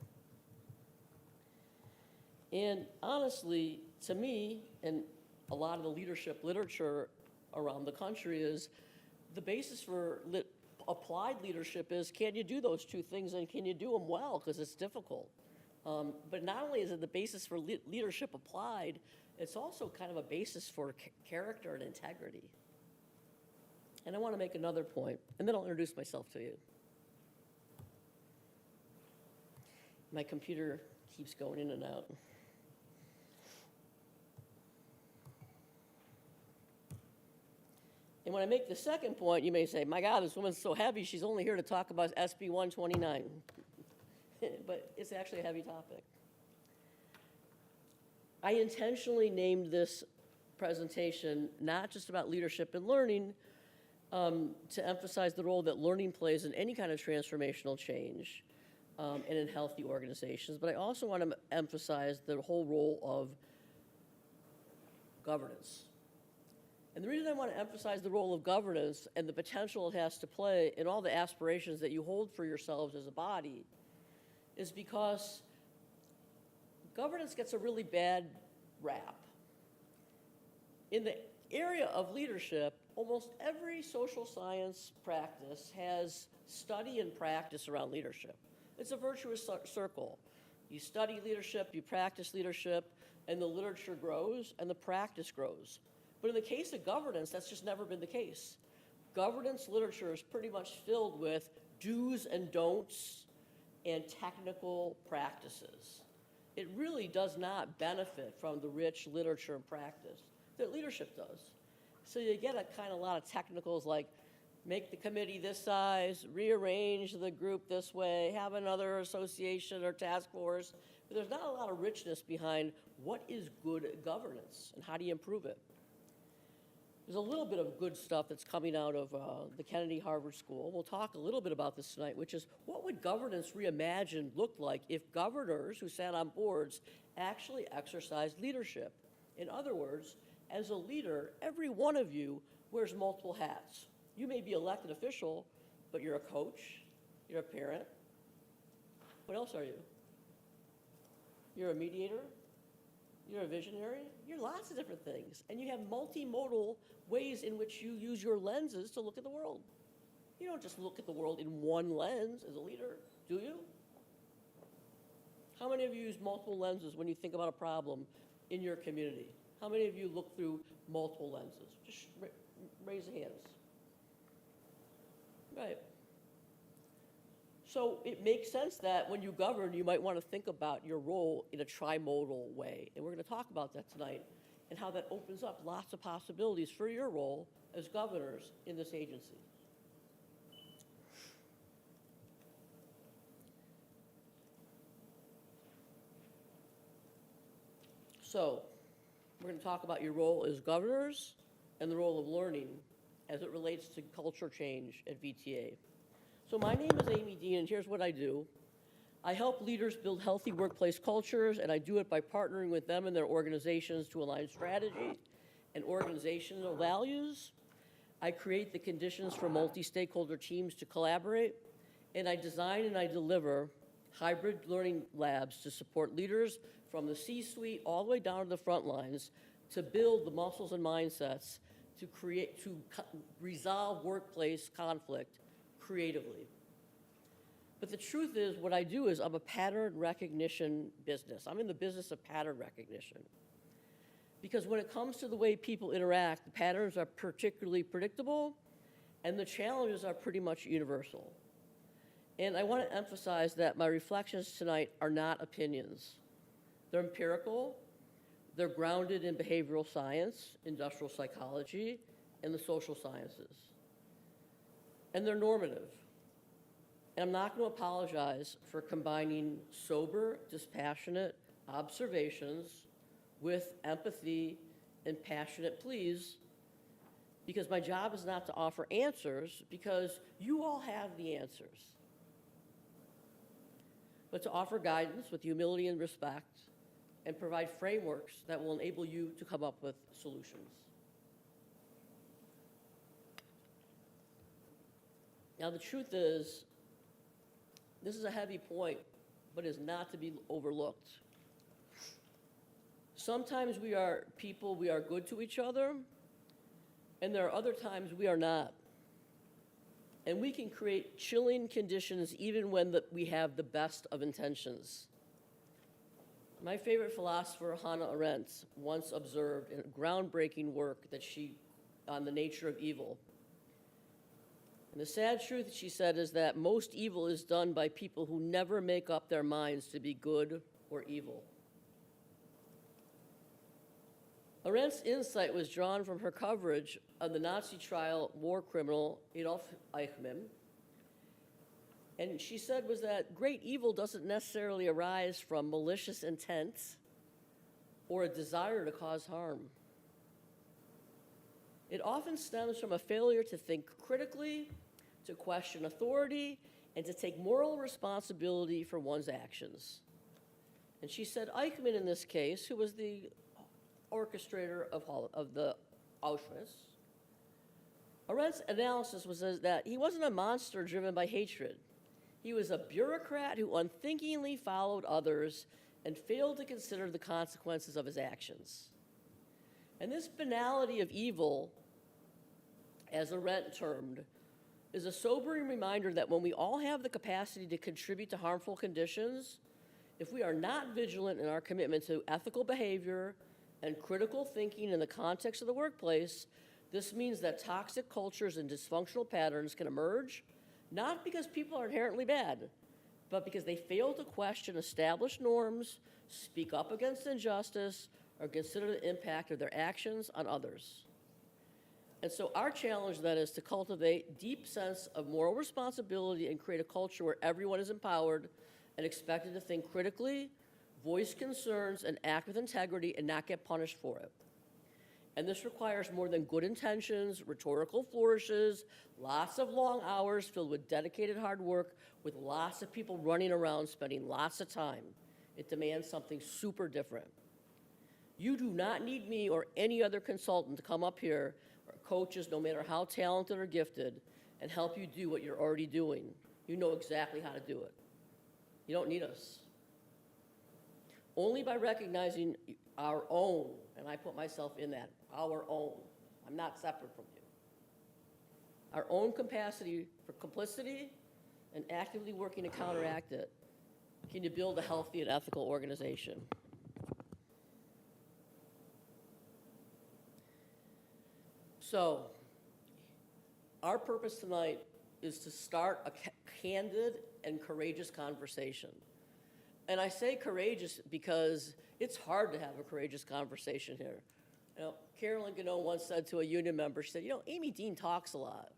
And honestly, to me, and a lot of the leadership literature around the country is the basis for applied leadership is, can you do those two things and can you do them well? Because it's difficult. But not only is it the basis for leadership applied, it's also kind of a basis for character and integrity. And I want to make another point, and then I'll introduce myself to you. My computer keeps going in and out. And when I make the second point, you may say, my God, this woman's so heavy, she's only here to talk about SB 129. But it's actually a heavy topic. I intentionally named this presentation not just about leadership and learning, to emphasize the role that learning plays in any kind of transformational change and in healthy organizations, but I also want to emphasize the whole role of governance. And the reason I want to emphasize the role of governance and the potential it has to play in all the aspirations that you hold for yourselves as a body is because governance gets a really bad rap. In the area of leadership, almost every social science practice has study and practice around leadership. It's a virtuous circle. You study leadership, you practice leadership, and the literature grows and the practice grows. But in the case of governance, that's just never been the case. Governance literature is pretty much filled with do's and don'ts and technical practices. It really does not benefit from the rich literature and practice that leadership does. So you get a lot of technicals like make the committee this size, rearrange the group this way, have another association or task force. But there's not a lot of richness behind what is good governance and how do you improve it. There's a little bit of good stuff that's coming out of the Kennedy Harvard School. We'll talk a little bit about this tonight, which is what would governance reimagined look like if governors who sat on boards actually exercised leadership? In other words, as a leader, every one of you wears multiple hats. You may be elected official, but you're a coach, you're a parent. What else are you? You're a mediator, you're a visionary, you're lots of different things. And you have multimodal ways in which you use your lenses to look at the world. You don't just look at the world in one lens as a leader, do you? How many of you use multiple lenses when you think about a problem in your community? How many of you look through multiple lenses? Just raise the hands. Right. So it makes sense that when you govern, you might want to think about your role in a trimodal way. And we're going to talk about that tonight and how that opens up lots of possibilities for your role as governors in this agency. So we're going to talk about your role as governors and the role of learning as it relates to culture change at VTA. So my name is Amy Dean, and here's what I do. I help leaders build healthy workplace cultures, and I do it by partnering with them and their organizations to align strategy and organizational values. I create the conditions for multi-stakeholder teams to collaborate, and I design and I deliver hybrid learning labs to support leaders from the C-suite all the way down to the front lines to build the muscles and mindsets to resolve workplace conflict creatively. But the truth is, what I do is I'm a pattern recognition business. I'm in the business of pattern recognition. Because when it comes to the way people interact, the patterns are particularly predictable, and the challenges are pretty much universal. And I want to emphasize that my reflections tonight are not opinions. They're empirical, they're grounded in behavioral science, industrial psychology, and the social sciences. And they're normative. And I'm not going to apologize for combining sober, dispassionate observations with empathy and passionate pleas, because my job is not to offer answers, because you all have the answers, but to offer guidance with humility and respect and provide frameworks that will enable you to come up with solutions. Now, the truth is, this is a heavy point, but is not to be overlooked. Sometimes we are people, we are good to each other, and there are other times we are not. And we can create chilling conditions even when we have the best of intentions. My favorite philosopher, Hannah Arendt, once observed in a groundbreaking work that on the nature of evil. And the sad truth, she said, is that most evil is done by people who never make up their minds to be good or evil. Arendt's insight was drawn from her coverage of the Nazi trial war criminal Adolf Eichmann. And she said was that great evil doesn't necessarily arise from malicious intent or a desire to cause harm. It often stems from a failure to think critically, to question authority, and to take moral responsibility for one's actions. And she said Eichmann, in this case, who was the orchestrator of the Auschwitz, Arendt's analysis was that he wasn't a monster driven by hatred. He was a bureaucrat who unthinkingly followed others and failed to consider the consequences of his actions. And this banality of evil, as Arendt termed, is a sobering reminder that when we all have the capacity to contribute to harmful conditions, if we are not vigilant in our commitment to ethical behavior and critical thinking in the context of the workplace, this means that toxic cultures and dysfunctional patterns can emerge, not because people are inherently bad, but because they fail to question established norms, speak up against injustice, or consider the impact of their actions on others. And so our challenge then is to cultivate deep sense of moral responsibility and create a culture where everyone is empowered and expected to think critically, voice concerns, and act with integrity and not get punished for it. And this requires more than good intentions, rhetorical flourishes, lots of long hours filled with dedicated hard work, with lots of people running around spending lots of time. It demands something super different. You do not need me or any other consultant to come up here, or coaches, no matter how talented or gifted, and help you do what you're already doing. You know exactly how to do it. You don't need us. Only by recognizing our own, and I put myself in that, our own. I'm not separate from you. Our own capacity for complicity and actively working to counteract it. Can you build a healthy and ethical organization? So, our purpose tonight is to start a candid and courageous conversation. And I say courageous because it's hard to have a courageous conversation here. You know, Carolyn Gano once said to a union member, she said, you know, Amy Dean talks a lot.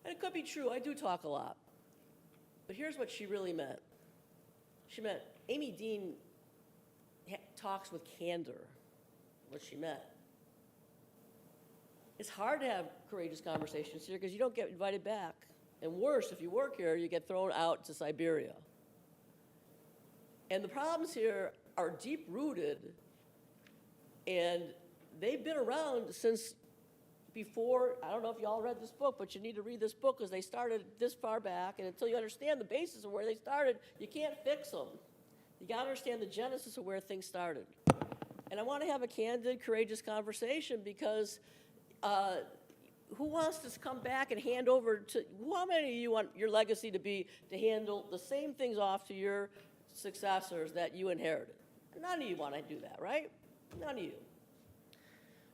And it could be true, I do talk a lot. But here's what she really meant. She meant Amy Dean talks with candor, what she meant. It's hard to have courageous conversations here because you don't get invited back. And worse, if you work here, you get thrown out to Siberia. And the problems here are deep-rooted, and they've been around since before. I don't know if you all read this book, but you need to read this book because they started this far back, and until you understand the basis of where they started, you can't fix them. You got to understand the genesis of where things started. And I want to have a candid, courageous conversation because who wants to come back and hand over to, how many of you want your legacy to be to handle the same things off to your successors that you inherited? None of you want to do that, right? None of you.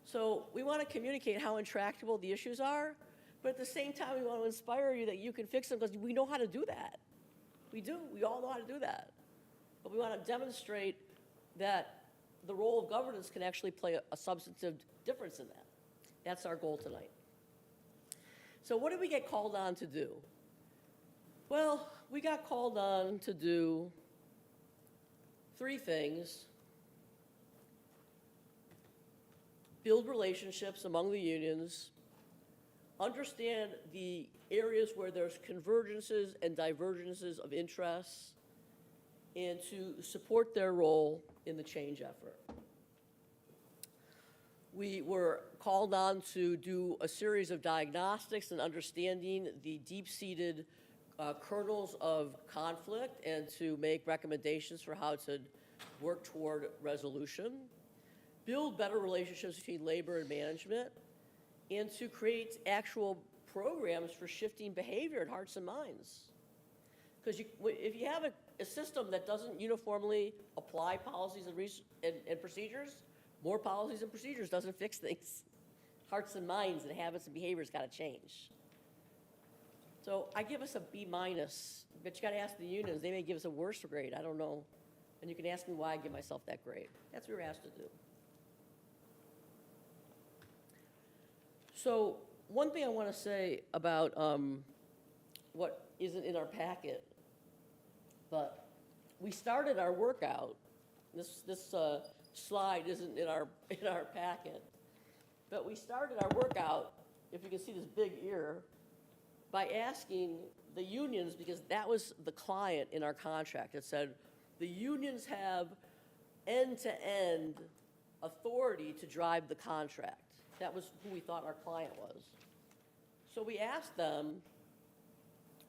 So we want to communicate how intractable the issues are, but at the same time, we want to inspire you that you can fix them because we know how to do that. We do. We all know how to do that. But we want to demonstrate that the role of governance can actually play a substantive difference in that. That's our goal tonight. So what did we get called on to do? Well, we got called on to do 3 things. Build relationships among the unions, understand the areas where there's convergences and divergences of interests, and to support their role in the change effort. We were called on to do a series of diagnostics and understanding the deep-seated kernels of conflict and to make recommendations for how to work toward resolution, build better relationships between labor and management, and to create actual programs for shifting behavior in hearts and minds. Because if you have a system that doesn't uniformly apply policies and procedures, more policies and procedures doesn't fix things. Hearts and minds and habits and behaviors got to change. So I give us a B-, but you got to ask the unions. They may give us a worse grade. I don't know. And you can ask me why I give myself that grade. That's what we were asked to do. So one thing I want to say about what isn't in our packet, but we started our workout. This slide isn't in our packet, but we started our workout, if you can see this big ear, by asking the unions, because that was the client in our contract. It said the unions have end-to-end authority to drive the contract. That was who we thought our client was. So we asked them,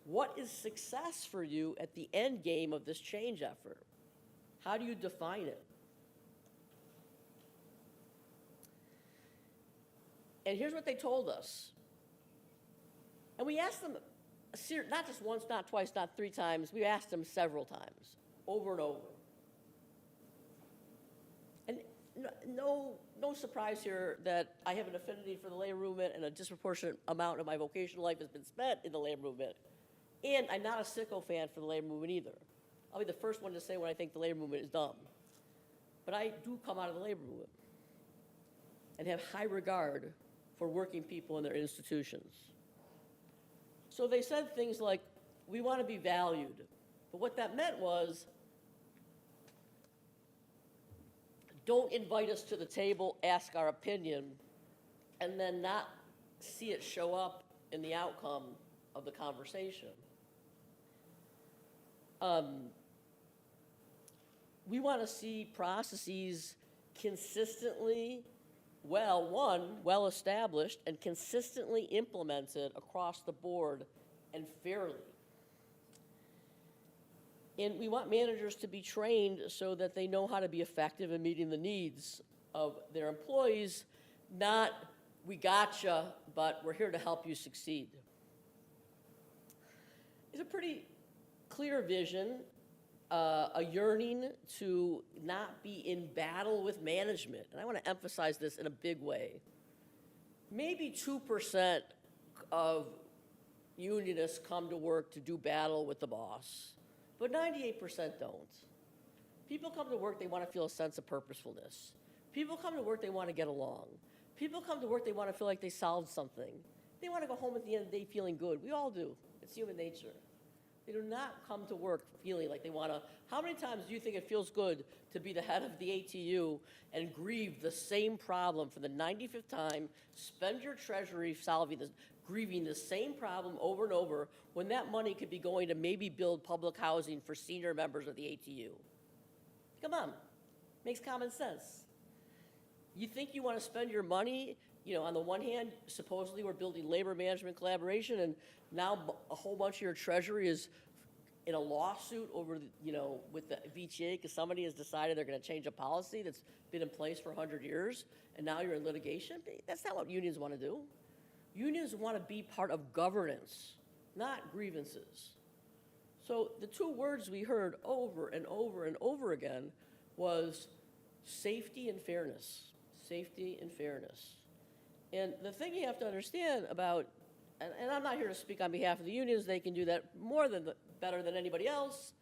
what is success for you at the end game of this change effort? How do you define it? And here's what they told us. And we asked them, not just once, not twice, not 3 times. We asked them several times, over and over. And no surprise here that I have an affinity for the labor movement, and a disproportionate amount of my vocational life has been spent in the labor movement. And I'm not a sicko fan for the labor movement either. I'll be the first one to say when I think the labor movement is dumb. But I do come out of the labor movement and have high regard for working people in their institutions. So they said things like, we want to be valued. But what that meant was, don't invite us to the table, ask our opinion, and then not see it show up in the outcome of the conversation. We want to see processes consistently well established and consistently implemented across the board and fairly. And we want managers to be trained so that they know how to be effective in meeting the needs of their employees, not, we gotcha, but we're here to help you succeed. It's a pretty clear vision, a yearning to not be in battle with management. And I want to emphasize this in a big way. Maybe 2% of unionists come to work to do battle with the boss, but 98% don't. People come to work, they want to feel a sense of purposefulness. People come to work, they want to get along. People come to work, they want to feel like they solved something. They want to go home at the end of the day feeling good. We all do. It's human nature. They do not come to work feeling like they want to. How many times do you think it feels good to be the head of the ATU and grieve the same problem for the 95th time, spend your treasury grieving the same problem over and over, when that money could be going to maybe build public housing for senior members of the ATU? Come on. Makes common sense. You think you want to spend your money, on the one hand, supposedly we're building labor management collaboration, and now a whole bunch of your treasury is in a lawsuit over, with the VTA because somebody has decided they're going to change a policy that's been in place for 100 years, and now you're in litigation. That's not what unions want to do. Unions want to be part of governance, not grievances. So the two words we heard over and over and over again was safety and fairness. Safety and fairness. And the thing you have to understand about, and I'm not here to speak on behalf of the unions, they can do that better than anybody else,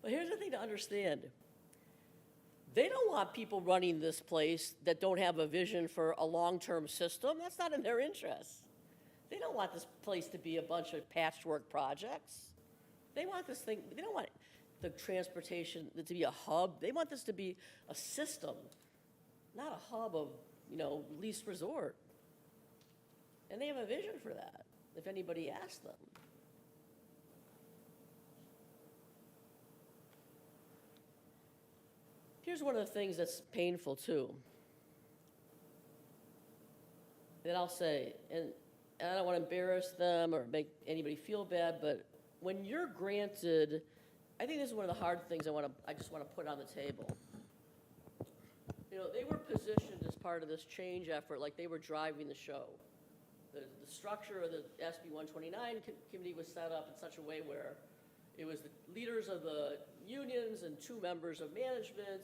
but here's the thing to understand. They don't want people running this place that don't have a vision for a long-term system. That's not in their interest. They don't want this place to be a bunch of patchwork projects. They don't want the transportation to be a hub. They want this to be a system, not a hub of, least resort. And they have a vision for that, if anybody asks them. Here's one of the things that's painful too. That I'll say, and I don't want to embarrass them or make anybody feel bad, but when you're granted, I think this is one of the hard things I just want to put on the table. They were positioned as part of this change effort like they were driving the show. The structure of the SB 129 committee was set up in such a way where it was the leaders of the unions and 2 members of management.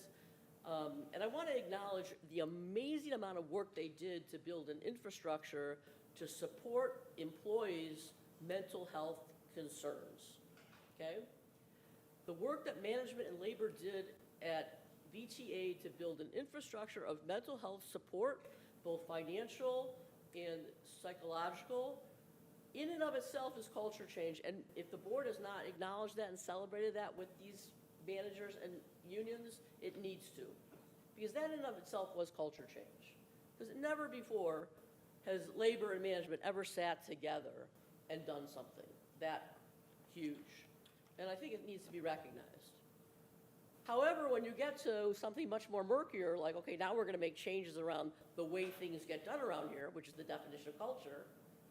And I want to acknowledge the amazing amount of work they did to build an infrastructure to support employees' mental health concerns, okay? The work that management and labor did at VTA to build an infrastructure of mental health support, both financial and psychological, in and of itself is culture change. And if the board has not acknowledged that and celebrated that with these managers and unions, it needs to. Because that in and of itself was culture change. Because never before has labor and management ever sat together and done something that huge. And I think it needs to be recognized. However, when you get to something much more murkier, like, okay, now we're going to make changes around the way things get done around here, which is the definition of culture.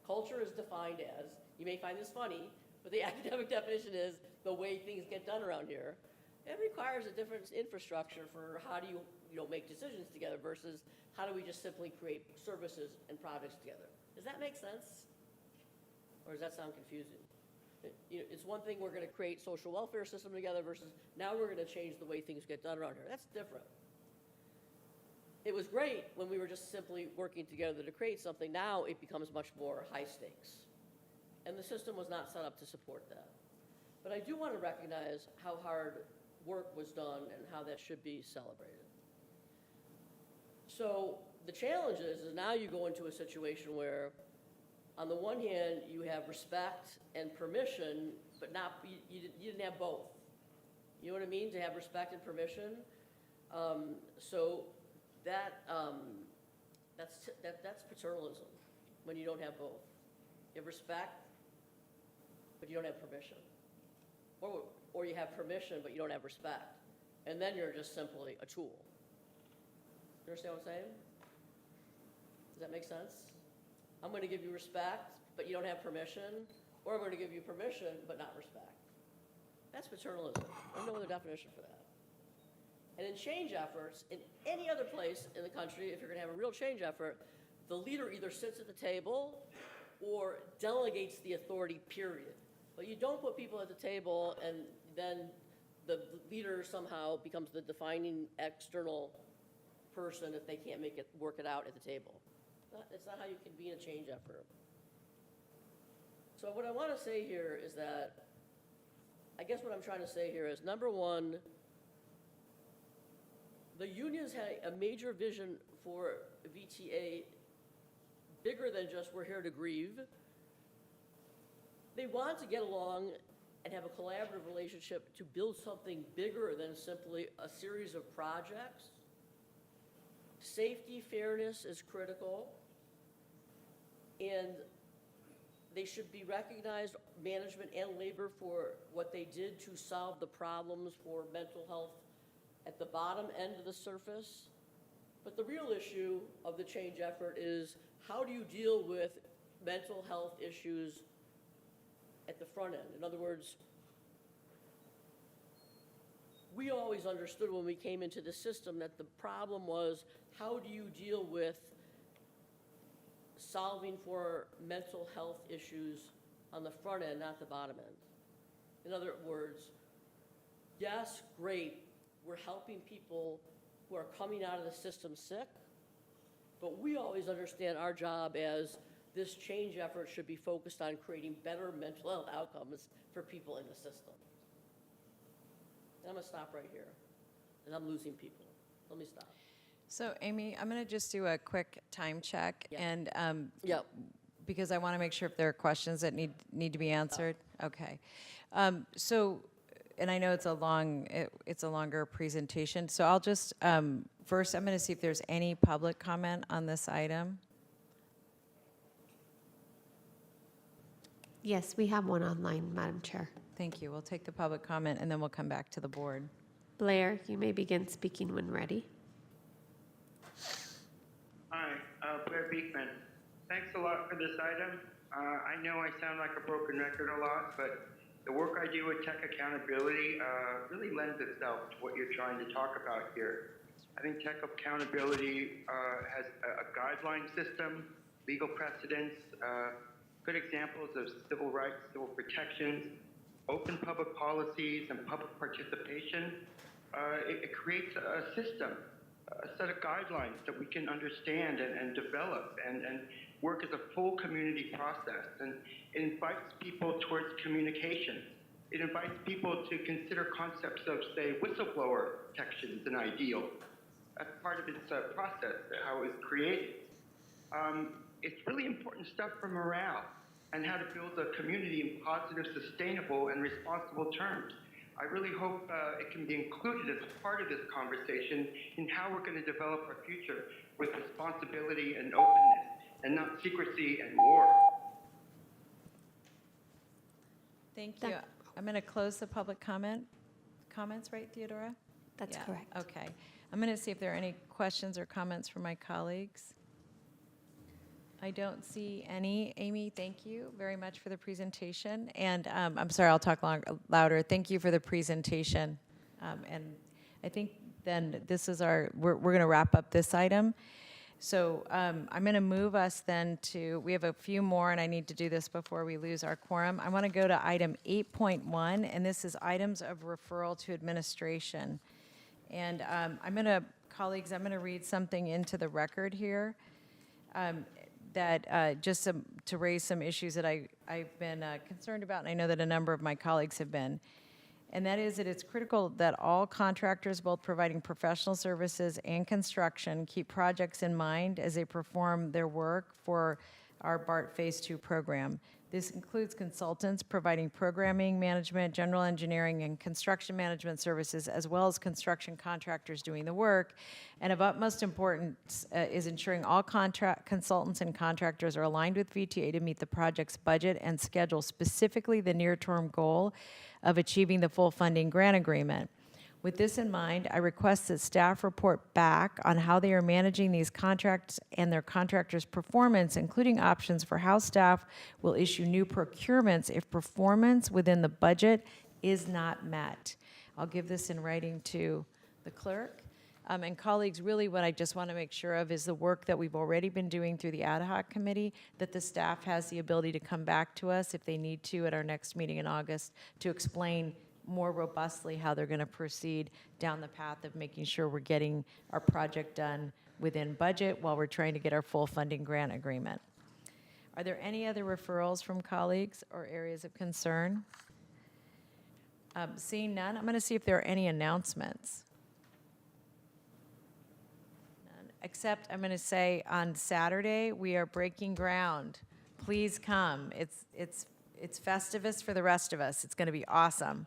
Culture is defined as, you may find this funny, but the academic definition is the way things get done around here. It requires a different infrastructure for how do you make decisions together versus how do we just simply create services and projects together. Does that make sense? Or does that sound confusing? It's one thing we're going to create social welfare system together versus now we're going to change the way things get done around here. That's different. It was great when we were just simply working together to create something. Now it becomes much more high stakes. And the system was not set up to support that. But I do want to recognize how hard work was done and how that should be celebrated. So the challenge is now you go into a situation where on the one hand, you have respect and permission, but you didn't have both. You know what I mean? To have respect and permission. So that's paternalism, when you don't have both. You have respect, but you don't have permission. Or you have permission, but you don't have respect. And then you're just simply a tool. You understand what I'm saying? Does that make sense? I'm going to give you respect, but you don't have permission, or I'm going to give you permission, but not respect. That's paternalism. There's no other definition for that. And in change efforts, in any other place in the country, if you're going to have a real change effort, the leader either sits at the table or delegates the authority, period. But you don't put people at the table and then the leader somehow becomes the defining external person if they can't work it out at the table. It's not how you convene a change effort. So what I want to say here is that, I guess what I'm trying to say here is, number one, the unions had a major vision for VTA bigger than just we're here to grieve. They want to get along and have a collaborative relationship to build something bigger than simply a series of projects. Safety, fairness is critical, and they should be recognized, management and labor, for what they did to solve the problems for mental health at the bottom end of the surface. But the real issue of the change effort is, how do you deal with mental health issues at the front end? In other words, we always understood when we came into the system that the problem was, how do you deal with solving for mental health issues on the front end, not the bottom end? In other words, yes, great, we're helping people who are coming out of the system sick, but we always understand our job as this change effort should be focused on creating better mental health outcomes for people in the system. And I'm going to stop right here, and I'm losing people. Let me stop. So Amy, I'm going to just do a quick time check, and because I want to make sure if there are questions that need to be answered. Okay. And I know it's a longer presentation, so I'll just first I'm going to see if there's any public comment on this item. Yes, we have one online, Madam Chair. Thank you. We'll take the public comment, and then we'll come back to the board. Blair, you may begin speaking when ready. Hi, Blair Beekman. Thanks a lot for this item. I know I sound like a broken record a lot, but the work I do with tech accountability really lends itself to what you're trying to talk about here. I think tech accountability has a guideline system, legal precedents, good examples of civil rights, civil protections, open public policies, and public participation. It creates a system, a set of guidelines that we can understand and develop and work as a full community process. And it invites people towards communication. It invites people to consider concepts of, say, whistleblower protection as an ideal. That's part of its process, how it was created. It's really important stuff for morale and how to build a community in positive, sustainable, and responsible terms. I really hope it can be included as a part of this conversation in how we're going to develop our future with responsibility and openness, and not secrecy and war. Thank you. I'm going to close the public comments, right, Theodora? That's correct. Okay. I'm going to see if there are any questions or comments from my colleagues. I don't see any. Amy, thank you very much for the presentation. And I'm sorry, I'll talk louder. Thank you for the presentation. And I think then this is we're going to wrap up this item. So I'm going to move us then to, we have a few more, and I need to do this before we lose our quorum. I want to go to item 8.1, and this is items of referral to administration. And colleagues, I'm going to read something into the record here that just to raise some issues that I've been concerned about, and I know that a number of my colleagues have been. And that is that it's critical that all contractors, both providing professional services and construction, keep projects in mind as they perform their work for our BART Phase 2 program. This includes consultants providing programming, management, general engineering, and construction management services, as well as construction contractors doing the work. And of utmost importance is ensuring all contract consultants and contractors are aligned with VTA to meet the project's budget and schedule, specifically the near-term goal of achieving the full funding grant agreement. With this in mind, I request that staff report back on how they are managing these contracts and their contractors' performance, including options for how staff will issue new procurements if performance within the budget is not met. I'll give this in writing to the clerk. And colleagues, really what I just want to make sure of is the work that we've already been doing through the ad hoc committee, that the staff has the ability to come back to us if they need to at our next meeting in August to explain more robustly how they're going to proceed down the path of making sure we're getting our project done within budget while we're trying to get our full funding grant agreement. Are there any other referrals from colleagues or areas of concern? Seeing none, I'm going to see if there are any announcements. None. Except I'm going to say on Saturday we are breaking ground. Please come. It's Festivus for the rest of us. It's going to be awesome.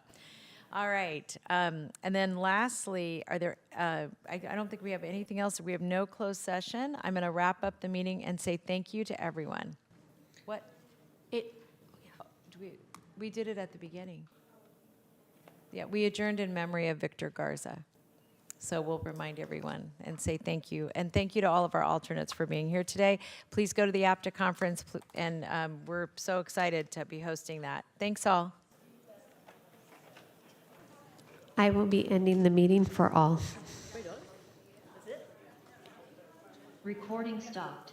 All right. And then lastly, are there, I don't think we have anything else. We have no closed session. I'm going to wrap up the meeting and say thank you to everyone. What? We did it at the beginning. Yeah, we adjourned in memory of Victor Garza. So we'll remind everyone and say thank you. And thank you to all of our alternates for being here today. Please go to the APTA conference, and we're so excited to be hosting that. Thanks all. I will be ending the meeting for all. Recording stopped.